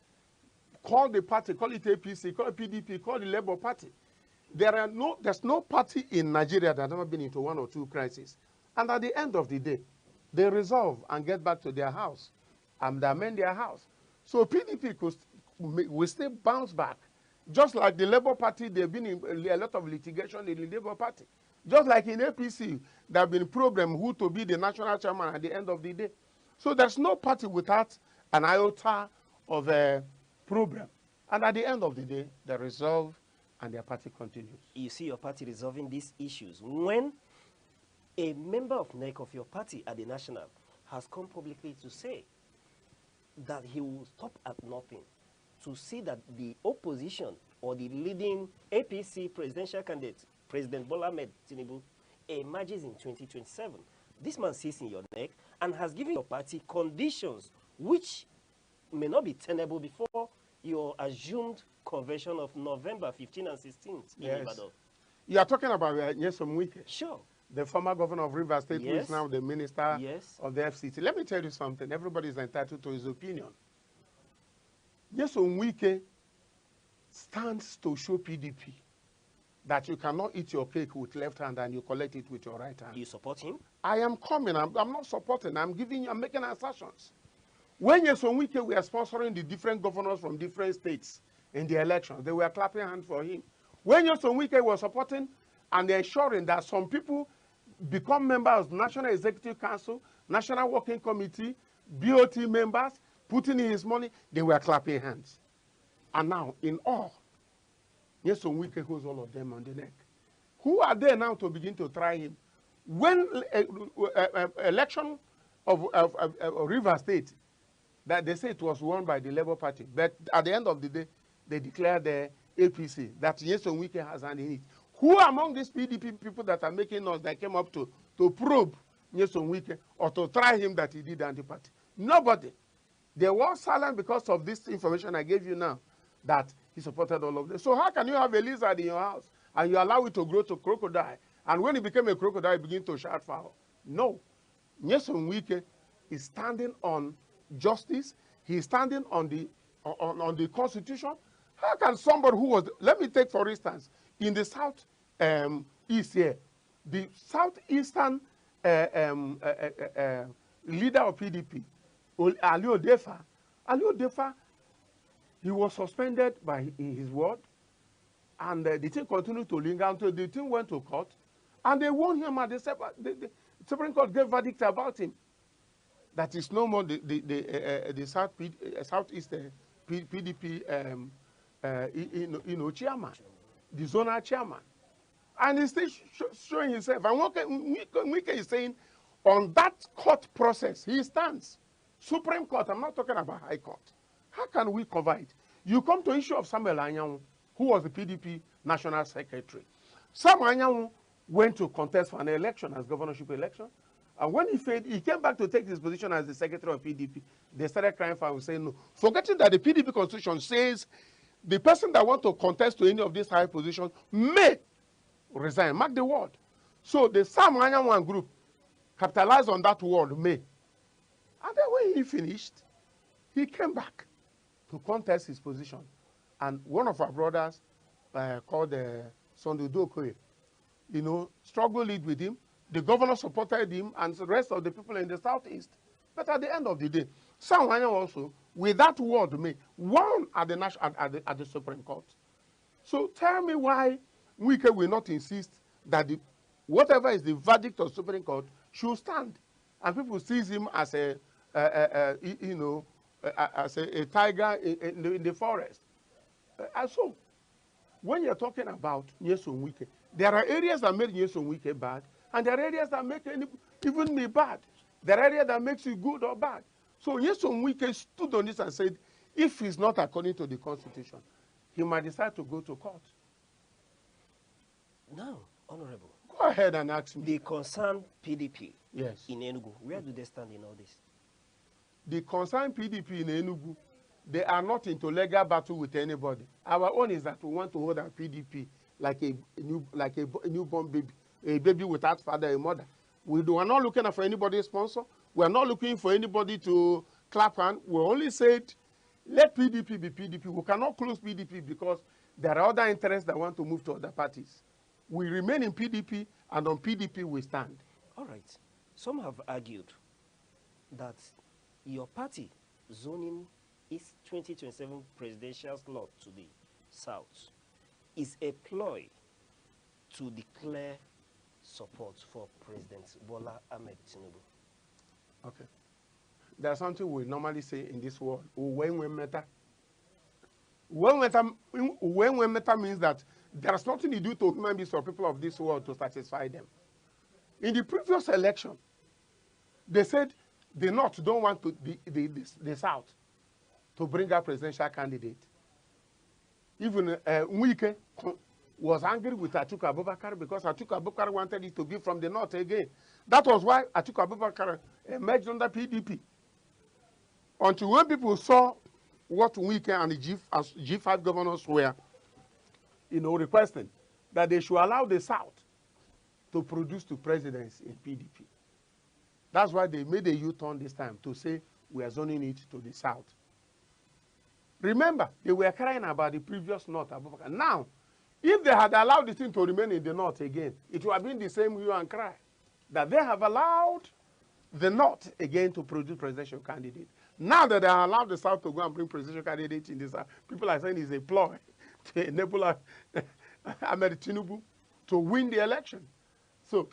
Call the party, call it APC, call it PDP, call it Labour Party. There's no party in Nigeria that has never been into 1 or 2 crises. And at the end of the day, they resolve and get back to their house and amend their house. So PDP will still bounce back. Just like the Labour Party, they've been in a lot of litigation in the Labour Party. Just like in APC, there have been problems who to be the national chairman at the end of the day. So there's no party without an iota of a problem. And at the end of the day, they resolve and their party continues. You see your party resolving these issues when a member of NEC of your party at the national has come publicly to say that he will stop at nothing to see that the opposition or the leading APC presidential candidate, President Bola Ahmed Tinubu, emerges in 2027. This man sits in your neck and has given your party conditions which may not be tenable before your assumed convention of November 15 and 16 in Ibadan. You are talking about Nyesom Wike. Sure. The former governor of Rivers State, who Yes. is now the minister Yes. of the FCT. Let me tell you something. Everybody is entitled to his opinion. Nyesom Wike stands to show PDP that you cannot eat your cake with left hand and you collect it with your right hand. You support him? I am coming. I'm not supporting. I'm making assertions. When Nyesom Wike were sponsoring the different governors from different states in the elections, they were clapping hands for him. When Nyesom Wike was supporting and ensuring that some people become members of the National Executive Council, National Working Committee, BOT members, putting in his money, they were clapping hands. And now, in all, Nyesom Wike holds all of them on the neck. Who are they now to begin to try him? When election of River State, that they say it was won by the Labour Party, but at the end of the day, they declared the APC, that Nyesom Wike has hand in it. Who among these PDP people that are making noise that came up to probe Nyesom Wike or to try him that he did anti-party? Nobody. They were silent because of this information I gave you now, that he supported all of them. So how can you have a lizard in your house and you allow it to grow to crocodile? And when it became a crocodile, you begin to shout foul? No. Nyesom Wike is standing on justice. He is standing on the Constitution. How can somebody who was, let me take for instance, in the South East here, the Southeastern leader of PDP, Ali Odefa, he was suspended by his word, and the thing continued to linger until the thing went to court, and they warned him, and the Supreme Court gave verdict about him. That is no more the Southeast PDP chairman, the zonal chairman. And he's still showing himself. And Wike is saying, on that court process, he stands. Supreme Court, I'm not talking about High Court. How can we cover it? You come to issue of Samuel Anyanwu, who was the PDP National Secretary. Samuel Anyanwu went to contest for an election as governorship election. And when he failed, he came back to take his position as the secretary of PDP. They started crying for him and saying no. Forgetting that the PDP constitution says the person that wants to contest to any of these high positions may resign. Mark the word. So the Sam Anyanwu group capitalized on that word, may. And then when he finished, he came back to contest his position. And one of our brothers called Sunday Okoye, struggled with him. The governor supported him and the rest of the people in the Southeast. But at the end of the day, Sam Anyanwu also, with that word, may, won at the Supreme Court. So tell me why Wike will not insist that whatever is the verdict of Supreme Court should stand, and people see him as a tiger in the forest. And so, when you're talking about Nyesom Wike, there are areas that make Nyesom Wike bad, and there are areas that make even me bad. There are areas that makes you good or bad. So Nyesom Wike stood on this and said, if it's not according to the Constitution, he might decide to go to court. Now, Honorable. Go ahead and ask me. The concerned PDP yes. in Enugu, where do they stand in all this? The concerned PDP in Enugu, they are not into legal battle with anybody. Our own is that we want to hold our PDP like a newborn baby, a baby without father and mother. We are not looking for anybody's sponsor. We are not looking for anybody to clap hand. We only said, let PDP be PDP. We cannot close PDP because there are other interests that want to move to other parties. We remain in PDP, and on PDP we stand. All right. Some have argued that your party zoning its 2027 presidential slot to the South is a ploy to declare support for President Bola Ahmed Tinubu. Okay. There's something we normally say in this world, when we matter. When we matter means that there's nothing to do to human beings or people of this world to satisfy them. In the previous election, they said the North don't want the South to bring a presidential candidate. Even Wike was angry with Atiku Abubakar because Atiku Abubakar wanted it to be from the North again. That was why Atiku Abubakar emerged under PDP. Until when people saw what Wike and the G5 governors were, requesting that they should allow the South to produce the presidency in PDP. That's why they made a U-turn this time to say we are zoning it to the South. Remember, they were crying about the previous North Abubakar. Now, If they had allowed the thing to remain in the north again, it would have been the same hue and cry. That they have allowed the north again to produce presidential candidate. Now that they have allowed the south to go and bring presidential candidates in this, people are saying it's a ploy to enable Ahmed Tinubu to win the election. So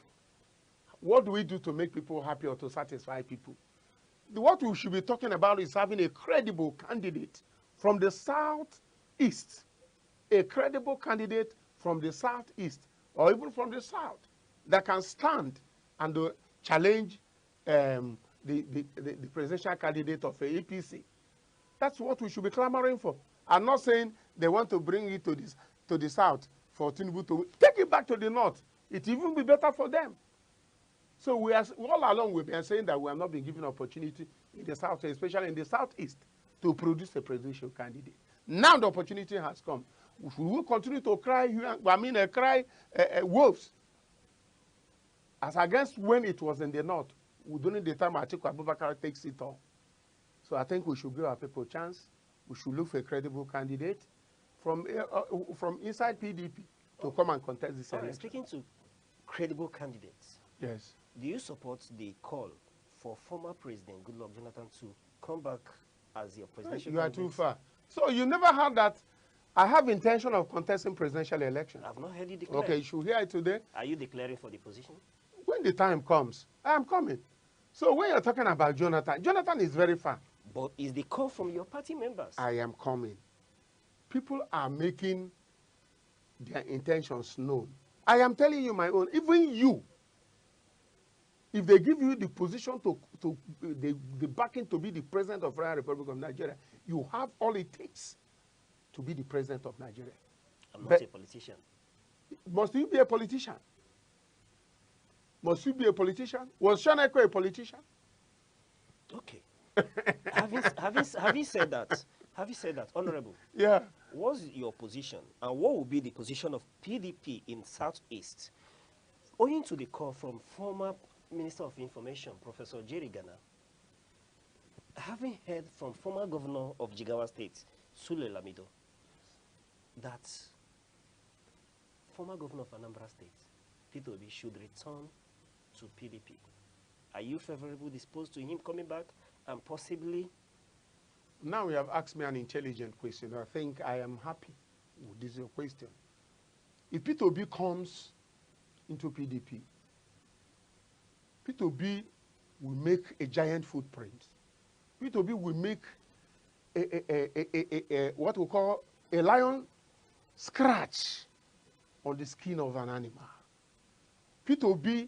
what do we do to make people happy or to satisfy people? What we should be talking about is having a credible candidate from the southeast, a credible candidate from the southeast or even from the south that can stand and challenge the presidential candidate of a APC. That's what we should be clamoring for. I'm not saying they want to bring it to the south for Tinubu to take it back to the north. It even be better for them. So all along we've been saying that we have not been given opportunity in the south, especially in the southeast, to produce a presidential candidate. Now the opportunity has come. We will continue to cry wolves as against when it was in the north, during the time Atiku Abubakar takes it all. So I think we should give our people a chance. We should look for a credible candidate from inside PDP to come and contest this election. Speaking to credible candidates, yes. Do you support the call for former President Goodluck Jonathan to come back as your presidential candidate? You are too far. So you never heard that I have intention of contesting presidential election? I've not heard you declare. Okay, you should hear it today. Are you declaring for the position? When the time comes, I am coming. So when you're talking about Jonathan is very far. But is the call from your party members? I am coming. People are making their intentions known. I am telling you my own. Even you, if they give you the position the backing to be the president of the Federal Republic of Nigeria, you have all it takes to be the president of Nigeria. I'm not a politician. Must you be a politician? Must you be a politician? Was Aneke a politician? Okay. Having said that, Honorable, yeah. What's your position and what will be the position of PDP in Southeast? Owing to the call from former Minister of Information, Professor Jerry Gana, having heard from former governor of Jigawa State, Sule Lamido, that former governor of Anambra State, Peter Obi, should return to PDP. Are you favorably disposed to him coming back and possibly? Now you have asked me an intelligent question. I think I am happy with this your question. If Peter Obi comes into PDP, Peter Obi will make a giant footprint. Peter Obi will make what we call a lion scratch on the skin of an animal. Peter Obi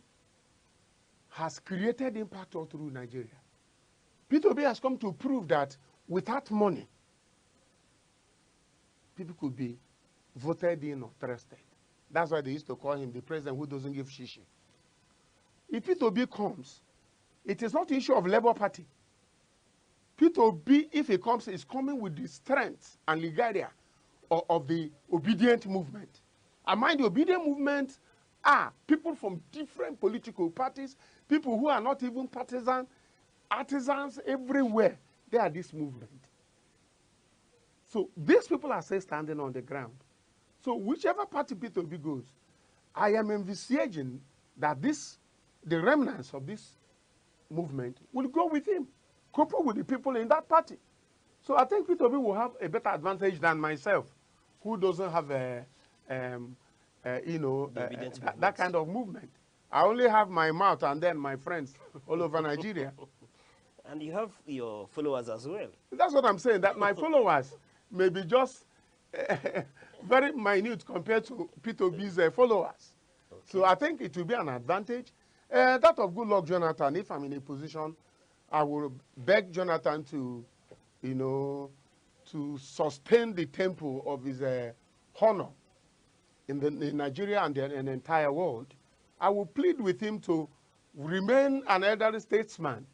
has created impact all through Nigeria. Peter Obi has come to prove that without money, people could be voted in or trusted. That's why they used to call him the president who doesn't give shishi. If Peter Obi comes, it is not the issue of Labour Party. Peter Obi, if he comes, is coming with the strength and legaria of the obedient movement. And mind the obedient movement are people from different political parties, people who are not even partisan, artisans everywhere. They are this movement. So these people are still standing on the ground. So whichever party Peter Obi goes, I am envisaging that the remnants of this movement will go with him, coupled with the people in that party. So I think Peter Obi will have a better advantage than myself, who doesn't have that kind of movement. I only have my mouth and then my friends all over Nigeria. And you have your followers as well. That's what I'm saying, that my followers may be just very minute compared to Peter Obi's followers. Okay. So I think it will be an advantage. That of Goodluck Jonathan, if I'm in a position, I will beg Jonathan to, to sustain the tempo of his honor in Nigeria and the entire world. I will plead with him to remain an elderly statesman,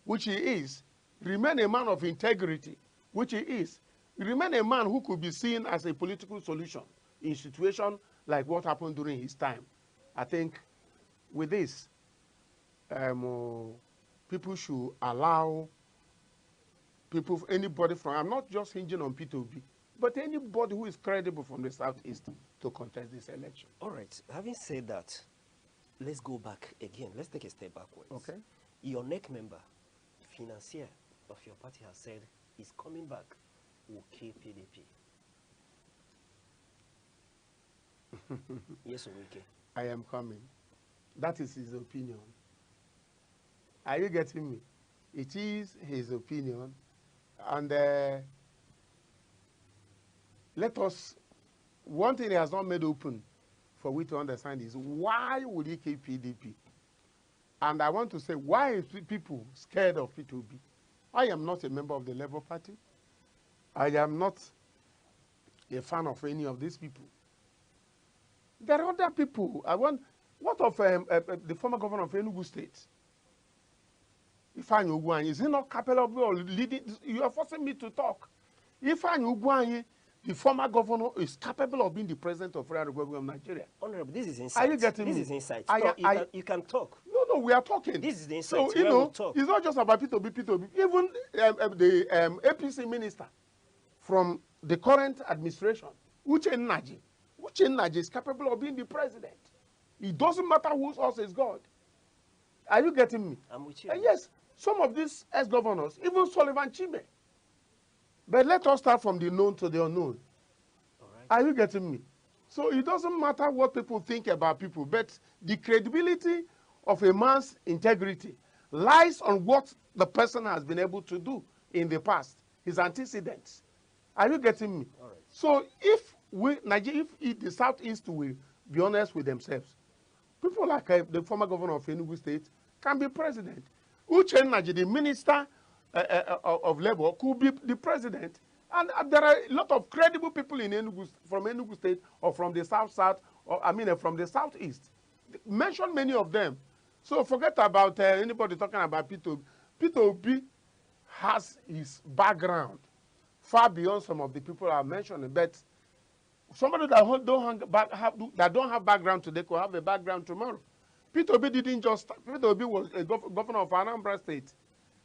which he is, remain a man of integrity, which he is, remain a man who could be seen as a political solution in situations like what happened during his time. I think with this, people should allow anybody from, I'm not just hinging on Peter Obi, but anybody who is credible from the Southeast to contest this election. All right. Having said that, let's go back again. Let's take a step backwards. Okay. Your NEC member, financier of your party, has said he's coming back, will kill PDP. Yes, Aneke. I am coming. That is his opinion. Are you getting me? It is his opinion. And let us, one thing he has not made open for we to understand is why would he keep PDP? And I want to say, why is people scared of P2B? I am not a member of the Labour Party. I am not a fan of any of these people. There are other people. What of the former governor of Enugu State? Ifeanyi Ugwuanyi, is he not capable of leading? You are forcing me to talk. Ifeanyi Ugwuanyi, the former governor, is capable of being the president of the Federal Republic of Nigeria. Honorable, this is insight. Are you getting me? This is insight. You can talk. No, we are talking. This is the insight. So, you know, it's not just about P2B. Even the APC minister from the current administration, Uche Nnaji is capable of being the president. It doesn't matter whose horse is God. Are you getting me? I'm with you. Yes, some of these ex-governors, even Sullivan Chime. But let us start from the known to the unknown. All right. Are you getting me? So it doesn't matter what people think about people, but the credibility of a man's integrity lies on what the person has been able to do in the past, his antecedents. Are you getting me? All right. So if the Southeast will be honest with themselves, people like the former governor of Enugu State can be president. Uche Nnaji, the minister of Labour, could be the president. And there are a lot of credible people in from Enugu State or from the South, or from the Southeast. Mention many of them. So forget about anybody talking about P2B. P2B has his background far beyond some of the people I mentioned. But somebody that don't have background today could have a background tomorrow. P2B was a governor of Anambra State.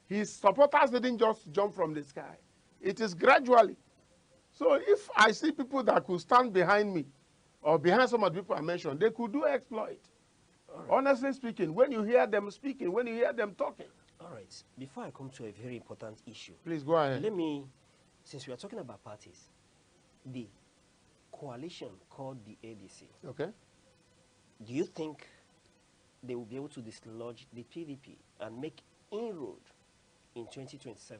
His supporters didn't just jump from the sky. It is gradually. So if I see people that could stand behind me or behind some of the people I mentioned, they could do exploit. Right. Honestly speaking, when you hear them speaking, when you hear them talking. All right. Before I come to a very important issue. Please go ahead. Let me, since we are talking about parties, the coalition called the ADC. Okay. Do you think they will be able to dislodge the PDP and make inroad in 2027?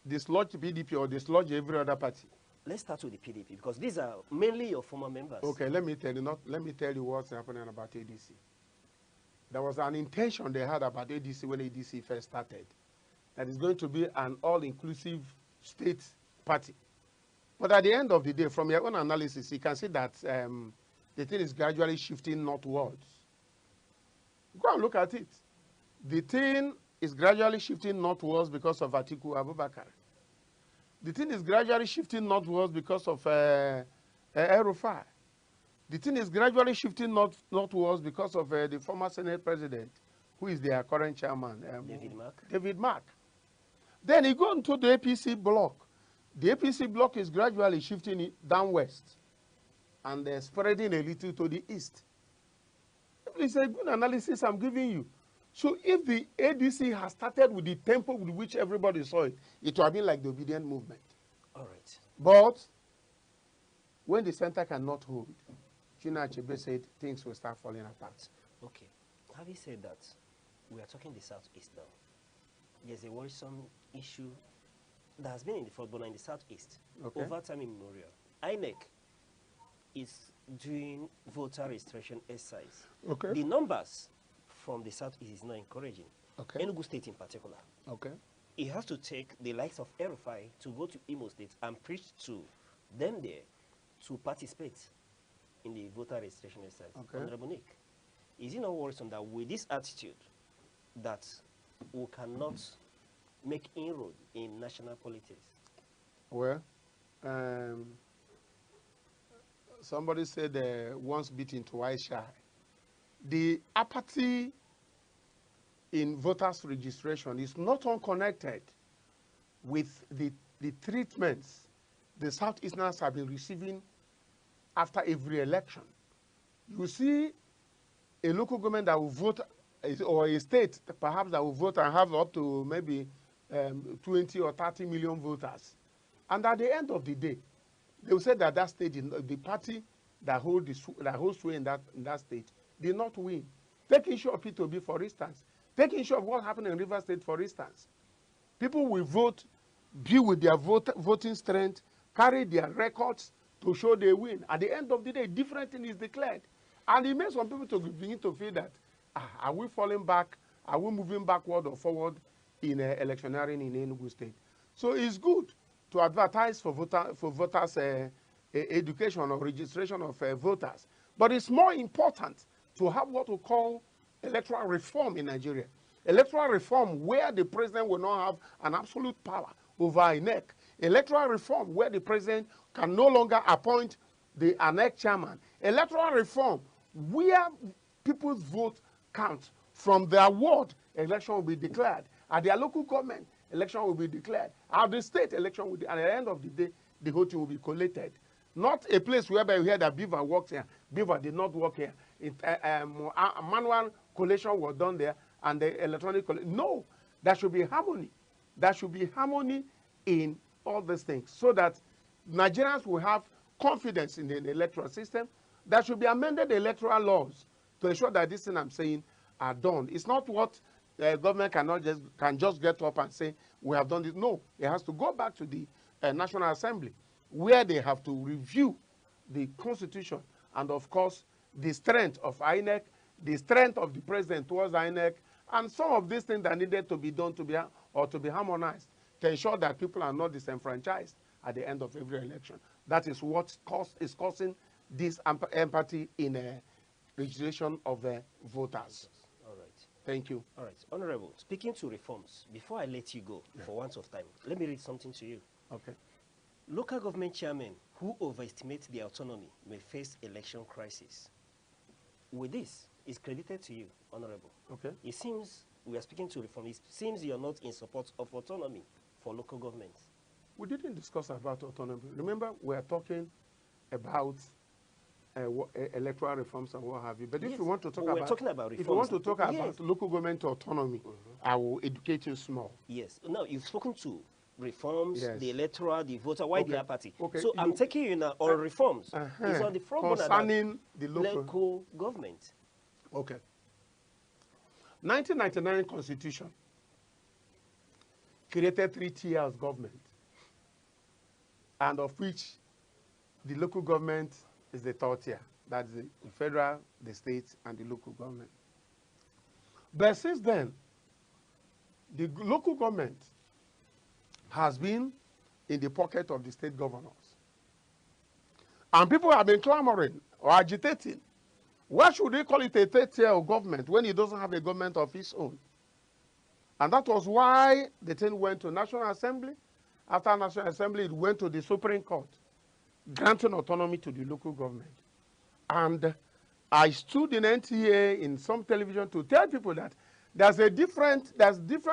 Dislodge the PDP or dislodge every other party? Let's start with the PDP because these are mainly your former members. Okay, let me tell you what's happening about ADC. There was an intention they had about ADC when ADC first started, that it's going to be an all-inclusive state party. But at the end of the day, from your own analysis, you can see that the thing is gradually shifting northwards. Go and look at it. The thing is gradually shifting northwards because of Atiku Abubakar. The thing is gradually shifting northwards because of El-Rufai. The thing is gradually shifting northwards because of the former Senate president, who is their current chairman, David Mark. Then you go into the APC bloc. The APC bloc is gradually shifting down west and spreading a little to the east. It's a good analysis I'm giving you. So if the ADC has started with the tempo with which everybody saw it, it would have been like the obedient movement. All right. But when the center cannot hold, Chinua Achebe said things will start falling apart. Okay. Having said that, we are talking the Southeast now. There's a worrisome issue that has been in the front burner in the Southeast over time immemorial. Aneke is doing voter registration exercise. Okay. The numbers from the Southeast is not encouraging. Okay. Enugu State in particular. Okay. He has to take the likes of El-Rufai to go to Imo State and preach to them there to participate in the voter registration exercise. Okay. Honorable Nick, is it not worrisome that with this attitude that we cannot make inroad in national politics? Well, somebody said once beaten, twice shy. The apathy in voters registration is not unconnected with the treatments the Southeasterners have been receiving after every election. You see a local government that will vote, or a state perhaps that will vote and have up to maybe 20 or 30 million voters. And at the end of the day, they will say that that state, the party that holds sway in that state did not win. Take issue of P2B, for instance. Take issue of what happened in River State, for instance. People will vote, be with their voting strength, carry their records to show they win. At the end of the day, different thing is declared. And it makes some people to begin to feel that, are we falling back? Are we moving backward or forward in electioneering in Enugu State? So it's good to advertise for voters' education or registration of voters. But it's more important to have what we call electoral reform in Nigeria. Electoral reform where the president will not have an absolute power over Aneke. Electoral reform where the president can no longer appoint the Aneke chairman. Electoral reform where people's vote counts. From their ward, election will be declared. At their local government, election will be declared. At the state, election will be, and at the end of the day, the whole thing will be collated. Not a place whereby you hear that Beaver works here. Beaver did not work here. Manual collation was done there, and the electronic collation. No, there should be harmony. There should be harmony in all these things so that Nigerians will have confidence in the electoral system. There should be amended electoral laws to ensure that this thing I'm saying are done. It's not what government can just get up and say, we have done this. No, it has to go back to the National Assembly, where they have to review the Constitution and, of course, the strength of INEC, the strength of the president towards INEC, and some of these things that needed to be done to be harmonized to ensure that people are not disenfranchised at the end of every election. That is what is causing this empathy in registration of voters. All right. Thank you. All right. Honorable, speaking to reforms, before I let you go, for once of time, let me read something to you. Okay. Local government chairmen who overestimate their autonomy may face election crisis. With this, it's credited to you, Honorable. Okay. It seems we are speaking to reform. It seems you're not in support of autonomy for local governments. We didn't discuss about autonomy. Remember, we are talking about electoral reforms and what have you. But yes, if you want to talk we're talking about reforms. If you want to talk yes. about local government autonomy, I will educate you small. Yes. No, you've spoken to reforms, Yes. the electoral, the voter, why Okay. the party. Okay. So I'm taking you now on reforms. It's on the front burner concerning the local government. Okay. 1999 Constitution created 3 tiers government, and of which the local government is the 3rd tier. That's the federal, the state, and the local government. But since then, the local government has been in the pocket of the state governors. And people have been clamoring or agitating. Why should they call it a 3rd tier of government when it doesn't have a government of its own? And that was why the thing went to National Assembly. After National Assembly, it went to the Supreme Court, granting autonomy to the local government. And I stood in NTA in some television to tell people that there's difference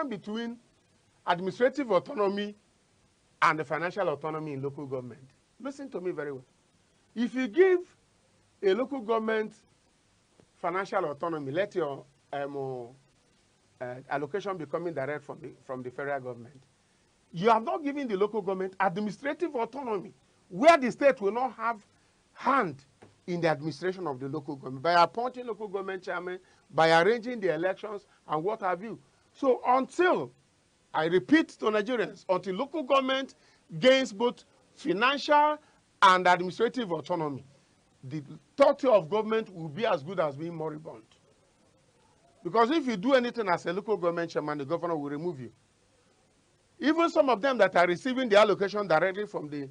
between administrative autonomy and the financial autonomy in local government. Listen to me very well. If you give a local government financial autonomy, let your allocation be coming direct from the federal government, you have not given the local government administrative autonomy, where the state will not have hand in the administration of the local government, by appointing local government chairmen, by arranging the elections, and what have you. So until, I repeat to Nigerians, until local government gains both financial and administrative autonomy, the 3rd tier of government will be as good as being moribund. Because if you do anything as a local government chairman, the governor will remove you. Even some of them that are receiving the allocation directly from the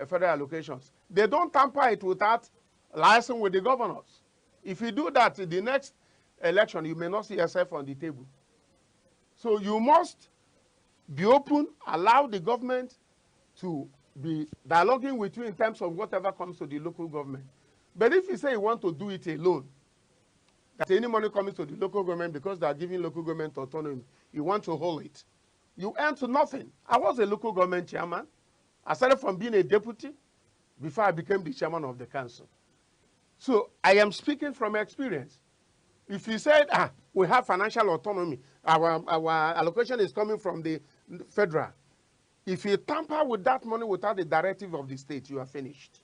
federal allocations, they don't tamper it without liaising with the governors. If you do that, the next election, you may not see yourself on the table. So you must be open, allow the government to be dialoguing with you in terms of whatever comes to the local government. But if you say you want to do it alone, that any money coming to the local government because they are giving local government autonomy, you want to hold it, you earn to nothing. I was a local government chairman. I started from being a deputy before I became the chairman of the council. So I am speaking from experience. If you said, we have financial autonomy, our allocation is coming from the federal. If you tamper with that money without the directive of the state, you are finished.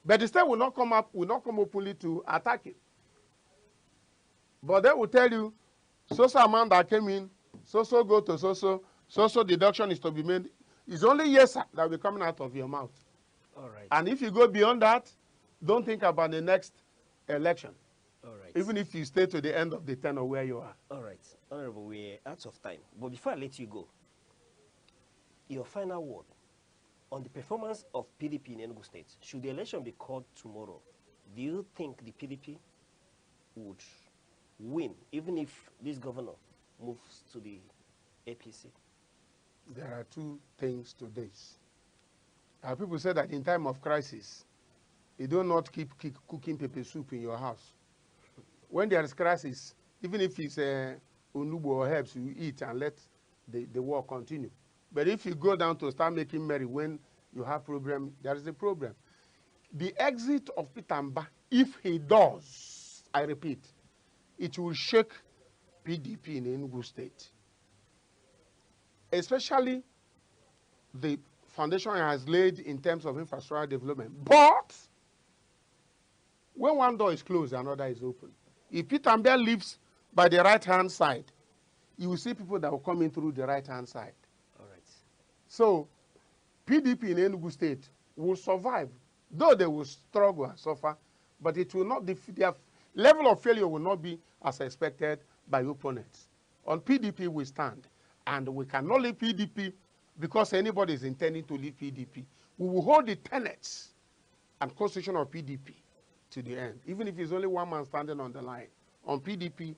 But the state will not come openly to attack you. But they will tell you, so amount that came in, so go to so deduction is to be made. It's only yes, sir, that will be coming out of your mouth. All right. And if you go beyond that, don't think about the next election. All right. Even if you stay to the end of the tenure where you are. All right. Honorable, we're out of time. But before I let you go, your final word on the performance of PDP in Enugu State. Should the election be called tomorrow, do you think the PDP would win, even if this governor moves to the APC? There are two things to this. People say that in time of crisis, you do not keep cooking pepper soup in your house. When there is crisis, even if it's unubu or herbs, you eat and let the war continue. But if you go down to start making merry when you have problem, there is a problem. The exit of Pitamba, if he does, I repeat, it will shake PDP in Enugu State. Especially the foundation he has laid in terms of infrastructure development. But when one door is closed, another is open. If Pitamba lives by the right-hand side, you will see people that will come in through the right-hand side. All right. So PDP in Enugu State will survive, though they will struggle and suffer, but it will not, their level of failure will not be as expected by opponents. On PDP we stand, and we cannot leave PDP because anybody is intending to leave PDP. We will hold the tenets and constitution of PDP to the end, even if it's only one man standing on the line. On PDP,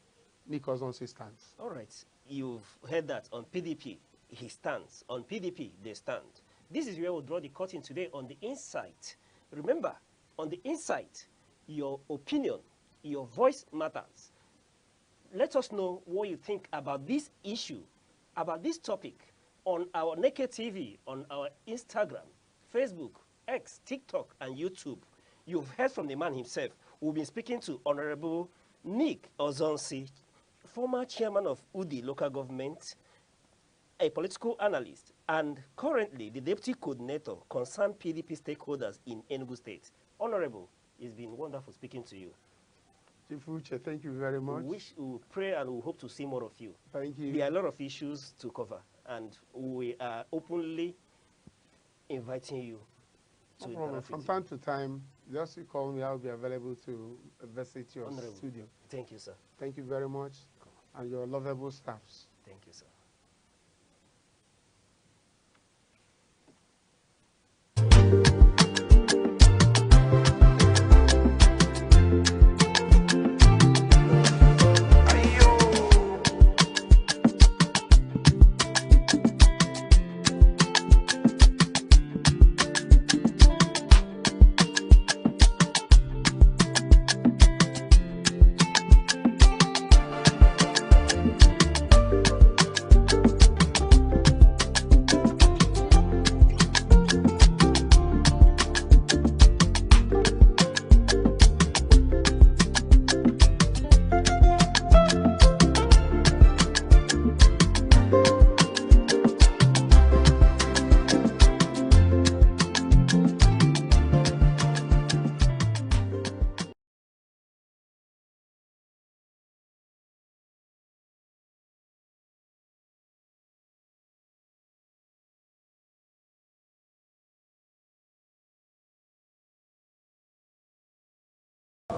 Nichols stands. All right. You've heard that. On PDP, he stands. On PDP, they stand. This is where we'll draw the curtain today on The Insight. Remember, on The Insight, your opinion, your voice matters. Let us know what you think about this issue, about this topic, on our Aneke TV, on our Instagram, Facebook, X, TikTok, and YouTube. You've heard from the man himself. We've been speaking to Honorable Nick Ozonsi, former chairman of Udi local government, a political analyst, and currently the deputy coordinator concerned PDP stakeholders in Enugu State. Honorable, it's been wonderful speaking to you. Chief Uche, thank you very much. We pray and we hope to see more of you. Thank you. There are a lot of issues to cover, and we are openly inviting you to No problem. From time to time, just you call me, I'll be available to visit your studio. Thank you, sir. Thank you very much, and your lovable staffs. Thank you, sir.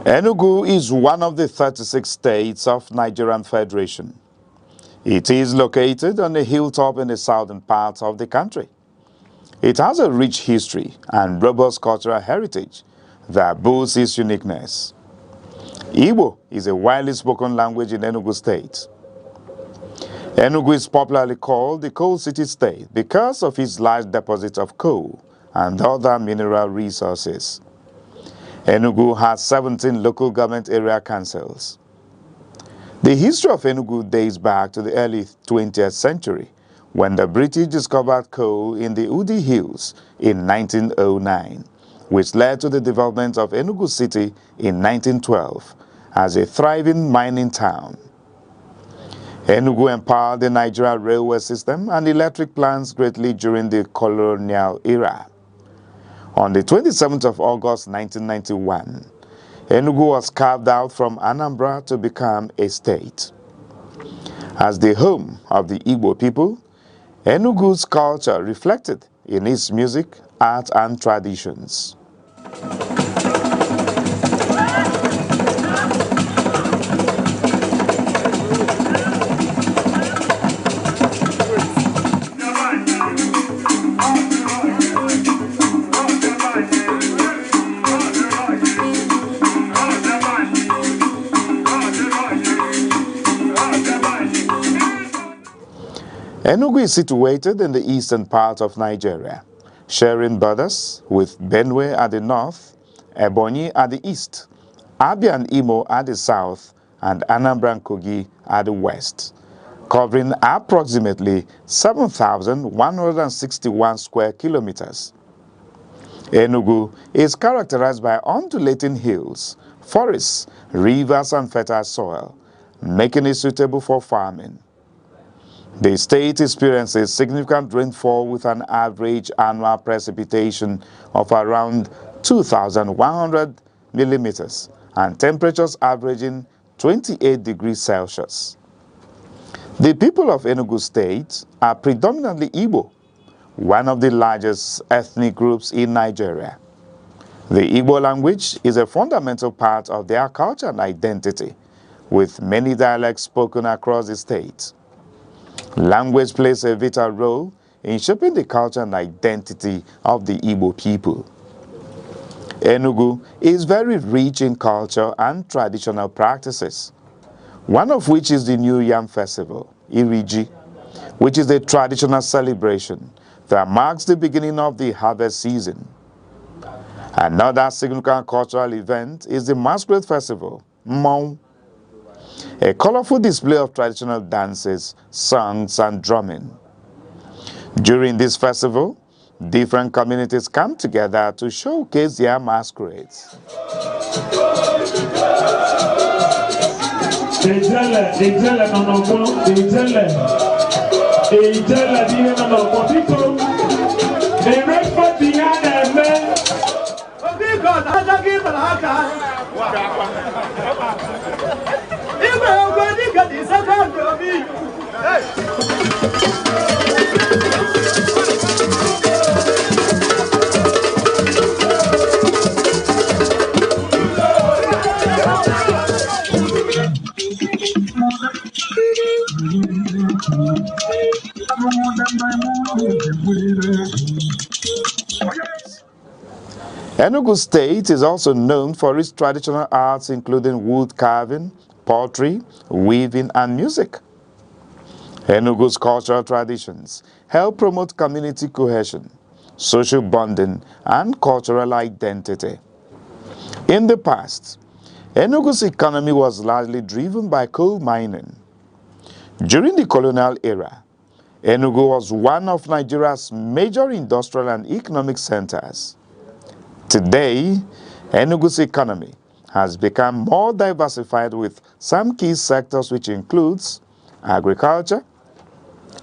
Enugu is one of the 36 states of Nigerian Federation. It is located on a hilltop in the southern part of the country. It has a rich history and robust cultural heritage that boosts its uniqueness. Igbo is a widely spoken language in Enugu State. Enugu is popularly called the Coal City State because of its large deposits of coal and other mineral resources. Enugu has 17 local government area councils. The history of Enugu dates back to the early 20th century, when the British discovered coal in the Udi Hills in 1909, which led to the development of Enugu City in 1912 as a thriving mining town. Enugu empowered the Nigeria railway system and electric plants greatly during the colonial era. On the 27th of August 1991, Enugu was carved out from Anambra to become a state. As the home of the Igbo people, Enugu's culture reflected in its music, art, and traditions. Enugu is situated in the eastern part of Nigeria, sharing borders with Benue at the north, Ebonyi at the east, Abia and Imo at the south, and Anambra and Kogi at the west, covering approximately 7,161 square kilometers. Enugu is characterized by undulating hills, forests, rivers, and fertile soil, making it suitable for farming. The state experiences significant rainfall with an average annual precipitation of around 2,100 millimeters and temperatures averaging 28 degrees Celsius. The people of Enugu State are predominantly Igbo, one of the largest ethnic groups in Nigeria. The Igbo language is a fundamental part of their culture and identity, with many dialects spoken across the state. Language plays a vital role in shaping the culture and identity of the Igbo people. Enugu is very rich in culture and traditional practices, one of which is the New Yam Festival, Iriji, which is a traditional celebration that marks the beginning of the harvest season. Another significant cultural event is the Masquerade Festival, Mmong, a colorful display of traditional dances, songs, and drumming. During this festival, different communities come together to showcase their masquerades. Enugu State is also known for its traditional arts including wood carving, pottery, weaving, and music. Enugu's cultural traditions help promote community cohesion, social bonding, and cultural identity. In the past, Enugu's economy was largely driven by coal mining. During the colonial era, Enugu was one of Nigeria's major industrial and economic centers. Today, Enugu's economy has become more diversified with some key sectors which includes agriculture,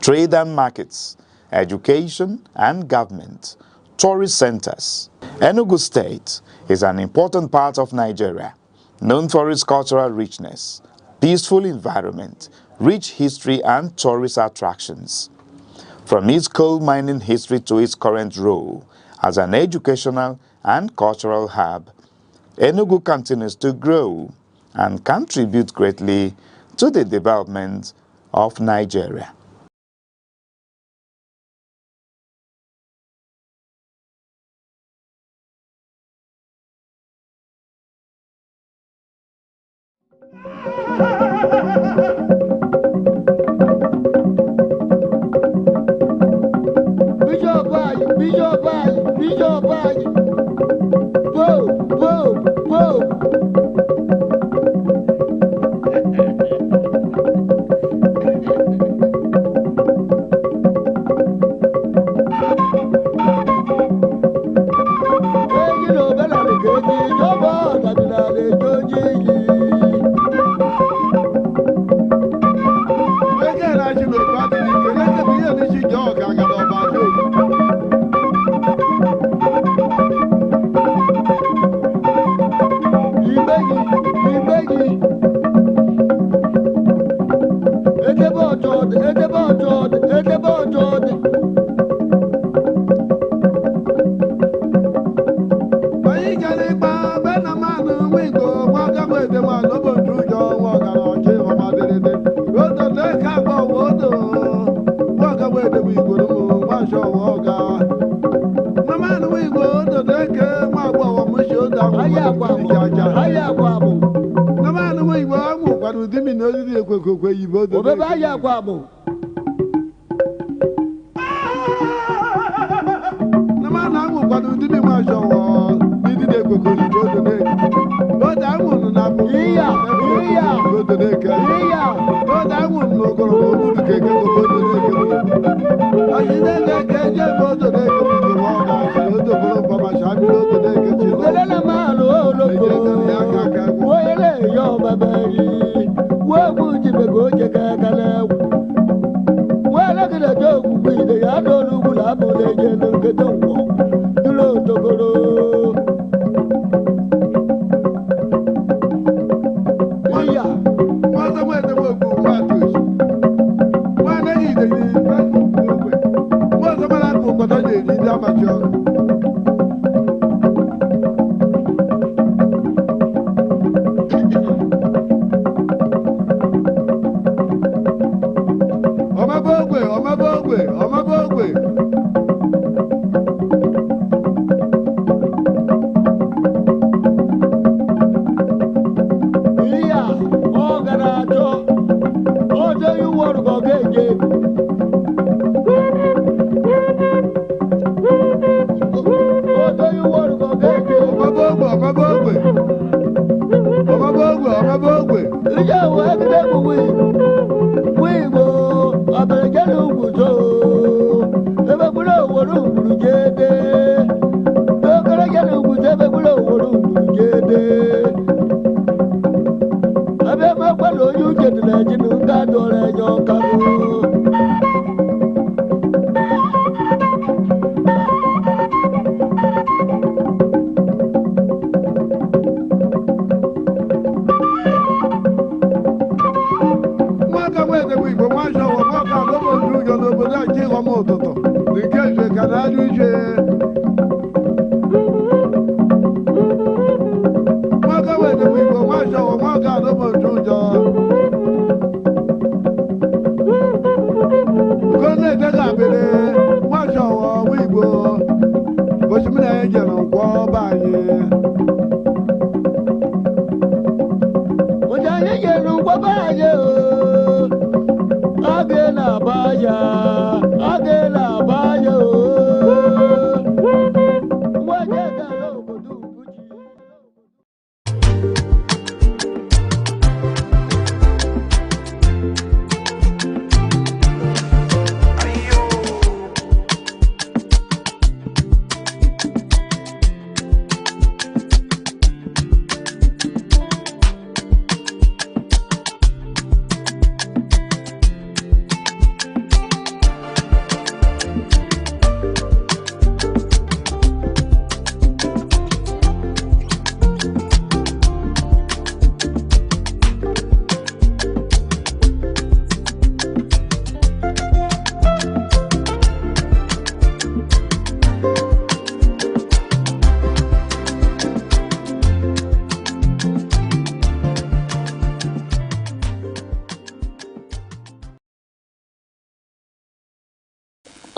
trade and markets, education and government, tourist centers. Enugu State is an important part of Nigeria, known for its cultural richness, peaceful environment, rich history and tourist attractions. From its coal mining history to its current role as an educational and cultural hub, Enugu continues to grow and contribute greatly to the development of Nigeria.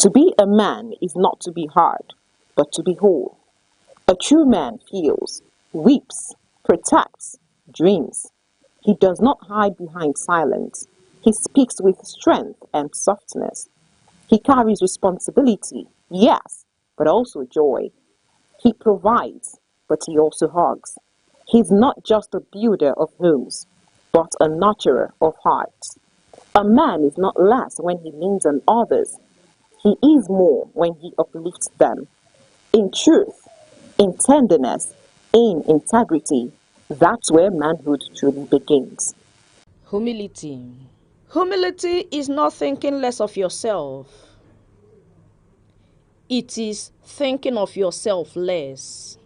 To be a man is not to be hard, but to be whole. A true man feels, weeps, protects, dreams. He does not hide behind silence. He speaks with strength and softness. He carries responsibility, yes, but also joy. He provides, but he also hugs. He's not just a builder of homes, but a nurturer of hearts. A man is not less when he leans on others. He is more when he uplifts them. In truth, in tenderness, in integrity, That's where manhood truly begins. Humility. Humility is not thinking less of yourself. It is thinking of yourself less.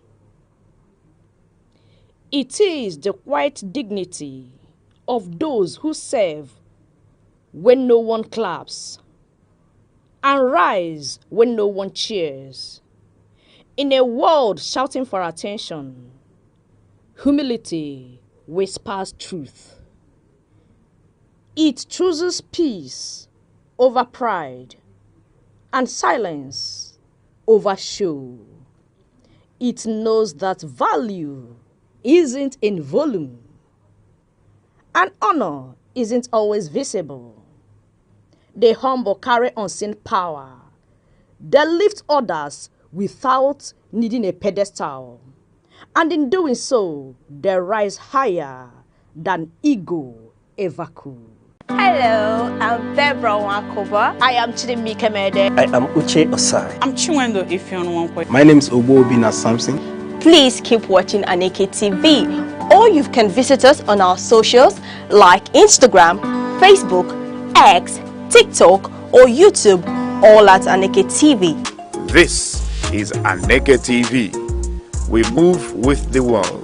It is the quiet dignity of those who serve when no one claps and rise when no one cheers. In a world shouting for attention, humility whispers truth. It chooses peace over pride and silence over show. It knows that value isn't in volume and honor isn't always visible. The humble carry unseen power. They lift others without needing a pedestal. And in doing so, they rise higher than ego ever could. Hello, I'm Deborah Wakoba. I am Chidimike Mede. I am Uche Osai. I'm Chiwendo Ifeonwankwe. My name is Obobina Samson. Please keep watching Aneke TV, or you can visit us on our socials like Instagram, Facebook, X, TikTok, or YouTube, all at Aneke TV. This is Aneke TV. We move with the world.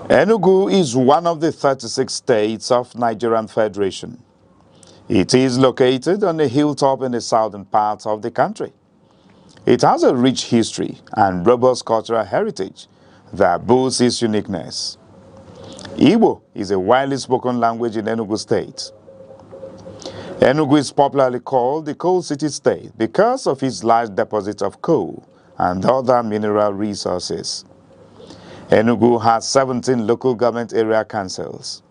Enugu is one of the 36 states of Nigerian Federation. It is located on a hilltop in the southern part of the country. It has a rich history and robust cultural heritage that boasts its uniqueness. Igbo is a widely spoken language in Enugu State. Enugu is popularly called the Coal City State because of its large deposits of coal and other mineral resources. Enugu has 17 local government area councils.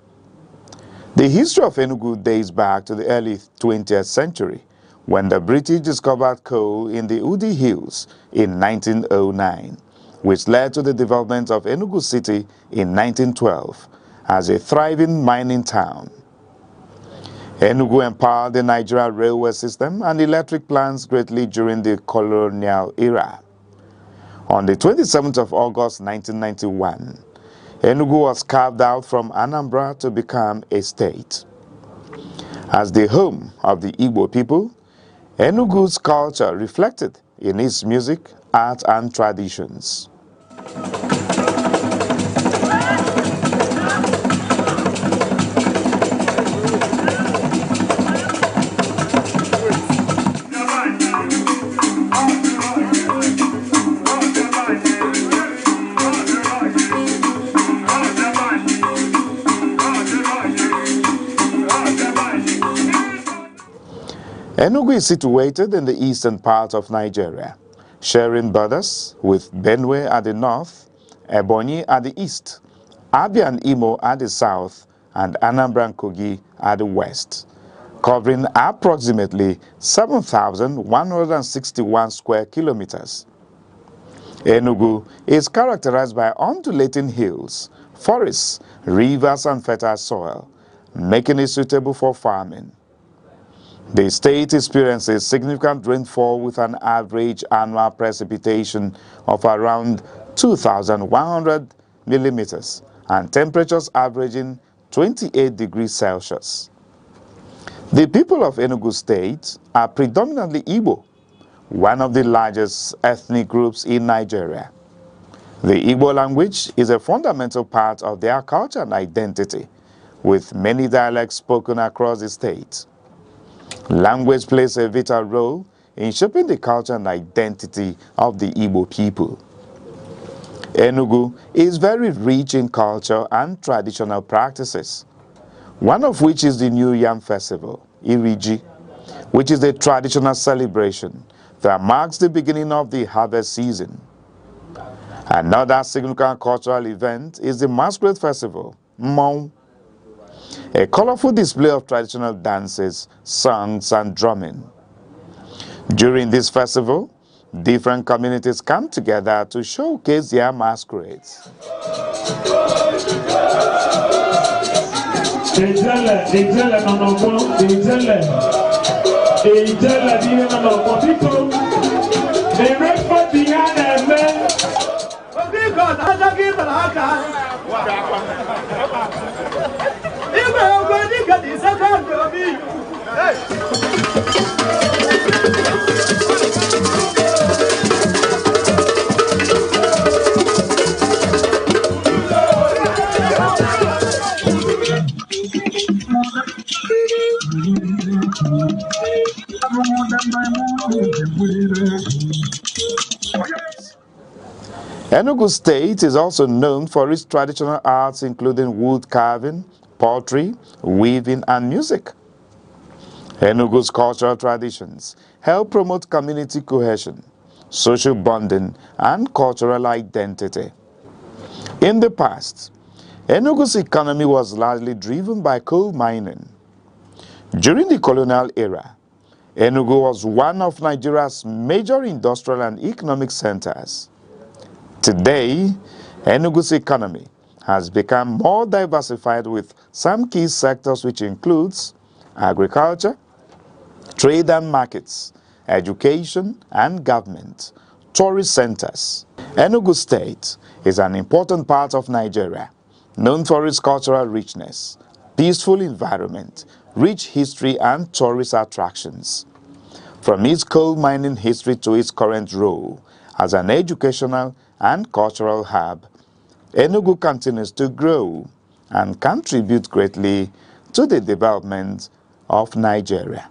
The history of Enugu dates back to the early 20th century when the British discovered coal in the Udi Hills in 1909, which led to the development of Enugu City in 1912 as a thriving mining town. Enugu empowered the Nigerian railway system and electric plants greatly during the colonial era. On the 27th of August 1991, Enugu was carved out from Anambra to become a state. As the home of the Igbo people, Enugu's culture reflected in its music, art, and traditions. Enugu is situated in the eastern part of Nigeria, sharing borders with Benue at the north, Ebonyi at the east, Abia and Imo at the south, and Anambra and Kogi at the west, covering approximately 7,161 square kilometers. Enugu is characterized by undulating hills, forests, rivers, and fertile soil, making it suitable for farming. The state experiences significant rainfall with an average annual precipitation of around 2,100 millimeters and temperatures averaging 28 degrees Celsius. The people of Enugu State are predominantly Igbo, one of the largest ethnic groups in Nigeria. The Igbo language is a fundamental part of their culture and identity, with many dialects spoken across the state. Language plays a vital role in shaping the culture and identity of the Igbo people. Enugu is very rich in culture and traditional practices, one of which is the New Yam Festival, Iriji, which is a traditional celebration that marks the beginning of the harvest season. Another significant cultural event is the Masquerade Festival, Mmong, a colorful display of traditional dances, songs, and drumming. During this festival, different communities come together to showcase their masquerades. Enugu State is also known for its traditional arts including wood carving, pottery, weaving, and music. Enugu's cultural traditions help promote community cohesion, social bonding, and cultural identity. In the past, Enugu's economy was largely driven by coal mining. During the colonial era, Enugu was one of Nigeria's major industrial and economic centers. Today, Enugu's economy has become more diversified with some key sectors which includes agriculture, trade and markets, education and government, tourist centers. Enugu State is an important part of Nigeria, known for its cultural richness, peaceful environment, rich history and tourist attractions. From its coal mining history to its current role as an educational and cultural hub, Enugu continues to grow and contribute greatly to the development of Nigeria.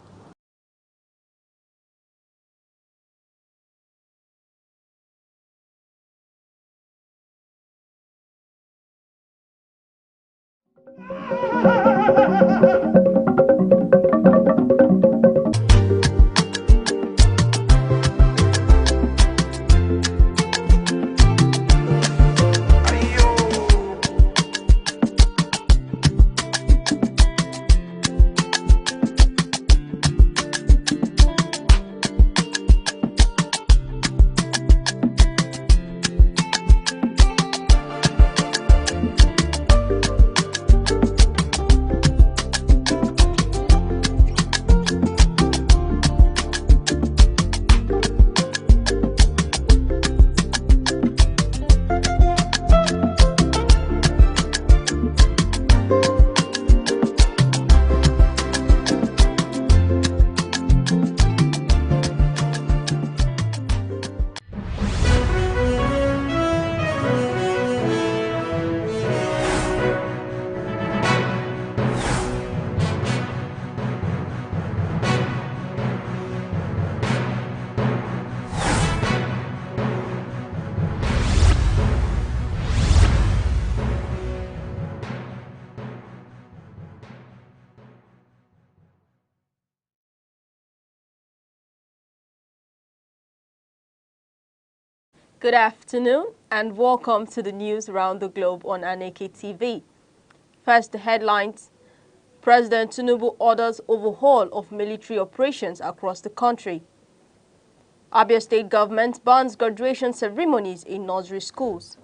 Good afternoon and welcome to the news around the globe on Aneke TV. First, the headlines. President Tinubu orders overhaul of military operations across the country. Abia State government bans graduation ceremonies in nursery schools.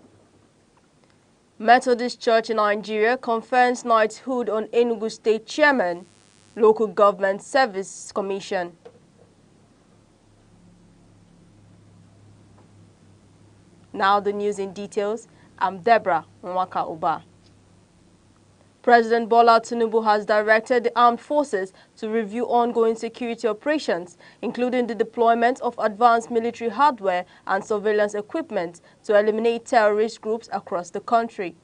Methodist Church in Nigeria confers knighthood on Enugu State Chairman, Local Government Service Commission. Now the news in details. I'm Deborah Nwaka Uba. President Bola Tinubu has directed the armed forces to review ongoing security operations, including the deployment of advanced military hardware and surveillance equipment to eliminate terrorist groups across the country.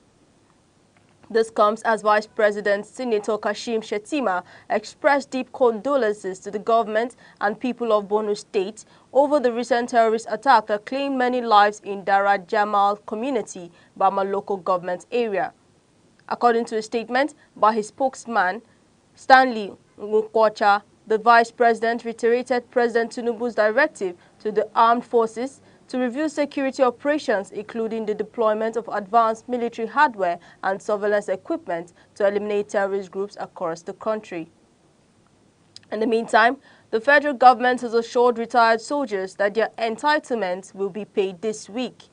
This comes as Vice President Senator Kashim Shettima expressed deep condolences to the government and people of Borno State over the recent terrorist attack that claimed many lives in Dara Jamal community, Bama local government area. According to a statement by his spokesman, Stanley Nkwocha, the Vice President reiterated President Tinubu's directive to the armed forces to review security operations, including the deployment of advanced military hardware and surveillance equipment to eliminate terrorist groups across the country. In the meantime, the federal government has assured retired soldiers that their entitlements will be paid this week,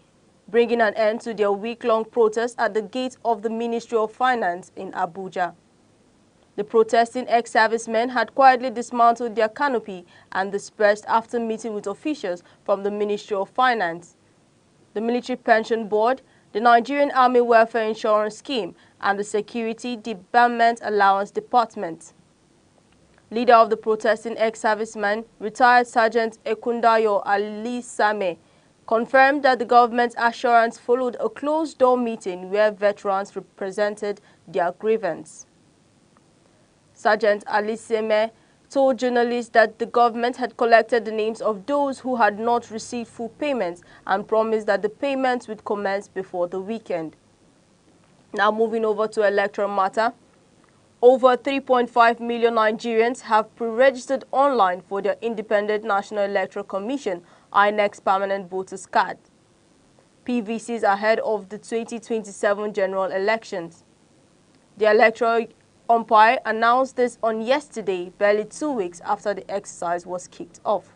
bringing an end to their week-long protest at the gate of the Ministry of Finance in Abuja. The protesting ex-servicemen had quietly dismantled their canopy and dispersed after meeting with officials from the Ministry of Finance, the Military Pension Board, the Nigerian Army Welfare Insurance Scheme, and the Security Debarment Allowance Department. Leader of the protesting ex-servicemen, retired Sergeant Ekundayo Ali Same, confirmed that the government's assurance followed a closed-door meeting where veterans represented their grievance. Sergeant Ali Seme told journalists that the government had collected the names of those who had not received full payments and promised that the payments would commence before the weekend. Now moving over to electoral matter. Over 3.5 million Nigerians have pre-registered online for their Independent National Electoral Commission (INEC's) permanent voters card. PVCs ahead of the 2027 general elections. The electoral umpire announced this on yesterday, barely 2 weeks after the exercise was kicked off.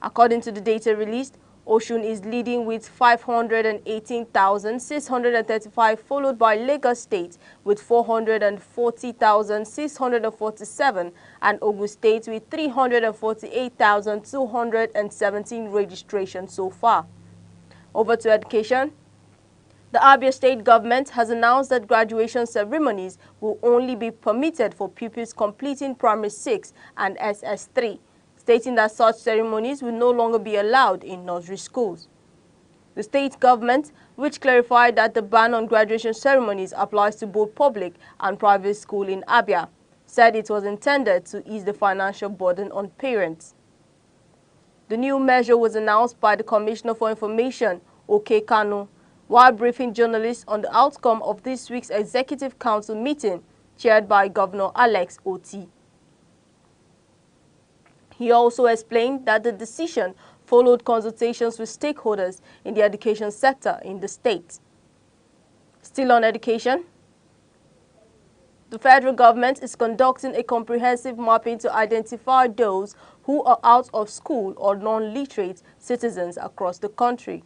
According to the data released, Osun is leading with 518,635, followed by Lagos State with 440,647 and Ogun State with 348,217 registrations so far. Over to education. The Abia State government has announced that graduation ceremonies will only be permitted for pupils completing Primary 6 and SS3, stating that such ceremonies will no longer be allowed in nursery schools. The state government, which clarified that the ban on graduation ceremonies applies to both public and private schools in Abia, said it was intended to ease the financial burden on parents. The new measure was announced by the Commissioner for Information, Oke Kanu, while briefing journalists on the outcome of this week's Executive Council meeting chaired by Governor Alex Oti. He also explained that the decision followed consultations with stakeholders in the education sector in the state. Still on education, the federal government is conducting a comprehensive mapping to identify those who are out of school or non-literate citizens across the country.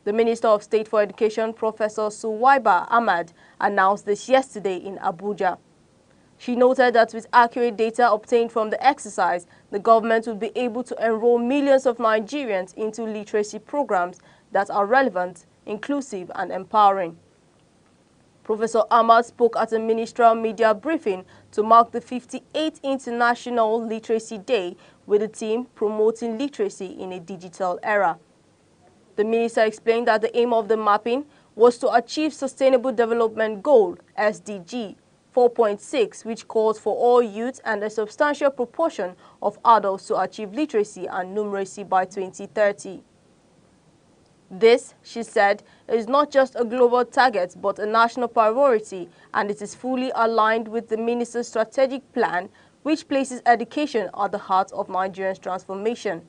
The Minister of State for Education, Professor Suwaiba Ahmad, announced this yesterday in Abuja. She noted that with accurate data obtained from the exercise, the government will be able to enroll millions of Nigerians into literacy programs that are relevant, inclusive, and empowering. Professor Ahmad spoke at a ministerial media briefing to mark the 58th International Literacy Day with the theme Promoting Literacy in a Digital Era. The minister explained that the aim of the mapping was to achieve Sustainable Development Goal, SDG, 4.6, which calls for all youth and a substantial proportion of adults to achieve literacy and numeracy by 2030. This, she said, is not just a global target but a national priority, and it is fully aligned with the minister's strategic plan, which places education at the heart of Nigeria's transformation.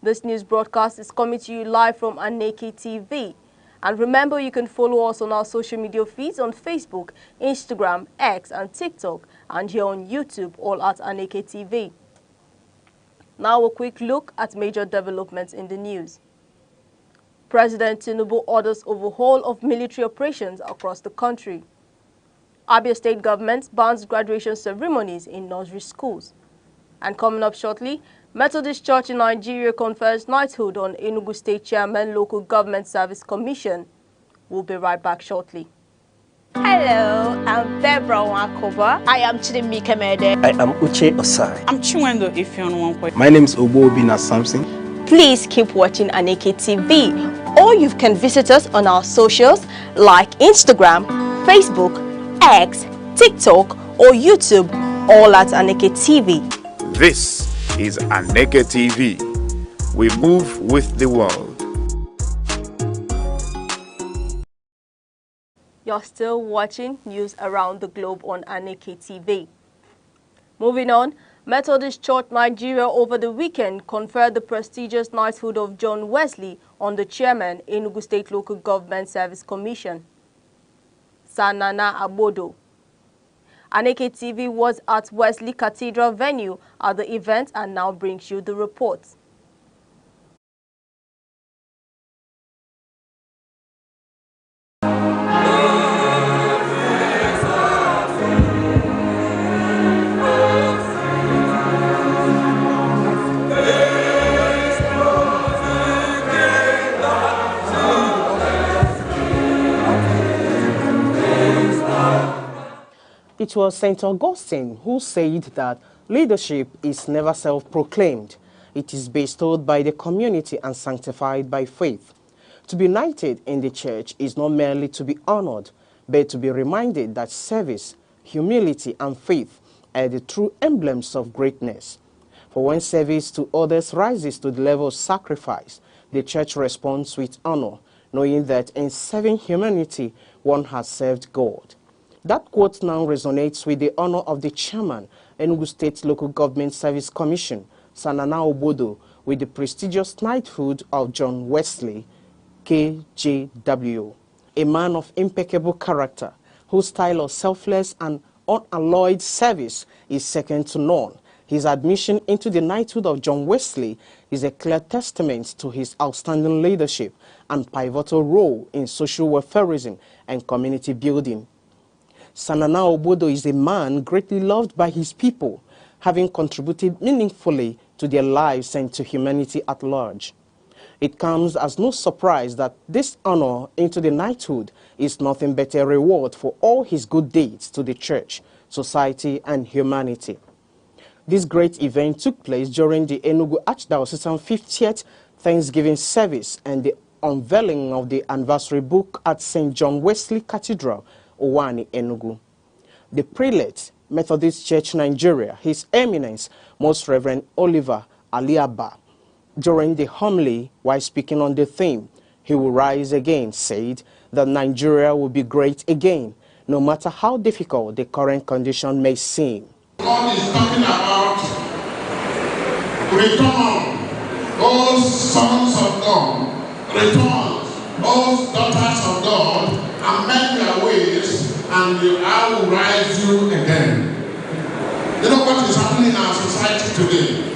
This news broadcast is coming to you live from Aneke TV. And remember, you can follow us on our social media feeds on Facebook, Instagram, X, and TikTok, and here on YouTube, all at Aneke TV. Now a quick look at major developments in the news. President Tinubu orders overhaul of military operations across the country. Abia State government bans graduation ceremonies in nursery schools. And coming up shortly, Methodist Church in Nigeria confers knighthood on Enugu State Chairman Local Government Service Commission. We'll be right back shortly. Hello, I'm Debra Wakoba. I am Chidimike Mede. I am Uche Osai. I'm Chiwendo Ifeonwankwe. My name is Obobina Samson. Please keep watching Aneke TV, or you can visit us on our socials like Instagram, Facebook, X, TikTok, or YouTube, all at Aneke TV. This is Aneke TV. We move with the world. You're still watching news around the globe on Aneke TV. Moving on, Methodist Church Nigeria over the weekend conferred the prestigious knighthood of John Wesley on the chairman, Enugu State Local Government Service Commission, Sanana Abodo. Aneke TV was at Wesley Cathedral venue at the event and now brings you the report. It was St. Augustine who said that leadership is never self-proclaimed. It is bestowed by the community and sanctified by faith. To be united in the church is not merely to be honored, but to be reminded that service, humility, and faith are the true emblems of greatness. For when service to others rises to the level of sacrifice, the church responds with honor, knowing that in serving humanity, one has served God. That quote now resonates with the honor of the chairman, Enugu State Local Government Service Commission, Sanana Obodo, with the prestigious knighthood of John Wesley, KJW, a man of impeccable character, whose style of selfless and unalloyed service is second to none. His admission into the knighthood of John Wesley is a clear testament to his outstanding leadership and pivotal role in social welfareism and community building. Sanana Obodo is a man greatly loved by his people, having contributed meaningfully to their lives and to humanity at large. It comes as no surprise that this honor into the knighthood is nothing but a reward for all his good deeds to the church, society, and humanity. This great event took place during the Enugu Archdiocesan 50th Thanksgiving service and the unveiling of the anniversary book at St. John Wesley Cathedral, Owani, Enugu. The prelate, Methodist Church Nigeria, His Eminence, Most Reverend Oliver Aliaba, during the homily, while speaking on the theme, "He will rise again," said that Nigeria will be great again, no matter how difficult the current condition may seem. God is talking about return, all sons of God, return, all daughters of God, and mend their ways, and I will rise you again. You know what is happening in our society today?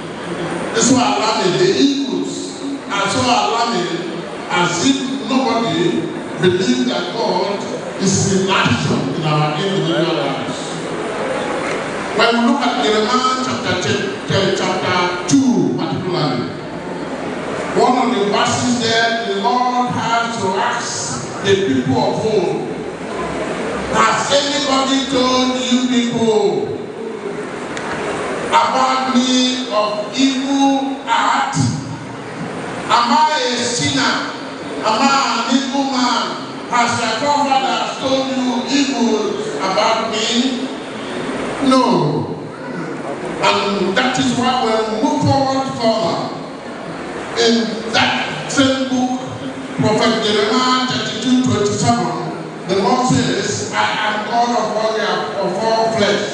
It's so alarming. The evils are so alarming, as if nobody believes that God is in action in our individual lives. When we look at Jeremiah chapter 2 particularly, one of the verses there, the Lord has to ask the people of old, has anybody told you people about me of evil heart? Am I a sinner? Am I an evil man? Has your forefathers told you evil about me? No. And that is why when we move forward further, in that same book, Prophet Jeremiah 32:27, the Lord says, I am God of all flesh.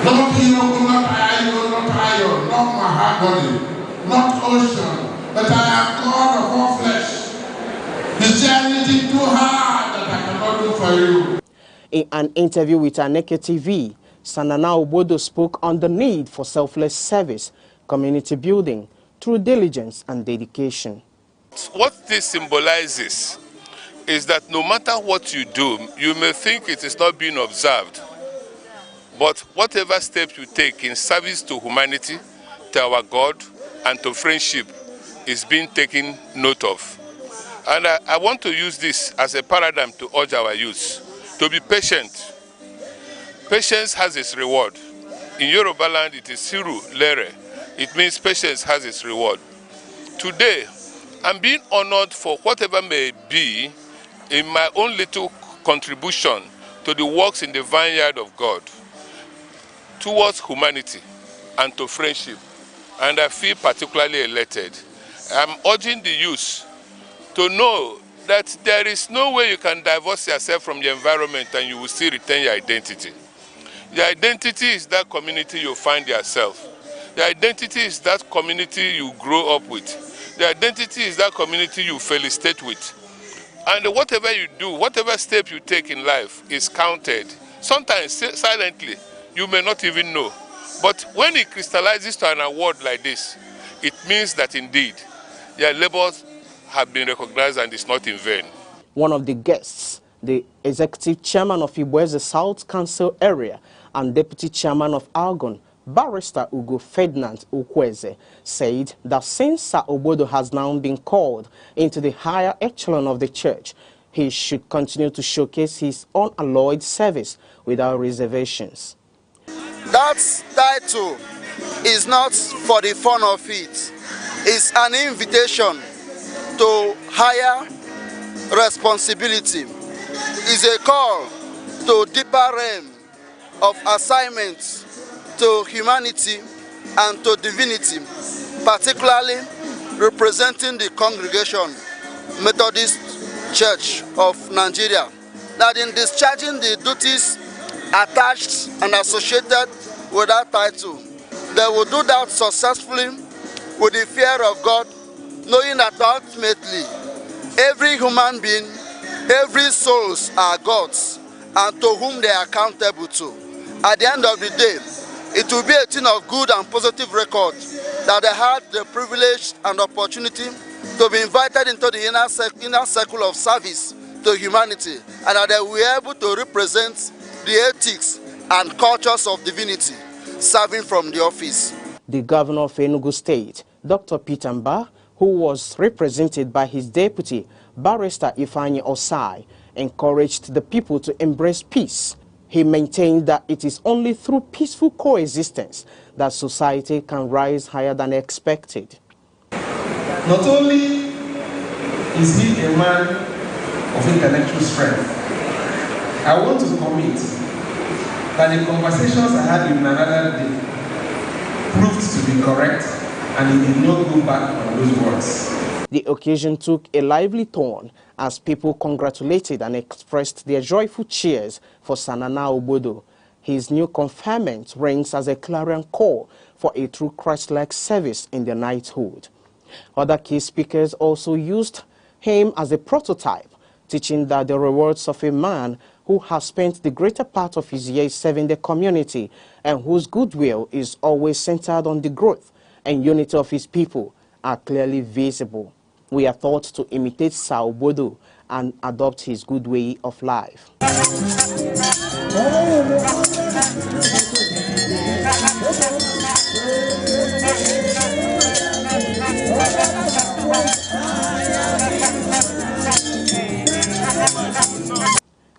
Not hero, not iron, not mahogany, not ocean, but I am God of all flesh. Is there anything too hard that I cannot do for you? In an interview with Aneke TV, Sanana Obodo spoke on the need for selfless service, community building, through diligence and dedication. What this symbolizes is that no matter what you do, you may think it is not being observed, but whatever steps you take in service to humanity, to our God, and to friendship is being taken note of. And I want to use this as a paradigm to urge our youth to be patient. Patience has its reward. In Yoruba land, it is Siru Lere. It means patience has its reward. Today, I'm being honored for whatever may be in my own little contribution to the works in the vineyard of God, towards humanity and to friendship. And I feel particularly elated. I'm urging the youth to know that there is no way you can divorce yourself from the environment and you will still retain your identity. Your identity is that community you find yourself. Your identity is that community you grow up with. The identity is that community you felicitate with. And whatever you do, whatever step you take in life is counted. Sometimes silently, you may not even know. But when it crystallizes to an award like this, it means that indeed your labors have been recognized and it's not in vain. One of the guests, the executive chairman of Ibueze South Council area and deputy chairman of Algon, Barrister Ugo Ferdinand Ukweze, said that since Sir Obodo has now been called into the higher echelon of the church, He should continue to showcase his unalloyed service without reservations. That title is not for the fun of it. It's an invitation to higher responsibility. It's a call to deeper realm of assignments to humanity and to divinity, particularly representing the congregation Methodist Church of Nigeria, that in discharging the duties attached and associated with that title, they will do that successfully with the fear of God, knowing that ultimately every human being, every souls are God's, and to whom they are accountable to. At the end of the day, it will be a thing of good and positive record that they had the privilege and opportunity to be invited into the inner circle of service to humanity, and that they were able to represent the ethics and cultures of divinity serving from the office. The governor of Enugu State, Dr. Peter Mba, who was represented by his deputy, Barrister Ifeanyi Osai, encouraged the people to embrace peace. He maintained that it is only through peaceful coexistence that society can rise higher than expected. Not only is he a man of intellectual strength, I want to commit that the conversations I had with him another day proved to be correct, and he did not go back on those words. The occasion took a lively turn as people congratulated and expressed their joyful cheers for Sanana Obodo. His new conferment rings as a clarion call for a true Christ-like service in the knighthood. Other key speakers also used him as a prototype, teaching that the rewards of a man who has spent the greater part of his years serving the community and whose goodwill is always centered on the growth and unity of his people are clearly visible. We are taught to imitate Sao Bodo and adopt his good way of life.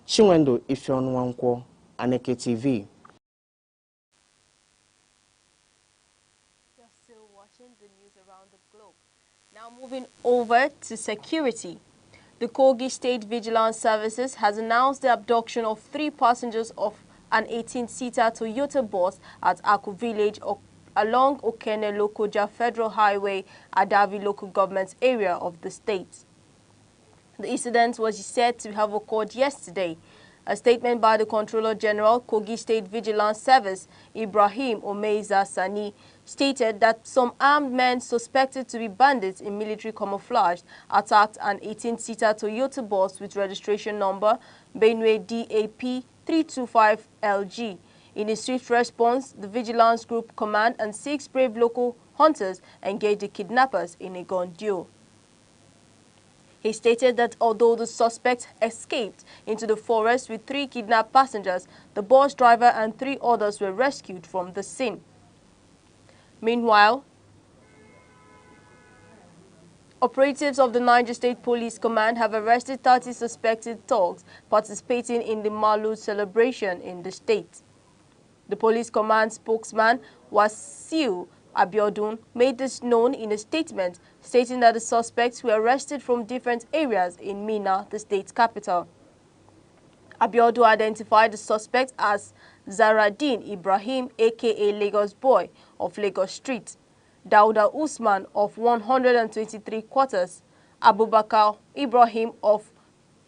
Chinwendo Ifeonwankwo, Aneke TV. You're still watching the news around the globe. Now moving over to security. The Kogi State Vigilance Services has announced the abduction of 3 passengers of an 18-seater Toyota bus at Aku Village along Okene-Lokoja Federal Highway, Adavi local government area of the state. The incident was said to have occurred yesterday. A statement by the Controller General, Kogi State Vigilance Service, Ibrahim Omeiza Sani, stated that some armed men suspected to be bandits in military camouflage attacked an 18-seater Toyota bus with registration number Benue DAP 325LG. In a swift response, the Vigilance Group Command and 6 brave local hunters engaged the kidnappers in a gun duel. He stated that although the suspect escaped into the forest with 3 kidnapped passengers, the bus driver and 3 others were rescued from the scene. Meanwhile, operatives of the Niger State Police Command have arrested 30 suspected thugs participating in the Maulud celebration in the state. The police command spokesman, Wasiu Abiodun, made this known in a statement stating that the suspects were arrested from different areas in Minna, the state capital. Abiodun identified the suspect as Zaradin Ibrahim, aka Lagos Boy of Lagos Street, Dauda Usman of 123 quarters, Abubakar Ibrahim of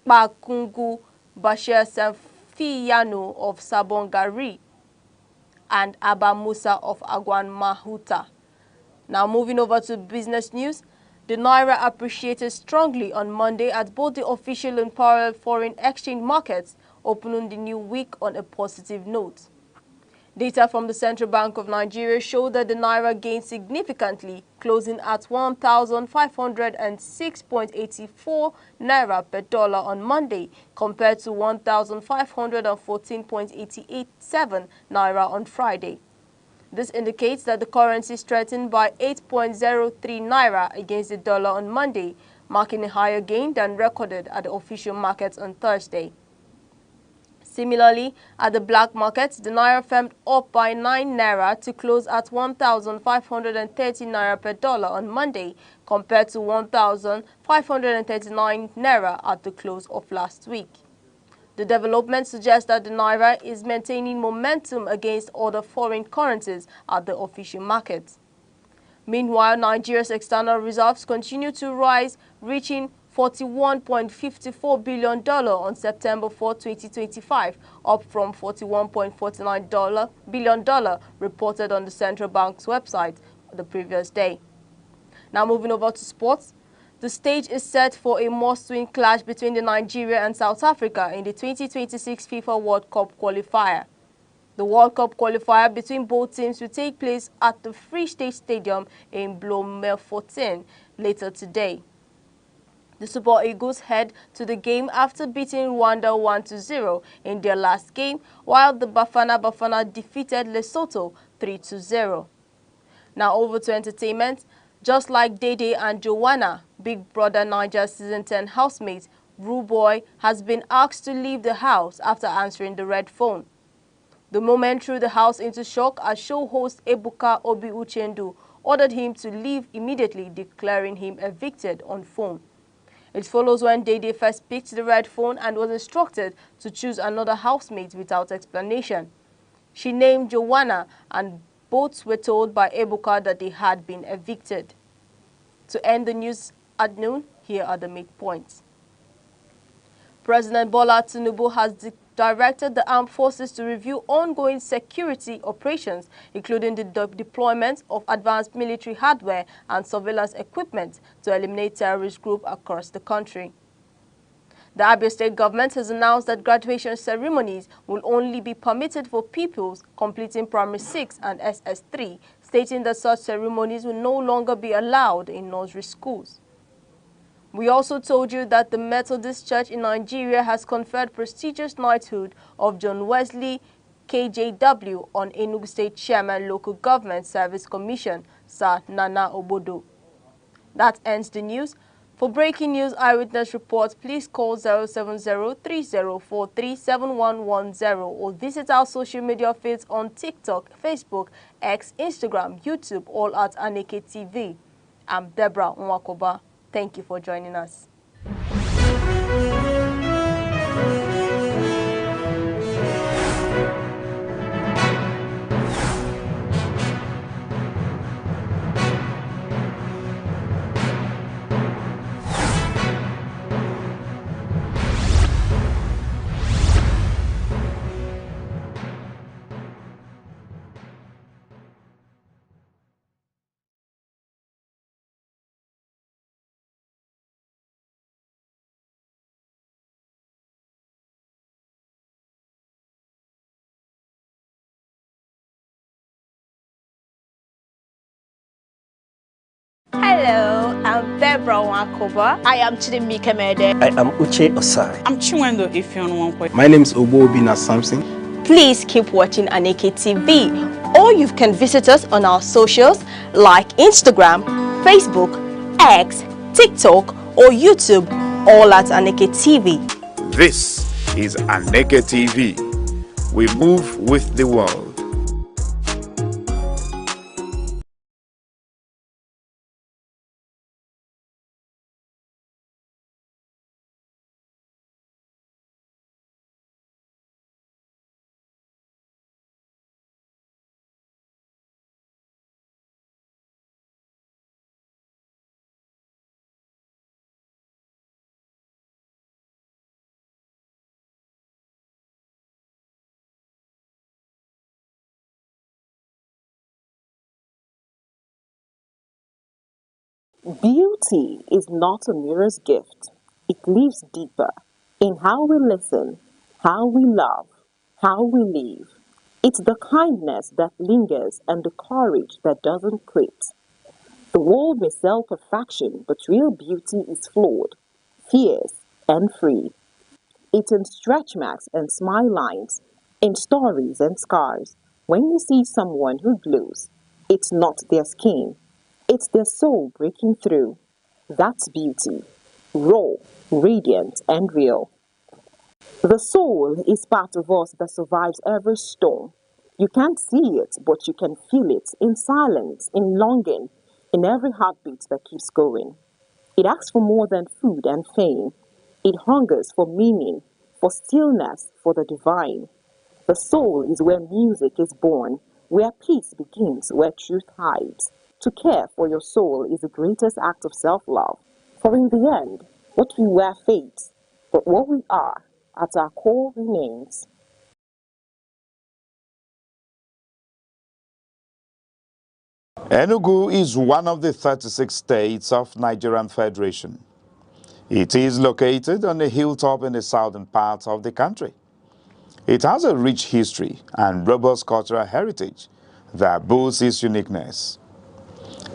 Bakungu, Bashir Sanfiyano of Sabongari, and Abba Musa of Agwan Mahuta. Now moving over to business news, the Naira appreciated strongly on Monday at both the official and parallel foreign exchange markets, opening the new week on a positive note. Data from the Central Bank of Nigeria showed that the Naira gained significantly, closing at 1,506.84 Naira per dollar on Monday, compared to 1,514.887 Naira on Friday. This indicates that the currency strengthened by 8.03 naira against the dollar on Monday, marking a higher gain than recorded at the official markets on Thursday. Similarly, at the black market, the naira firmed up by 9 naira to close at 1,530 naira per dollar on Monday, compared to 1,539 naira at the close of last week. The development suggests that the naira is maintaining momentum against other foreign currencies at the official market. Meanwhile, Nigeria's external reserves continue to rise, reaching $41.54 billion on September 4, 2025, up from $41.49 billion reported on the central bank's website the previous day. Now moving over to sports. The stage is set for a must-win clash between Nigeria and South Africa in the 2026 FIFA World Cup qualifier. The World Cup qualifier between both teams will take place at the Free State Stadium in Bloemfontein later today. The Super Eagles head to the game after beating Rwanda 1-0 in their last game, while the Bafana defeated Lesotho 3-0. Now over to entertainment. Just like Dede and Joanna, Big Brother Niger Season 10 housemate Rude Boy has been asked to leave the house after answering the red phone. The moment threw the house into shock as show host Ebuka Obi Uchendu ordered him to leave immediately, declaring him evicted on phone. It follows when Dede first picked the red phone and was instructed to choose another housemate without explanation. She named Joanna, and both were told by Ebuka that they had been evicted. To end the news at noon, here are the main points. President Bola Tinubu has directed the armed forces to review ongoing security operations, including the deployment of advanced military hardware and surveillance equipment to eliminate terrorist groups across the country. The Abia State government has announced that graduation ceremonies will only be permitted for pupils completing Primary 6 and SS3, stating that such ceremonies will no longer be allowed in nursery schools. We also told you that the Methodist Church in Nigeria has conferred prestigious knighthood of John Wesley KJW on Enugu State Chairman Local Government Service Commission, Sir Nana Obodo. That ends the news. For breaking news eyewitness reports, please call 070-3043-7110 or visit our social media feeds on TikTok, Facebook, X, Instagram, YouTube, all at Aneke TV. I'm Deborah Nwakoba. Thank you for joining us. Hello, I'm Deborah Nwakoba. I am Chidimike Mede. I am Uche Osai. I'm Chinwendo Ifeonwankwe. My name is Obo Obina Samson. Please keep watching Aneke TV, or you can visit us on our socials like Instagram, Facebook, X, TikTok, or YouTube, all at Aneke TV. This is Aneke TV. We move with the world. Beauty is not a mirror's gift. It lives deeper in how we listen, how we love, how we live. It's the kindness that lingers and the courage that doesn't quit. The world may sell perfection, but real beauty is flawed, fierce, and free. It's in stretch marks and smile lines, in stories and scars. When you see someone who glows, it's not their skin, it's their soul breaking through. That's beauty, raw, radiant, and real. The soul is part of us that survives every storm. You can't see it, but you can feel it in silence, in longing, in every heartbeat that keeps going. It asks for more than food and fame. It hungers for meaning, for stillness, for the divine. The soul is where music is born, where peace begins, where truth hides. To care for your soul is the greatest act of self-love. For in the end, what we were fades, but what we are at our core remains. Enugu is one of the 36 states of Nigerian Federation. It is located on a hilltop in the southern part of the country. It has a rich history and robust cultural heritage that boasts its uniqueness.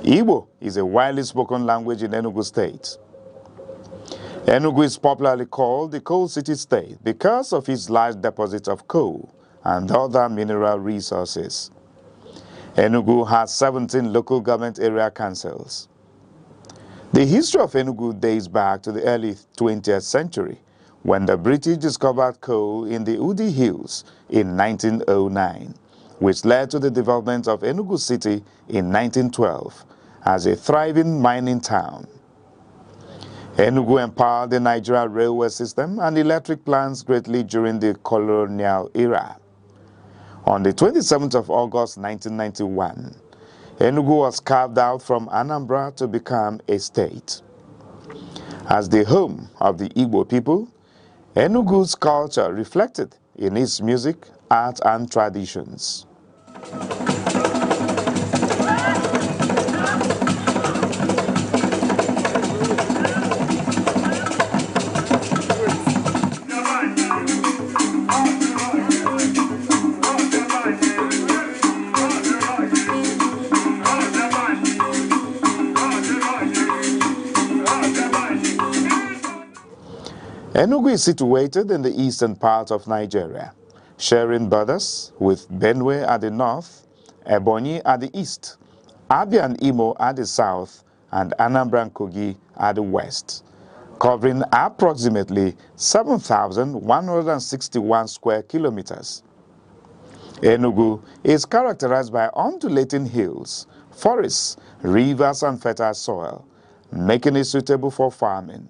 Igbo is a widely spoken language in Enugu State. Enugu is popularly called the Coal City State because of its large deposits of coal and other mineral resources. Enugu has 17 local government area councils. The history of Enugu dates back to the early 20th century when the British discovered coal in the Udi Hills in 1909, which led to the development of Enugu City in 1912 as a thriving mining town. Enugu empowered the Nigerian railway system and electric plants greatly during the colonial era. On the 27th of August 1991, Enugu was carved out from Anambra to become a state. As the home of the Igbo people, Enugu's culture reflected in its music, art, and traditions. Enugu is situated in the eastern part of Nigeria, sharing borders with Benue at the north, Ebonyi at the east, Abia and Imo at the south, and Anambra and Kogi at the west, covering approximately 7,161 square kilometers. Enugu is characterized by undulating hills, forests, rivers, and fertile soil, making it suitable for farming.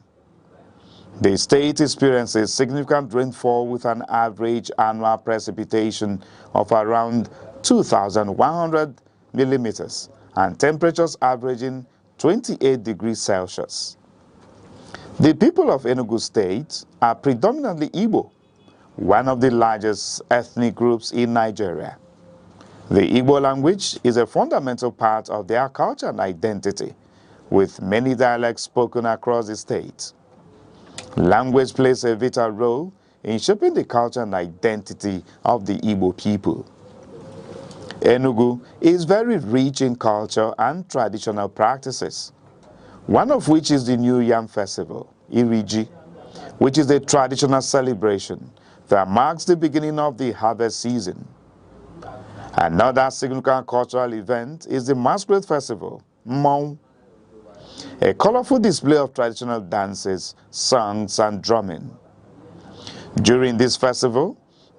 The state experiences significant rainfall with an average annual precipitation of around 2,100 millimeters and temperatures averaging 28 degrees Celsius. The people of Enugu State are predominantly Igbo, one of the largest ethnic groups in Nigeria. The Igbo language is a fundamental part of their culture and identity, with many dialects spoken across the state. Language plays a vital role in shaping the culture and identity of the Igbo people. Enugu is very rich in culture and traditional practices, one of which is the New Yam Festival, Iriji, which is a traditional celebration that marks the beginning of the harvest season. Another significant cultural event is the Masquerade Festival, Mmong, a colorful display of traditional dances, songs, and drumming. During this festival,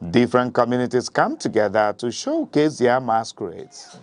different communities come together to showcase their masquerades.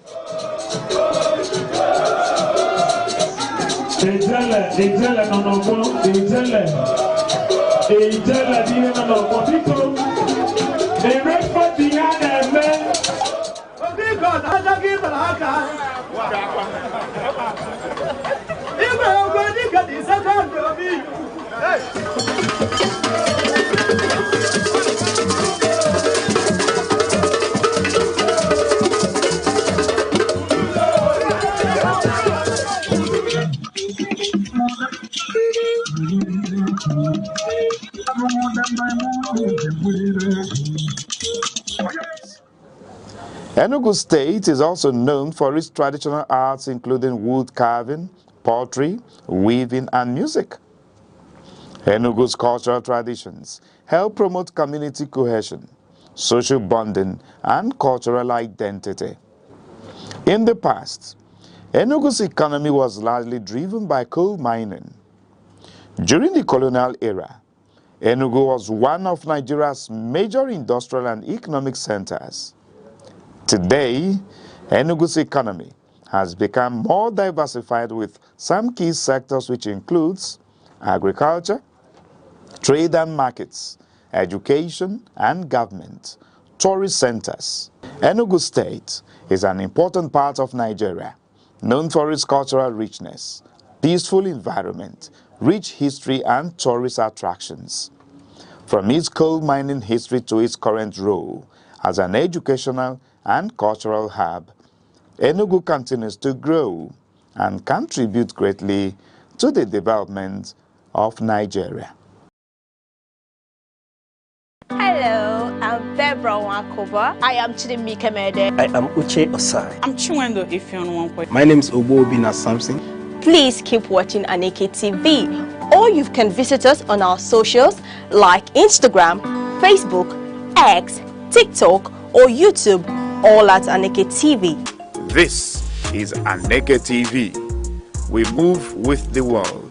Enugu State is also known for its traditional arts including wood carving, pottery, weaving, and music. Enugu's cultural traditions help promote community cohesion, social bonding, and cultural identity. In the past, Enugu's economy was largely driven by coal mining. During the colonial era, Enugu was one of Nigeria's major industrial and economic centers. Today, Enugu's economy has become more diversified with some key sectors which includes agriculture, trade and markets, education and government, tourist centers. Enugu State is an important part of Nigeria, known for its cultural richness, peaceful environment, rich history and tourist attractions. From its coal mining history to its current role as an educational and cultural hub, Enugu continues to grow and contribute greatly to the development of Nigeria. Hello, I'm Bebra Wankoba. I am Chidimike Mede. I am Uche Osai. I'm Chinwendo Ifeonwankwe. My name is Obobina Samson. Please keep watching Aneke TV, or you can visit us on our socials like Instagram, Facebook, X, TikTok, or YouTube, all at Aneke TV. This is Aneke TV. We move with the world.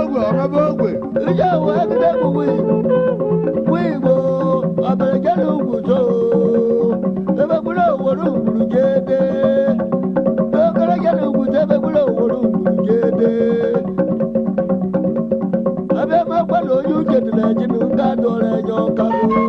ogwe ọmebe ogwe ije wee gide bụ wigbo ọbịrịjere ugwu so ebe bụrụ oworo ugburu jede okerejere ugwu so ebe bụrụ oworo ugburu jede ebe makwala onye uche dịrị eji na ụka dụrụ enye ọkago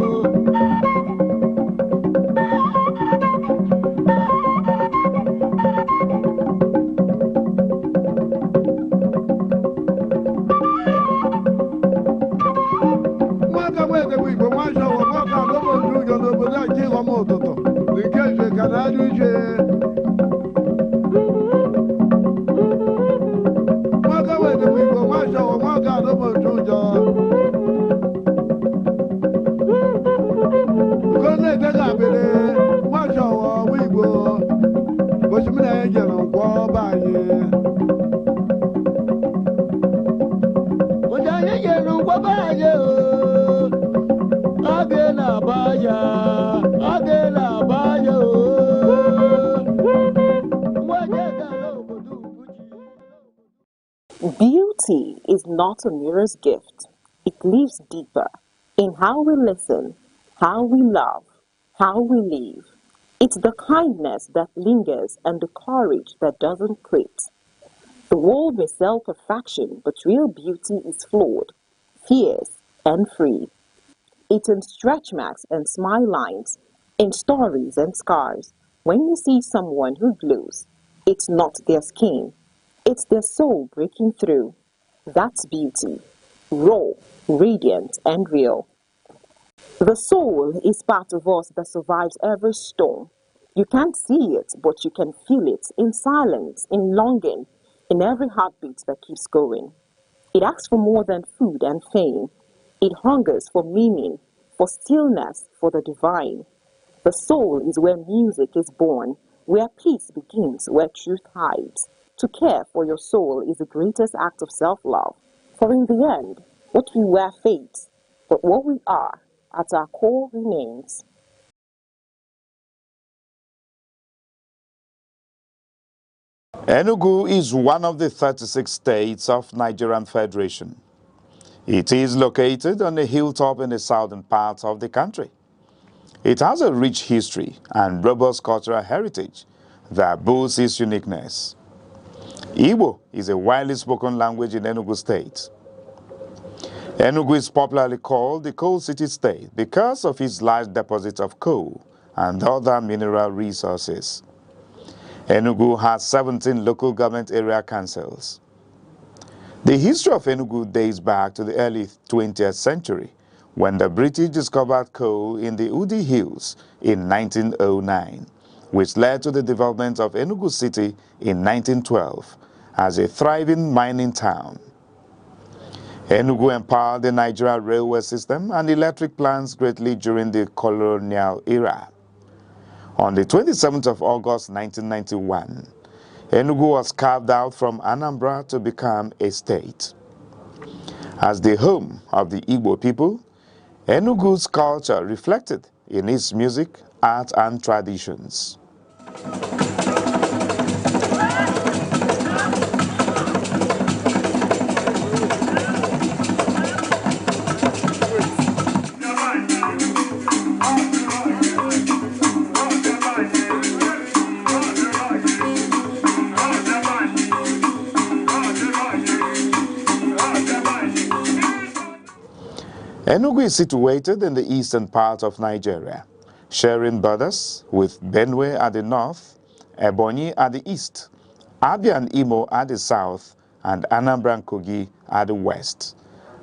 Beauty is not a mirror's gift. It lives deeper in how we listen, how we love, how we live. It's the kindness that lingers and the courage that doesn't quit. The world may sell perfection, but real beauty is flawed, fierce, and free. It's in stretch marks and smile lines, in stories and scars. When you see someone who glows, it's not their skin, it's their soul breaking through. That's beauty, raw, radiant, and real. The soul is part of us that survives every storm. You can't see it, but you can feel it in silence, in longing, in every heartbeat that keeps going. It asks for more than food and fame. It hungers for meaning, for stillness, for the divine. The soul is where music is born, where peace begins, where truth hides. To care for your soul is the greatest act of self-love. For in the end, what we wear fades, but what we are at our core remains. Enugu is one of the 36 states of Nigerian Federation. It is located on a hilltop in the southern part of the country. It has a rich history and robust cultural heritage that boasts its uniqueness. Igbo is a widely spoken language in Enugu State. Enugu is popularly called the Coal City State because of its large deposits of coal and other mineral resources. Enugu has 17 local government area councils. The history of Enugu dates back to the early 20th century, when the British discovered coal in the Udi Hills in 1909, which led to the development of Enugu City in 1912 as a thriving mining town. Enugu empowered the Nigeria railway system and electric plants greatly during the colonial era. On the 27th of August 1991, Enugu was carved out from Anambra to become a state. As the home of the Igbo people, Enugu's culture reflected in its music, art, and traditions. Enugu is situated in the eastern part of Nigeria, sharing borders with Benue at the north, Ebonyi at the east, Abia and Imo at the south, and Anambra and Kogi at the west,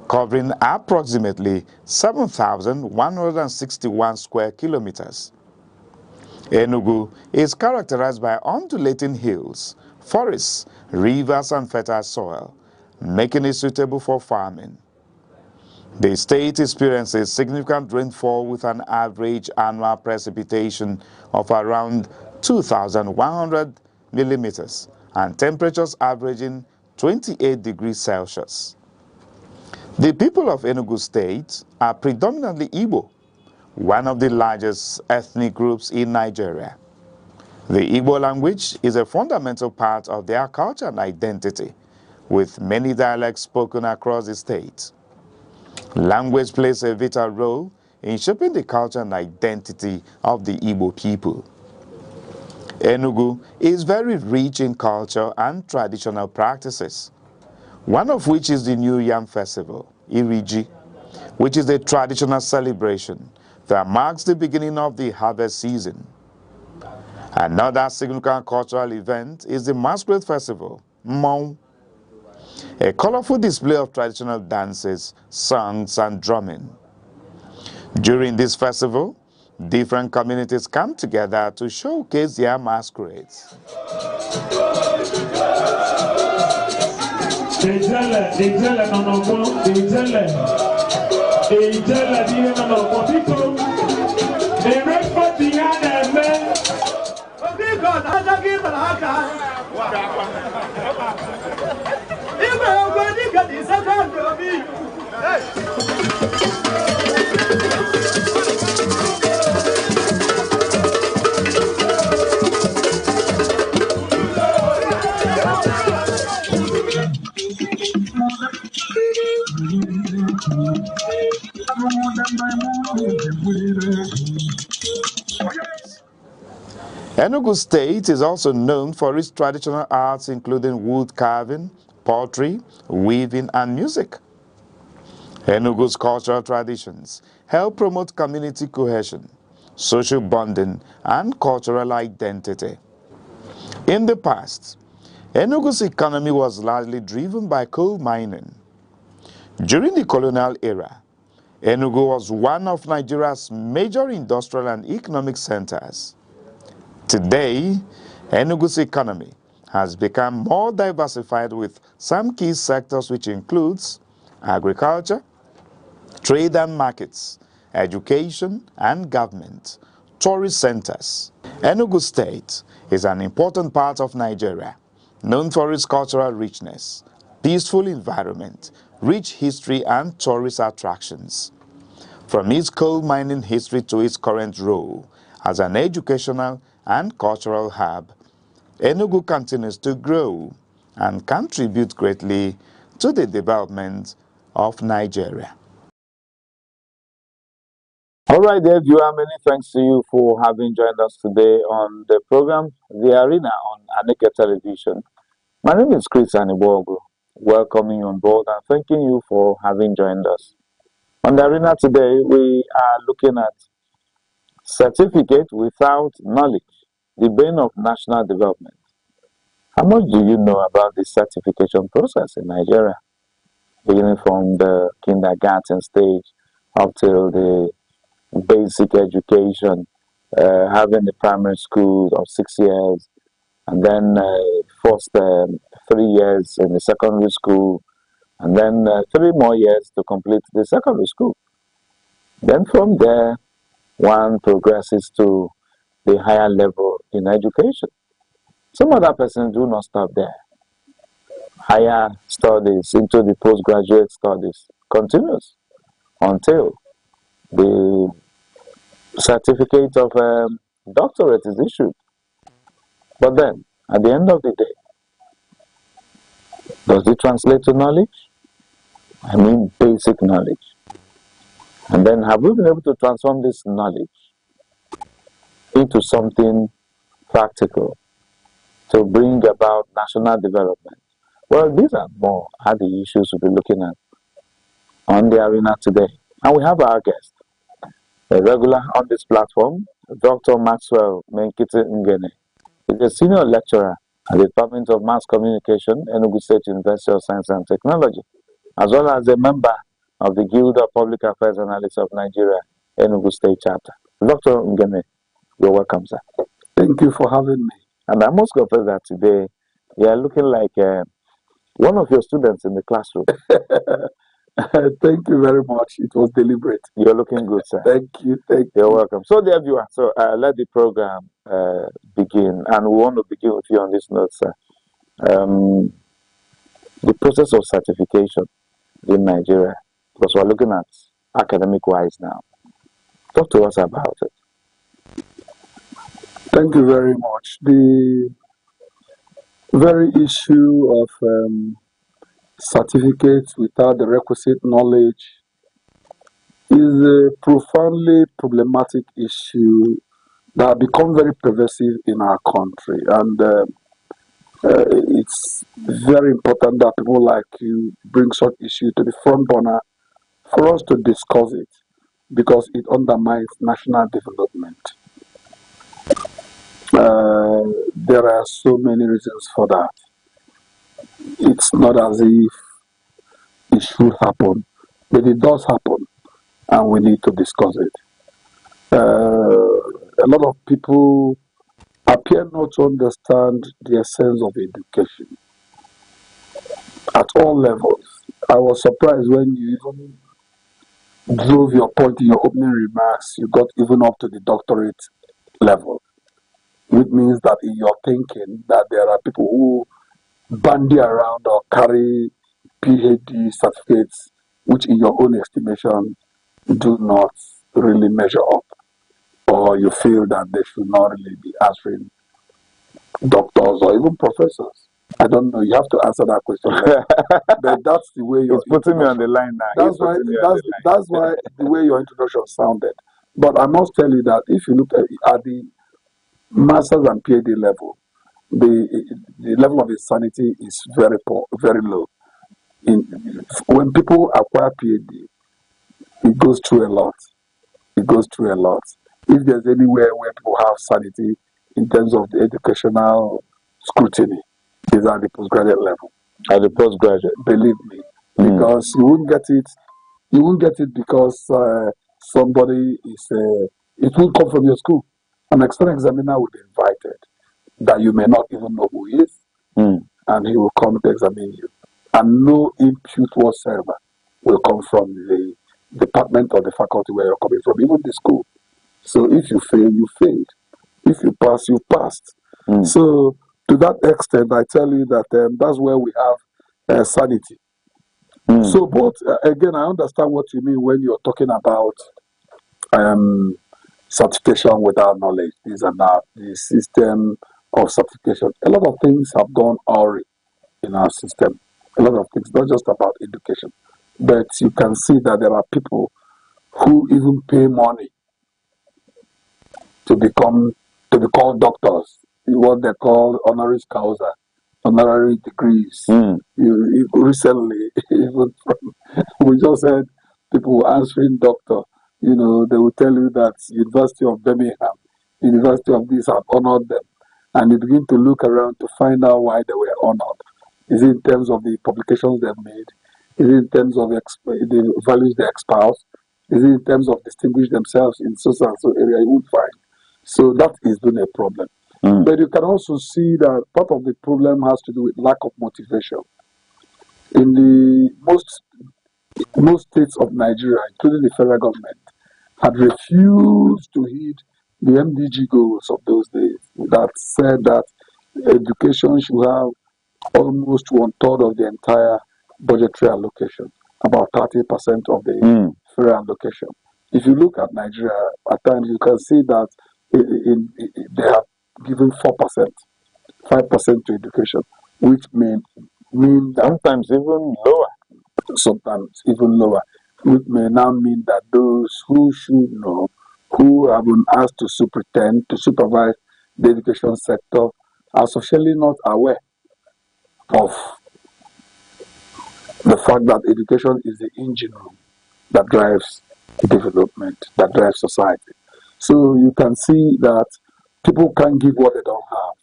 covering approximately 7,161 square kilometers. Enugu is characterized by undulating hills, forests, rivers, and fertile soil, making it suitable for farming. The state experiences significant rainfall with an average annual precipitation of around 2,100 millimeters and temperatures averaging 28 degrees Celsius. The people of Enugu State are predominantly Igbo, one of the largest ethnic groups in Nigeria. The Igbo language is a fundamental part of their culture and identity, with many dialects spoken across the state. Language plays a vital role in shaping the culture and identity of the Igbo people. Enugu is very rich in culture and traditional practices, one of which is the New Yam Festival, Iriji, which is a traditional celebration that marks the beginning of the harvest season. Another significant cultural event is the Masquerade Festival, Mmong, a colorful display of traditional dances, songs, and drumming. During this festival, different communities come together to showcase their masquerades. Enugu State is also known for its traditional arts including wood carving, pottery, weaving, and music. Enugu's cultural traditions help promote community cohesion, social bonding, and cultural identity. In the past, Enugu's economy was largely driven by coal mining. During the colonial era, Enugu was one of Nigeria's major industrial and economic centers. Today, Enugu's economy has become more diversified with some key sectors which includes agriculture, trade and markets, education and government, tourist centers. Enugu State is an important part of Nigeria, known for its cultural richness, peaceful environment, rich history and tourist attractions. From its coal mining history to its current role as an educational and cultural hub, Enugu continues to grow and contribute greatly to the development of Nigeria. All right, there, viewer, many thanks to you for having joined us today on the program, The Arena on Aneke Television. My name is Chris Anibogu, welcoming you on board and thanking you for having joined us. On The Arena today, we are looking at certificate without knowledge, the bane of national development. How much do you know about the certification process in Nigeria, beginning from the kindergarten stage up till the basic education, having the primary school of 6 years, and then first 3 years in the secondary school, and then 3 more years to complete the secondary school. Then from there, one progresses to the higher level in education. Some other persons do not stop there. Higher studies into the postgraduate studies continues until the certificate of doctorate is issued. But then, at the end of the day, does it translate to knowledge? I mean basic knowledge. And then have we been able to transform this knowledge into something practical to bring about national development? Well, these are more are the issues we'll be looking at on The Arena today. And we have our guest, a regular on this platform, Dr. Maxwell Menkite Ngene. He's a senior lecturer at the Department of Mass Communication, Enugu State University of Science and Technology, as well as a member of the Guild of Public Affairs Analysts of Nigeria, Enugu State Chapter. Dr. Ngene, you're welcome, sir. Thank you for having me. And I must confess that today, you are looking like one of your students in the classroom. Thank you very much. It was deliberate. You're looking good, sir. Thank you. You're welcome. So, dear viewer, let the program begin. And we want to begin with you on this note, sir. The process of certification in Nigeria, because we're looking at academic-wise now. Talk to us about it. Thank you very much. The very issue of certificates without the requisite knowledge is a profoundly problematic issue that has become very pervasive in our country. And it's very important that people like you bring such issues to the front burner for us to discuss it, because it undermines national development. There are so many reasons for that. It's not as if it should happen, but it does happen, and we need to discuss it. A lot of people appear not to understand the essence of education at all levels. I was surprised when you even drove your point in your opening remarks, you got even up to the doctorate level, which means that in your thinking that there are people who bandy around or carry PhD certificates, which in your own estimation do not really measure up, or you feel that they should not really be answering doctors or even professors. I don't know. You have to answer that question later. But that's the way you're putting me on the line now. That's why. That's why the way your introduction sounded. But I must tell you that if you look at the masters and PhD level, the level of insanity is very poor, very low. When people acquire PhD, it goes through a lot. It goes through a lot. If there's anywhere where people have sanity in terms of the educational scrutiny, is at the postgraduate level. At the postgraduate, believe me, because you won't get it. You won't get it because somebody is. It will come from your school. An external examiner will be invited that you may not even know who he is, and he will come to examine you, and no input whatsoever will come from the department or the faculty where you're coming from, even the school. So if you fail, you failed. If you pass, you passed. So to that extent, I tell you that that's where we have sanity. So, but again, I understand what you mean when you're talking about certification without knowledge. These are not the system of certification. A lot of things have gone awry in our system. A lot of things, not just about education, but you can see that there are people who even pay money to be called doctors, what they call honoris causa, honorary degrees. Recently, even we just said people answering doctor. You know, they will tell you that University of Birmingham, University of this have honored them, and you begin to look around to find out why they were honored. Is it in terms of the publications they've made? Is it in terms of the values they espouse? Is it in terms of distinguish themselves in so and so area? You would find. So that has been a problem. But you can also see that part of the problem has to do with lack of motivation. In the most states of Nigeria, including the federal government, had refused to heed the MDG goals of those days that said that education should have almost 1/3 of the entire budgetary allocation, about 30% of the federal allocation. If you look at Nigeria, at times you can see that they have given 4%, 5% to education, which may mean that sometimes even lower. Sometimes even lower, which may now mean that those who should know, who have been asked to superintend, to supervise the education sector, are socially not aware of the fact that education is the engine room that drives development, that drives society. So you can see that people can't give what they don't have.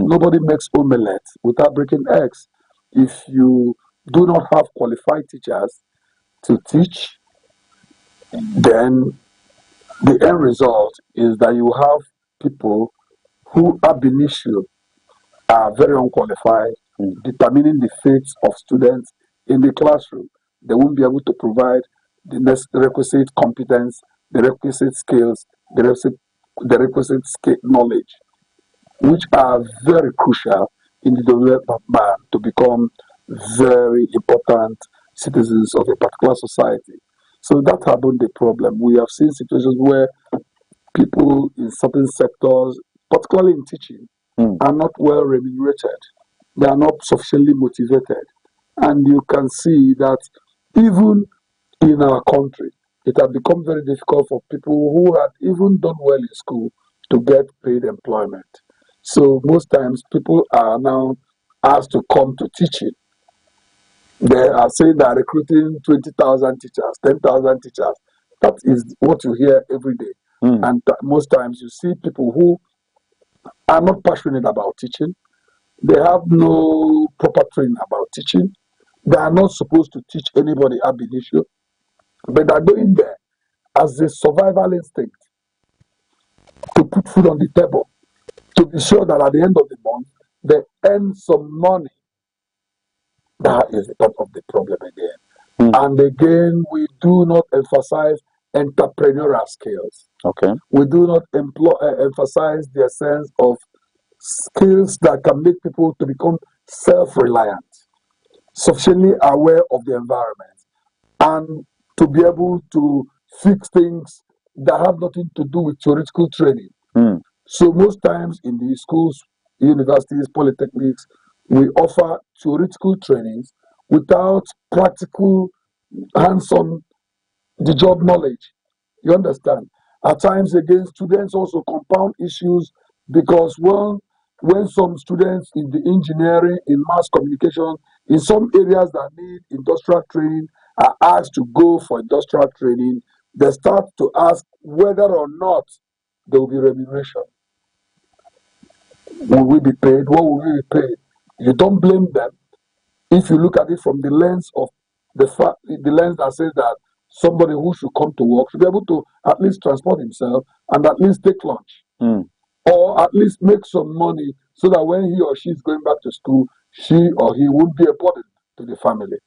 Nobody makes omelette without breaking eggs. If you do not have qualified teachers to teach, then the end result is that you have people who ab initio are very unqualified, determining the fate of students in the classroom. They won't be able to provide the requisite competence, the requisite skills, the requisite knowledge, which are very crucial in the development of man to become very important citizens of a particular society. So that has been the problem. We have seen situations where people in certain sectors, particularly in teaching, are not well remunerated. They are not sufficiently motivated. And you can see that even in our country, it has become very difficult for people who had even done well in school to get paid employment. So most times people are now asked to come to teaching. They are saying they are recruiting 20,000 teachers, 10,000 teachers. That is what you hear every day. And most times you see people who are not passionate about teaching. They have no proper training about teaching. They are not supposed to teach anybody ab initio, but they're going there as a survival instinct to put food on the table, to be sure that at the end of the month they earn some money. That is the part of the problem again. And again, we do not emphasize entrepreneurial skills. Okay. We do not emphasize the sense of skills that can make people to become self-reliant, sufficiently aware of the environment, and to be able to fix things that have nothing to do with theoretical training. So most times in the schools, universities, polytechnics, we offer theoretical trainings without practical hands-on the job knowledge. You understand? At times again, students also compound issues because when some students in the engineering, in mass communication, in some areas that need industrial training are asked to go for industrial training, they start to ask whether or not there will be remuneration. Will we be paid? What will we be paid? You don't blame them if you look at it from the lens of the lens that says that somebody who should come to work should be able to at least transport himself and at least take lunch, or at least make some money so that when he or she is going back to school, she or he won't be a burden to the family.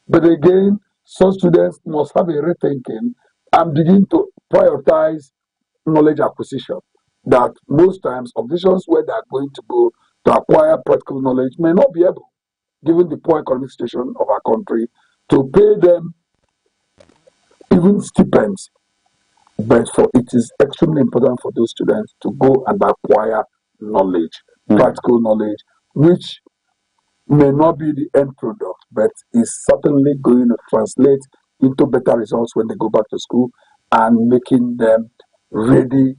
But again, some students must have a rethinking and begin to prioritize knowledge acquisition. That most times organizations where they are going to go to acquire practical knowledge may not be able, given the poor economic situation of our country, to pay them even stipends. But it is extremely important for those students to go and acquire knowledge, practical knowledge, which may not be the end product, but is certainly going to translate into better results when they go back to school and making them ready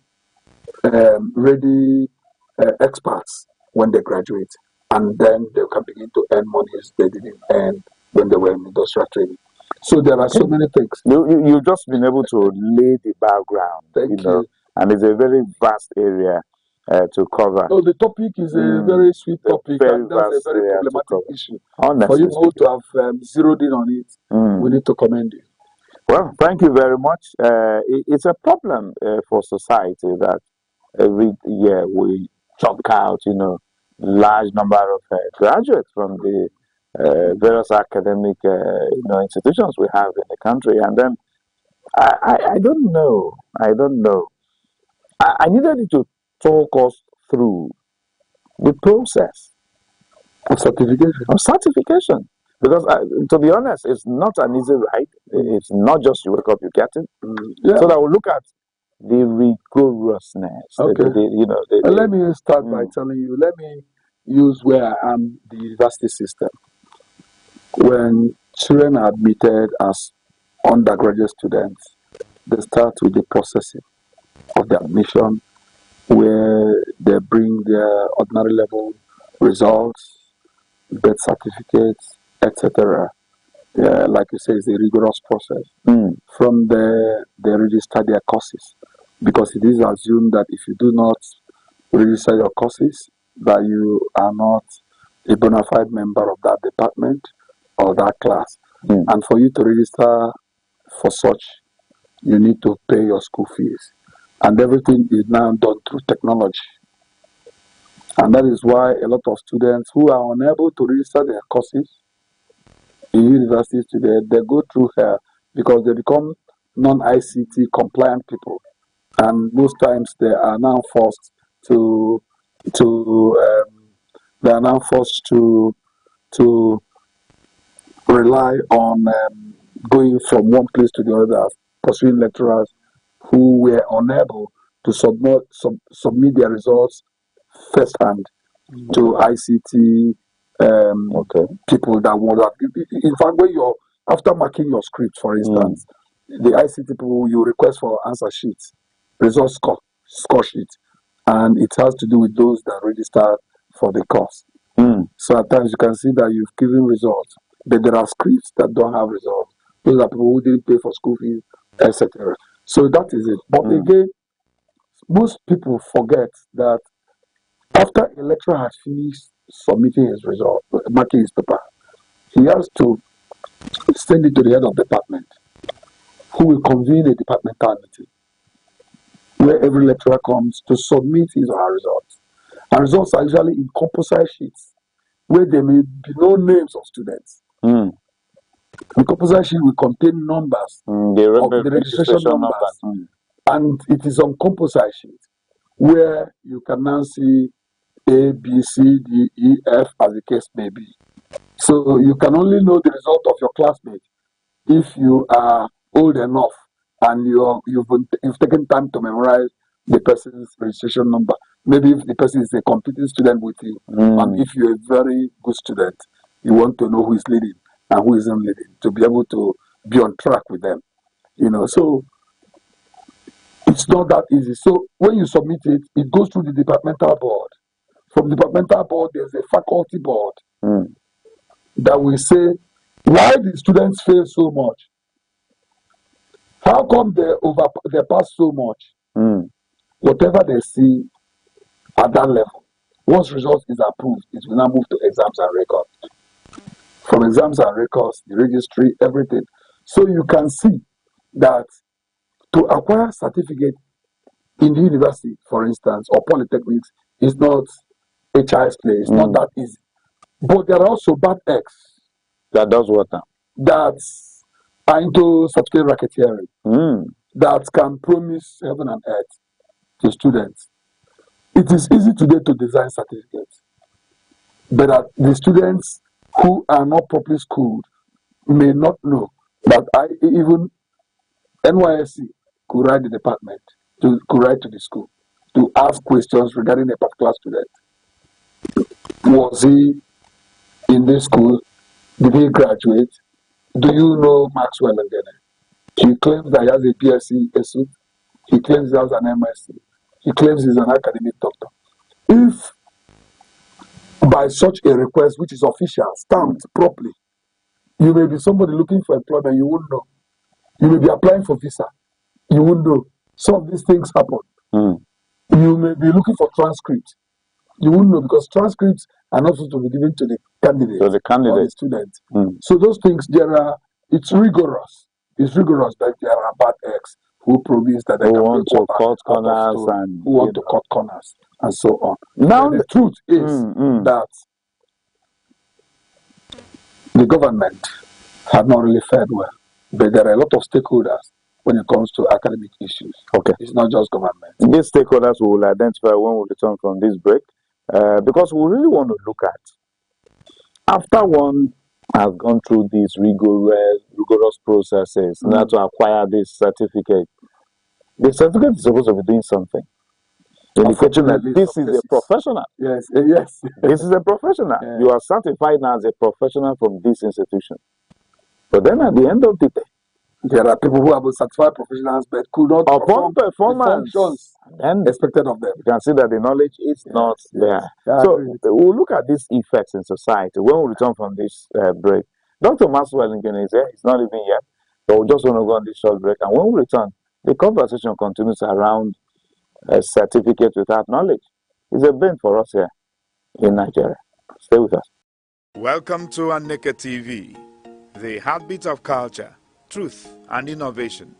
experts when they graduate. And then they can begin to earn money they didn't earn when they were in industrial training. So there are so many things. You've just been able to lay the background. Thank you. And it's a very vast area to cover. So the topic is a very sweet topic, and that's a very problematic issue. For you all to have zeroed in on it, we need to commend you. Well, thank you very much. It's a problem for society that every year we chunk out, large number of graduates from the various academic, institutions we have in the country, and then I don't know. I needed you to talk us through the process of certification. Because to be honest, it's not an easy ride. It's not just you wake up, you get it. So that we'll look at the rigorousness. Okay. Let me start by telling you, let me use where I am, the university system. When children are admitted as undergraduate students, they start with the processing of the admission, where they bring their ordinary level results, birth certificates, etc. Like you say, it's a rigorous process. From there, they register their courses, because it is assumed that if you do not register your courses, that you are not a bona fide member of that department or that class. And for you to register for such, you need to pay your school fees. And everything is now done through technology. And that is why a lot of students who are unable to register their courses in universities today, they go through hell because they become non-ICT compliant people. And most times they are now forced to rely on going from one place to the other, pursuing lecturers who were unable to submit their results firsthand to ICT people that want that. In fact, when you're after marking your script, for instance, the ICT people, you request for answer sheets, result score sheet, and it has to do with those that register for the course. So at times you can see that you've given results, but there are scripts that don't have results. Those are people who didn't pay for school fees, etc. So that is it. But again, most people forget that after a lecturer has finished submitting his result, marking his paper, he has to send it to the head of department, who will convene a departmental meeting, where every lecturer comes to submit his or her results. And results are usually in composite sheets, where there may be no names of students. The composite sheet will contain numbers, the registration numbers, and it is on composite sheet, where you can now see A, B, C, D, E, F, as the case may be. So you can only know the result of your classmate if you are old enough and you've taken time to memorize the person's registration number. Maybe if the person is a competing student with you, and if you're a very good student, you want to know who is leading and who isn't leading to be able to be on track with them. So it's not that easy. So when you submit it, it goes through the departmental board. From the departmental board, there's a faculty board that will say, why the students fail so much? How come they pass so much? Whatever they see at that level, once results is approved, it will now move to exams and records. From exams and records, the registry, everything. So you can see that to acquire certificate in the university, for instance, or polytechnics, is not a child's play. It's not that easy. But there are also bad eggs that does what now? That are into certificate racketeering, that can promise heaven and earth to students. It is easy today to design certificates, but the students who are not properly schooled may not know that even NYSC could write the department, could write to the school to ask questions regarding a particular student. Was he in this school? Did he graduate? Do you know Maxwell again? He claims that he has a PSC, a suit. He claims he has an MSc. He claims he's an academic doctor. If by such a request, which is official, stamped properly, you may be somebody looking for employment, you wouldn't know. You may be applying for visa, you wouldn't know. Some of these things happen. You may be looking for transcripts. You wouldn't know, because transcripts are not supposed to be given to the candidate, or the student. So those things, it's rigorous. It's rigorous, but there are bad eggs who promise that they can want to cut corners and who want to cut corners and so on. Now the truth is that the government have not really fared well, but there are a lot of stakeholders when it comes to academic issues. It's not just government. These stakeholders we will identify when we return from this break, because we really want to look at, after one has gone through these rigorous processes now to acquire this certificate, the certificate is supposed to be doing something. Unfortunately, this is a professional. Yes. This is a professional. Yeah. You are certified now as a professional from this institution. But then at the end of the day, there are people who have been certified professionals but could not perform the functions and expected of them. You can see that the knowledge is not there. So we'll look at these effects in society when we return from this break. Dr. Maxwell is here. He's not even yet. So we just want to go on this short break. And when we return, the conversation continues around a certificate without knowledge. It's a bane for us here in Nigeria. Stay with us. Welcome to Aneke TV, the heartbeat of culture, truth, and innovation.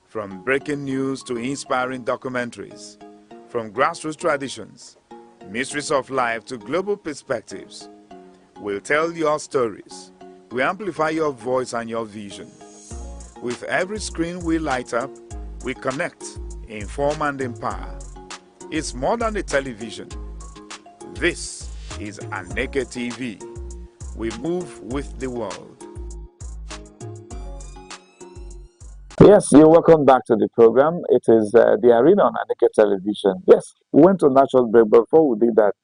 From breaking news to inspiring documentaries, from grassroots traditions, mysteries of life to global perspectives, we'll tell your stories. We amplify your voice and your vision. With every screen we light up, we connect, inform, and empower. It's more than a television. This is Aneke TV. We move with the world. Yes, you're welcome back to the program. It is the arena on Aneke Television. Yes, we went to national break, but before we did that,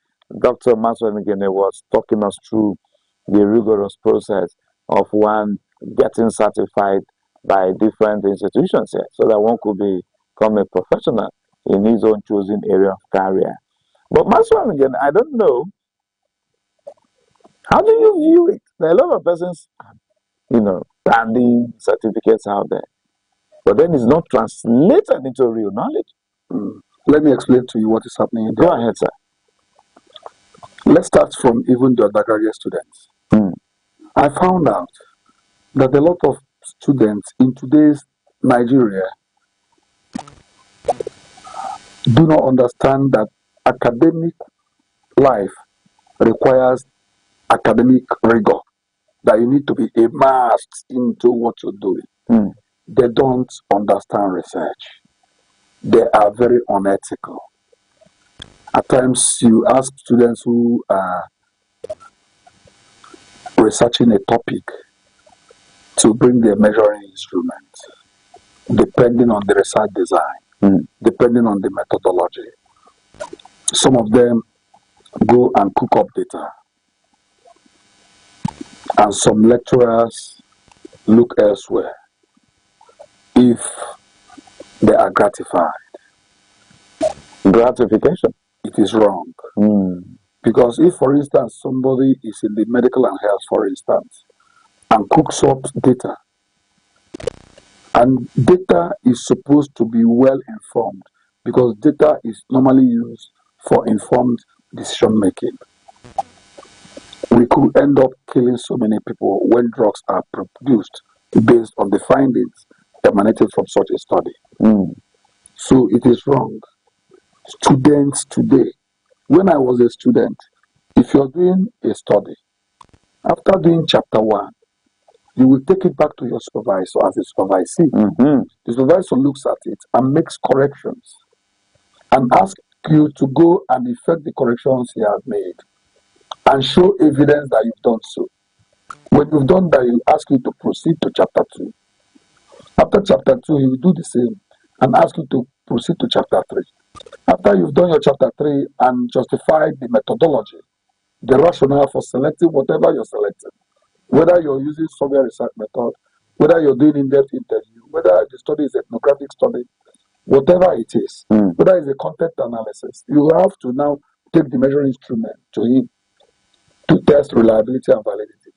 Dr. Maswell Ngene was talking us through the rigorous process of one getting certified by different institutions here, so that one could become a professional in his own chosen area of career. But Maswell Ngene, I don't know, how do you view it? There are a lot of persons, branding certificates out there, but then it's not translated into real knowledge. Let me explain to you what is happening in Go ahead, sir. Let's start from even the undergraduate students. I found out that a lot of students in today's Nigeria do not understand that academic life requires academic rigor, that you need to be immersed into what you're doing. They don't understand research. They are very unethical. At times, you ask students who are researching a topic to bring their measuring instrument, depending on the research design, depending on the methodology. Some of them go and cook up data, and some lecturers look elsewhere if they are gratified. Gratification? It is wrong. Because if, for instance, somebody is in the medical and health, for instance, and cooks up data, and data is supposed to be well informed, because data is normally used for informed decision making. We could end up killing so many people when drugs are produced based on the findings emanating from such a study. So it is wrong. Students today, when I was a student, if you're doing a study, after doing chapter 1, you will take it back to your supervisor as a supervisee. The supervisor looks at it and makes corrections and asks you to go and effect the corrections he has made and show evidence that you've done so. When you've done that, you ask you to proceed to chapter 2. After chapter 2, he will do the same and ask you to proceed to chapter 3. After you've done your chapter 3 and justified the methodology, the rationale for selecting whatever you're selecting, whether you're using survey research method, whether you're doing in-depth interview, whether the study is ethnographic study, whatever it is, whether it's a content analysis, you have to now take the measuring instrument to him to test reliability and validity,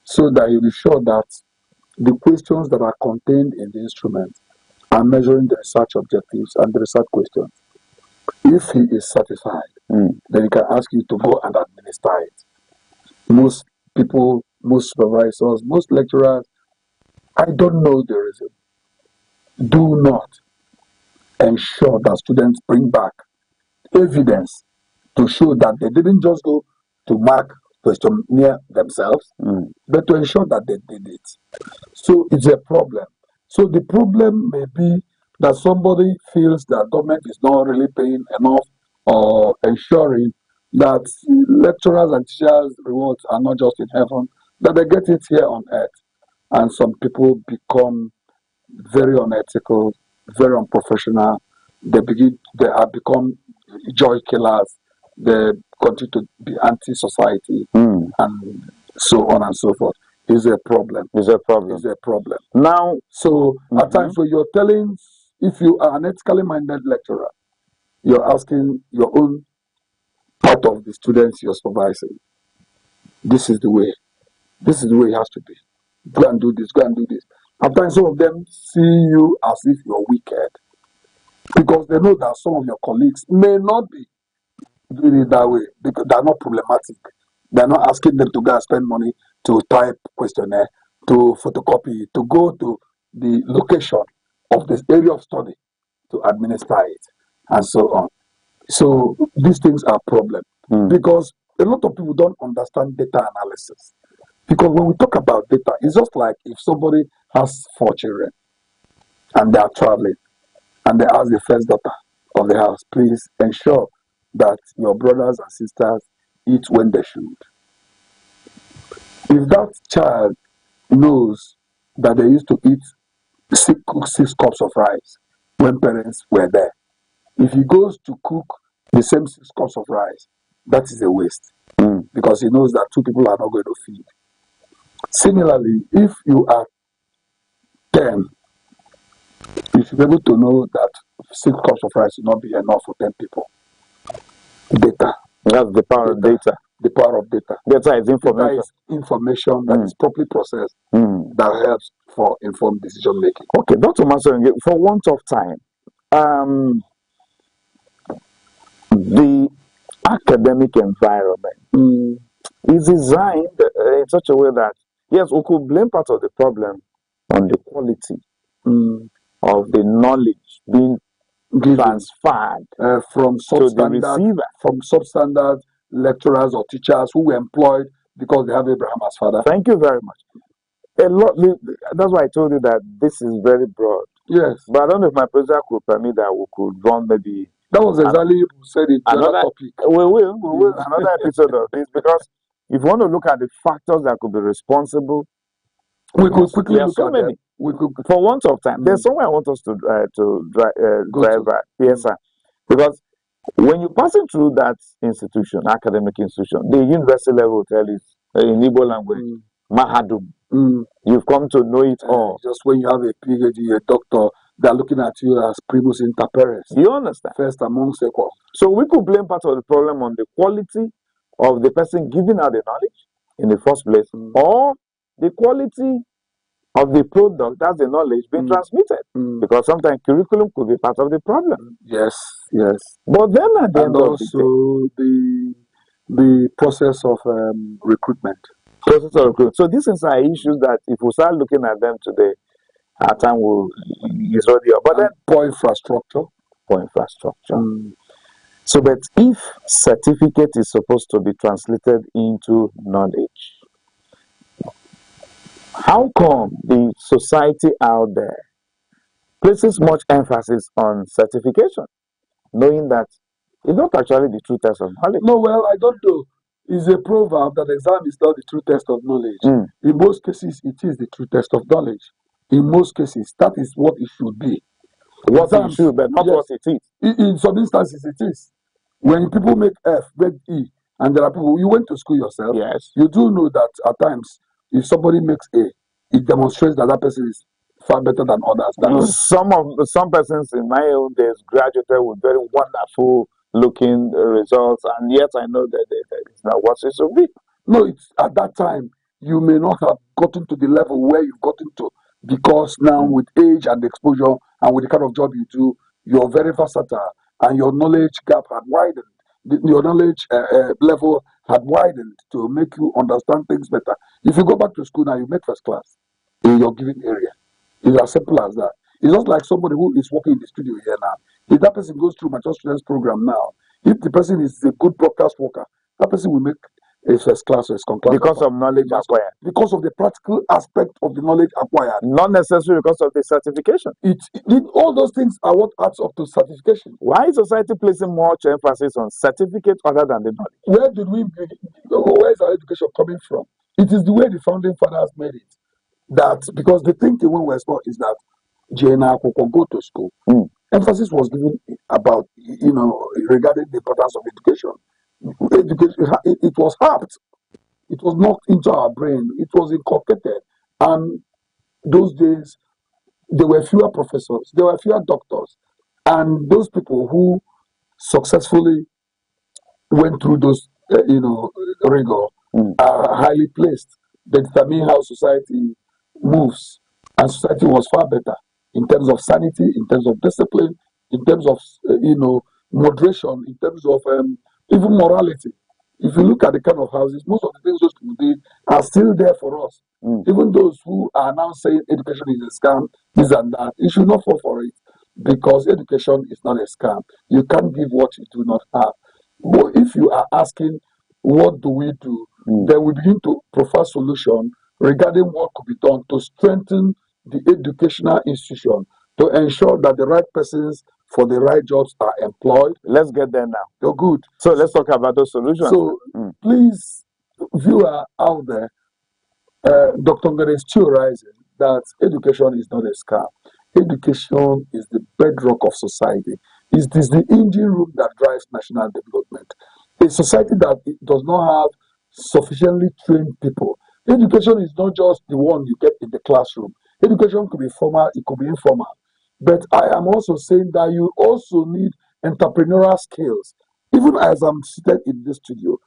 so that you'll be sure that the questions that are contained in the instrument are measuring the research objectives and the research questions. If he is satisfied, then he can ask you to go and administer it. Most people, most supervisors, most lecturers, I don't know the reason, do not ensure that students bring back evidence to show that they didn't just go to mark questionnaire themselves, but to ensure that they did it. So it's a problem. So the problem may be that somebody feels that government is not really paying enough or ensuring that lecturers and teachers' rewards are not just in heaven, that they get it here on earth. And some people become very unethical, very unprofessional. They have become joy killers. They continue to be anti-society and so on and so forth. Is a problem. Is a problem. Is a problem. Now, so at times when you're telling, if you are an ethically minded lecturer, you're asking your own part of the students you're supervising. This is the way. This is the way it has to be. Go and do this. Go and do this. At times, some of them see you as if you're wicked, because they know that some of your colleagues may not be doing it that way, because they're not problematic. They're not asking them to go and spend money to type questionnaire, to photocopy, to go to the location of this area of study to administer it, and so on. So these things are a problem, because a lot of people don't understand data analysis. Because when we talk about data, it's just like if somebody has 4 children and they are traveling and they ask the first daughter of the house, please ensure that your brothers and sisters eat when they should. If that child knows that they used to eat 6 cups of rice when parents were there, if he goes to cook the same 6 cups of rice, that is a waste because he knows that two people are not going to feed. Similarly, if you are 10, you should be able to know that 6 cups of rice will not be enough for 10 people. Data. That's the power of data. The power of data. Data is information. Data is information that is properly processed that helps for informed decision making. Okay, Dr. Masonge, for want of time, the academic environment is designed in such a way that, yes, we could blame part of the problem on the quality of the knowledge being transferred from to the receiver. From substandard lecturers or teachers who were employed because they have Abraham as father. Thank you very much. That's why I told you that this is very broad. Yes. But I don't know if my president could permit that we could run maybe. That was exactly what you said in another topic. We will another episode of this, because if you want to look at the factors that could be responsible, we could quickly look at many. We could, for want of time. There's somewhere I want us to drive at. Yes, sir. Because when you're passing through that institution, academic institution, the university level will tell you in Igbo language, Mahadum. You've come to know it all. Just when you have a PhD, a doctor, they're looking at you as primus inter pares. You understand? First amongst equals. So we could blame part of the problem on the quality of the person giving out the knowledge in the first place, or the quality of the product, that's the knowledge being transmitted. Because sometimes curriculum could be part of the problem. Yes, yes. But then at the end of the process of recruitment. So these things are issues that if we start looking at them today, our time is already up. But then poor infrastructure. So, but if certificate is supposed to be translated into knowledge, how come the society out there places much emphasis on certification, knowing that it's not actually the true test of knowledge? No, well, I don't know. It's a proverb that exam is not the true test of knowledge. In most cases, it is the true test of knowledge. In most cases, that is what it should be. What it should, but not what it is. In some instances, it is. When people make F, make E, and there are people, you went to school yourself. Yes. You do know that at times, if somebody makes A, it demonstrates that that person is far better than others. Some persons in my own days graduated with very wonderful looking results, and yet I know that it's not what it should be. No, it's at that time you may not have gotten to the level where you've gotten to, because now with age and exposure and with the kind of job you do, you're very versatile and your knowledge gap had widened. Your knowledge level had widened to make you understand things better. If you go back to school now, you make first class in your given area. It's as simple as that. It's just like somebody who is working in the studio here now. If that person goes through mature students program now, if the person is a good broadcast worker, that person will make a first class or a second class. Because of knowledge acquired. Because of the practical aspect of the knowledge acquired. Not necessarily because of the certification. All those things are what adds up to certification. Why is society placing much emphasis on certificates other than the knowledge? Where is our education coming from? It is the way the founding fathers made it. That because the thinking when we were small is that Jena could go to school. Emphasis was given about, regarding the importance of education. It was harped. It was knocked into our brain. It was inculcated. And those days, there were fewer professors. There were fewer doctors. And those people who successfully went through those, rigor are highly placed. They determine how society moves. And society was far better in terms of sanity, in terms of discipline, in terms of, moderation, in terms of even morality. If you look at the kind of houses, most of the things those people did are still there for us. Even those who are now saying education is a scam, this and that, you should not fall for it, because education is not a scam. You can't give what you do not have. But if you are asking, what do we do? Then we begin to profile solution regarding what could be done to strengthen the educational institution, to ensure that the right persons for the right jobs are employed. Let's get there now. You're good. So let's talk about those solutions. So please, viewer out there, Dr. Ngare is theorizing that education is not a scam. Education is the bedrock of society. It is the engine room that drives national development. a society that does not have sufficiently trained people. Education is not just the one you get in the classroom. Education could be formal, it could be informal. But I am also saying that you also need entrepreneurial skills. Even as I'm seated in this studio,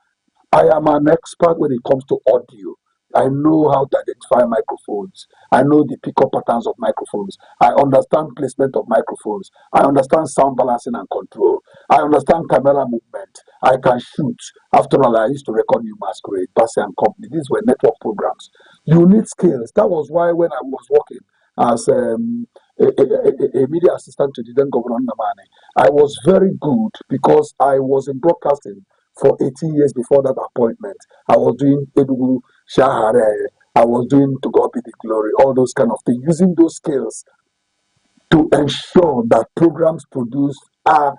I am an expert when it comes to audio. I know how to identify microphones. I know the pickup patterns of microphones. I understand placement of microphones. I understand sound balancing and control. I understand camera movement. I can shoot. After all, I used to record New Masquerade, Bassey and Company. These were network programs. You need skills. That was why when I was working as a media assistant to the then Governor Namani, I was very good because I was in broadcasting for 18 years before that appointment. I was doing Edugu Shahare, I was doing To God Be the Glory, all those kind of things, using those skills to ensure that programs produced are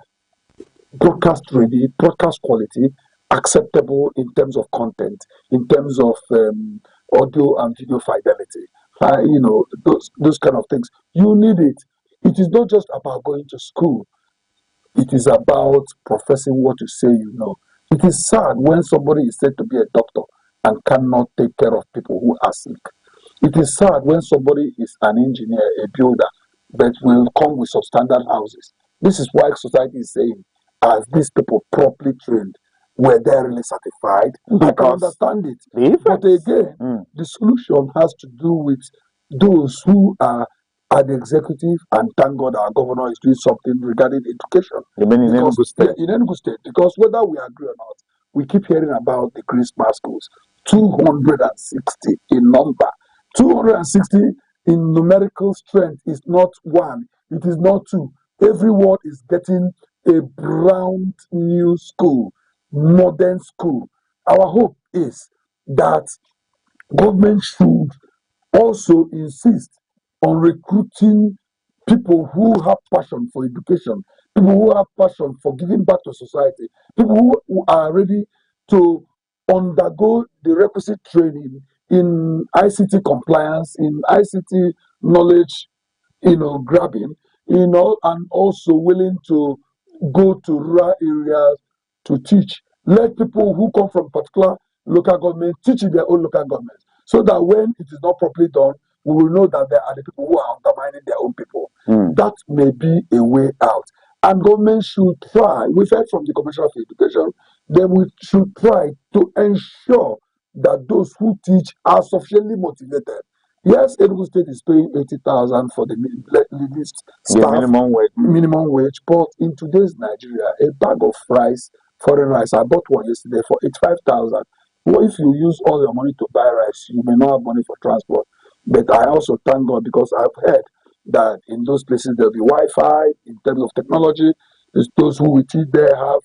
broadcast ready, broadcast quality, acceptable in terms of content, in terms of audio and video fidelity. Those kind of things. You need it. It is not just about going to school. It is about professing what you say you know. It is sad when somebody is said to be a doctor and cannot take care of people who are sick. It is sad when somebody is an engineer, a builder, but will come with substandard houses. This is why society is saying, are these people properly trained? Were they really certified? I can understand it. But again, the solution has to do with those who are at the executive, and thank God our governor is doing something regarding education. You mean in Enugu State? Yeah, in Enugu State, because whether we agree or not, we keep hearing about the Christmas schools. 260 in number. 260 in numerical strength is not one, it is not two. Everyone is getting a brand new school, modern school. Our hope is that government should also insist on recruiting people who have passion for education, people who have passion for giving back to society, people who are ready to undergo the requisite training in ICT compliance, in ICT knowledge, grabbing, and also willing to go to rural areas to teach. Let people who come from particular local government teach in their own local government, so that when it is not properly done, we will know that there are the people who are undermining their own people. That may be a way out. And government should try, we've heard from the Commissioner for Education, then we should try to ensure that those who teach are sufficiently motivated. Yes, Enugu State is paying 80,000 for the least staff, minimum wage. But in today's Nigeria, a bag of rice, foreign rice, I bought one yesterday for 85,000. Well, if you use all your money to buy rice, you may not have money for transport. But I also thank God because I've heard that in those places there'll be Wi-Fi in terms of technology. Those who will teach there have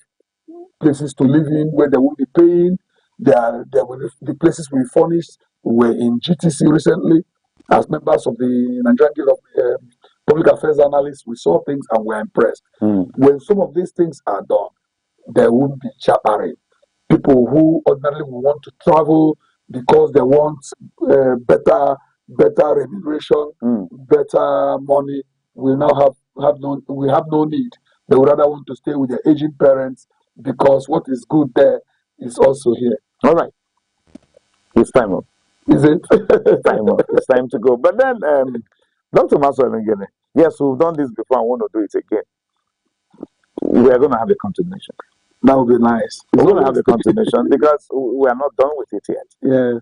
places to live in where they won't be paying. The places we furnished were in GTC recently. As members of the Nigerian Guild of Public Affairs Analysts, we saw things and we're impressed. When some of these things are done, there won't be chattering. People who ordinarily will want to travel because they want better remuneration, better money, will now have no need. They would rather want to stay with their aging parents because what is good there is also here. All right. It's time up. Is it? It's time up. It's time to go. But then, Dr. Maxwell Ngene, yes, we've done this before. I want to do it again. We are going to have a continuation. That would be nice. We're going to have a continuation because we are not done with it yet. Yeah.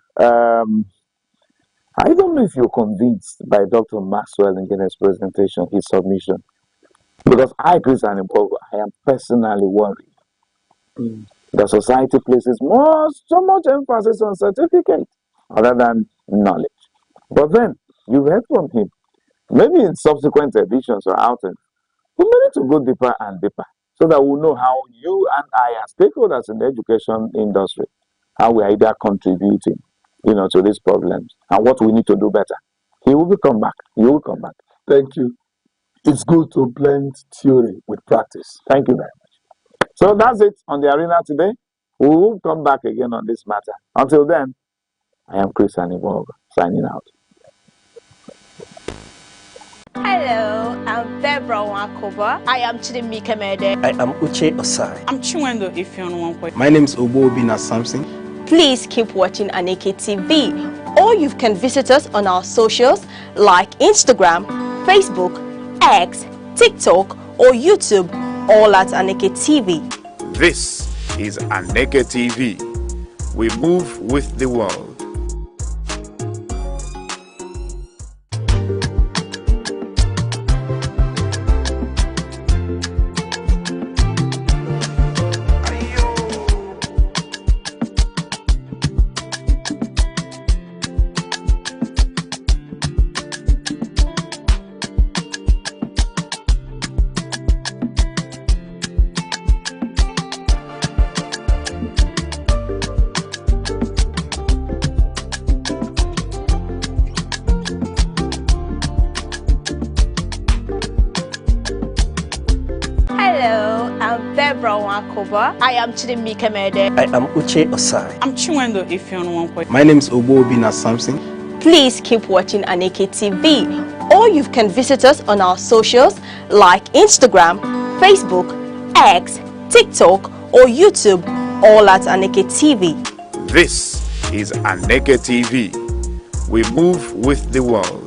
I don't know if you're convinced by Dr. Maxwell Ngene's presentation, his submission. Because I, Chris Aneke, I am personally worried. The society places so much emphasis on certificate other than knowledge. But then, you've heard from him. Maybe in subsequent editions or outings, we need to go deeper and deeper so that we'll know how you and I, as stakeholders in the education industry, how we are either contributing, to these problems and what we need to do better. He will come back. You will come back. Thank you. It's good to blend theory with practice. Thank you very much. So that's it on the arena today. We will come back again on this matter. Until then, I am Chris Aneke signing out. Hello, I'm Deb Bebra Wakoba. I am Chidimike Mede. I am Uche Osai. I'm Chiwendo Ifeanyi. My name is Obobina Samson. Please keep watching Aneke TV, or you can visit us on our socials like Instagram, Facebook, X, TikTok, or YouTube, all at Aneke TV. This is Aneke TV. We move with the world. Hello, I'm Bebra Wakoba. I am Chidimike Mede. I am Uche Osai. I'm Chiwendo Ifeanyi. My name is Obobina Samson. Please keep watching Aneke TV, or you can visit us on our socials like Instagram, Facebook, X, TikTok, or YouTube, all at Aneke TV. This is Aneke TV. We move with the world.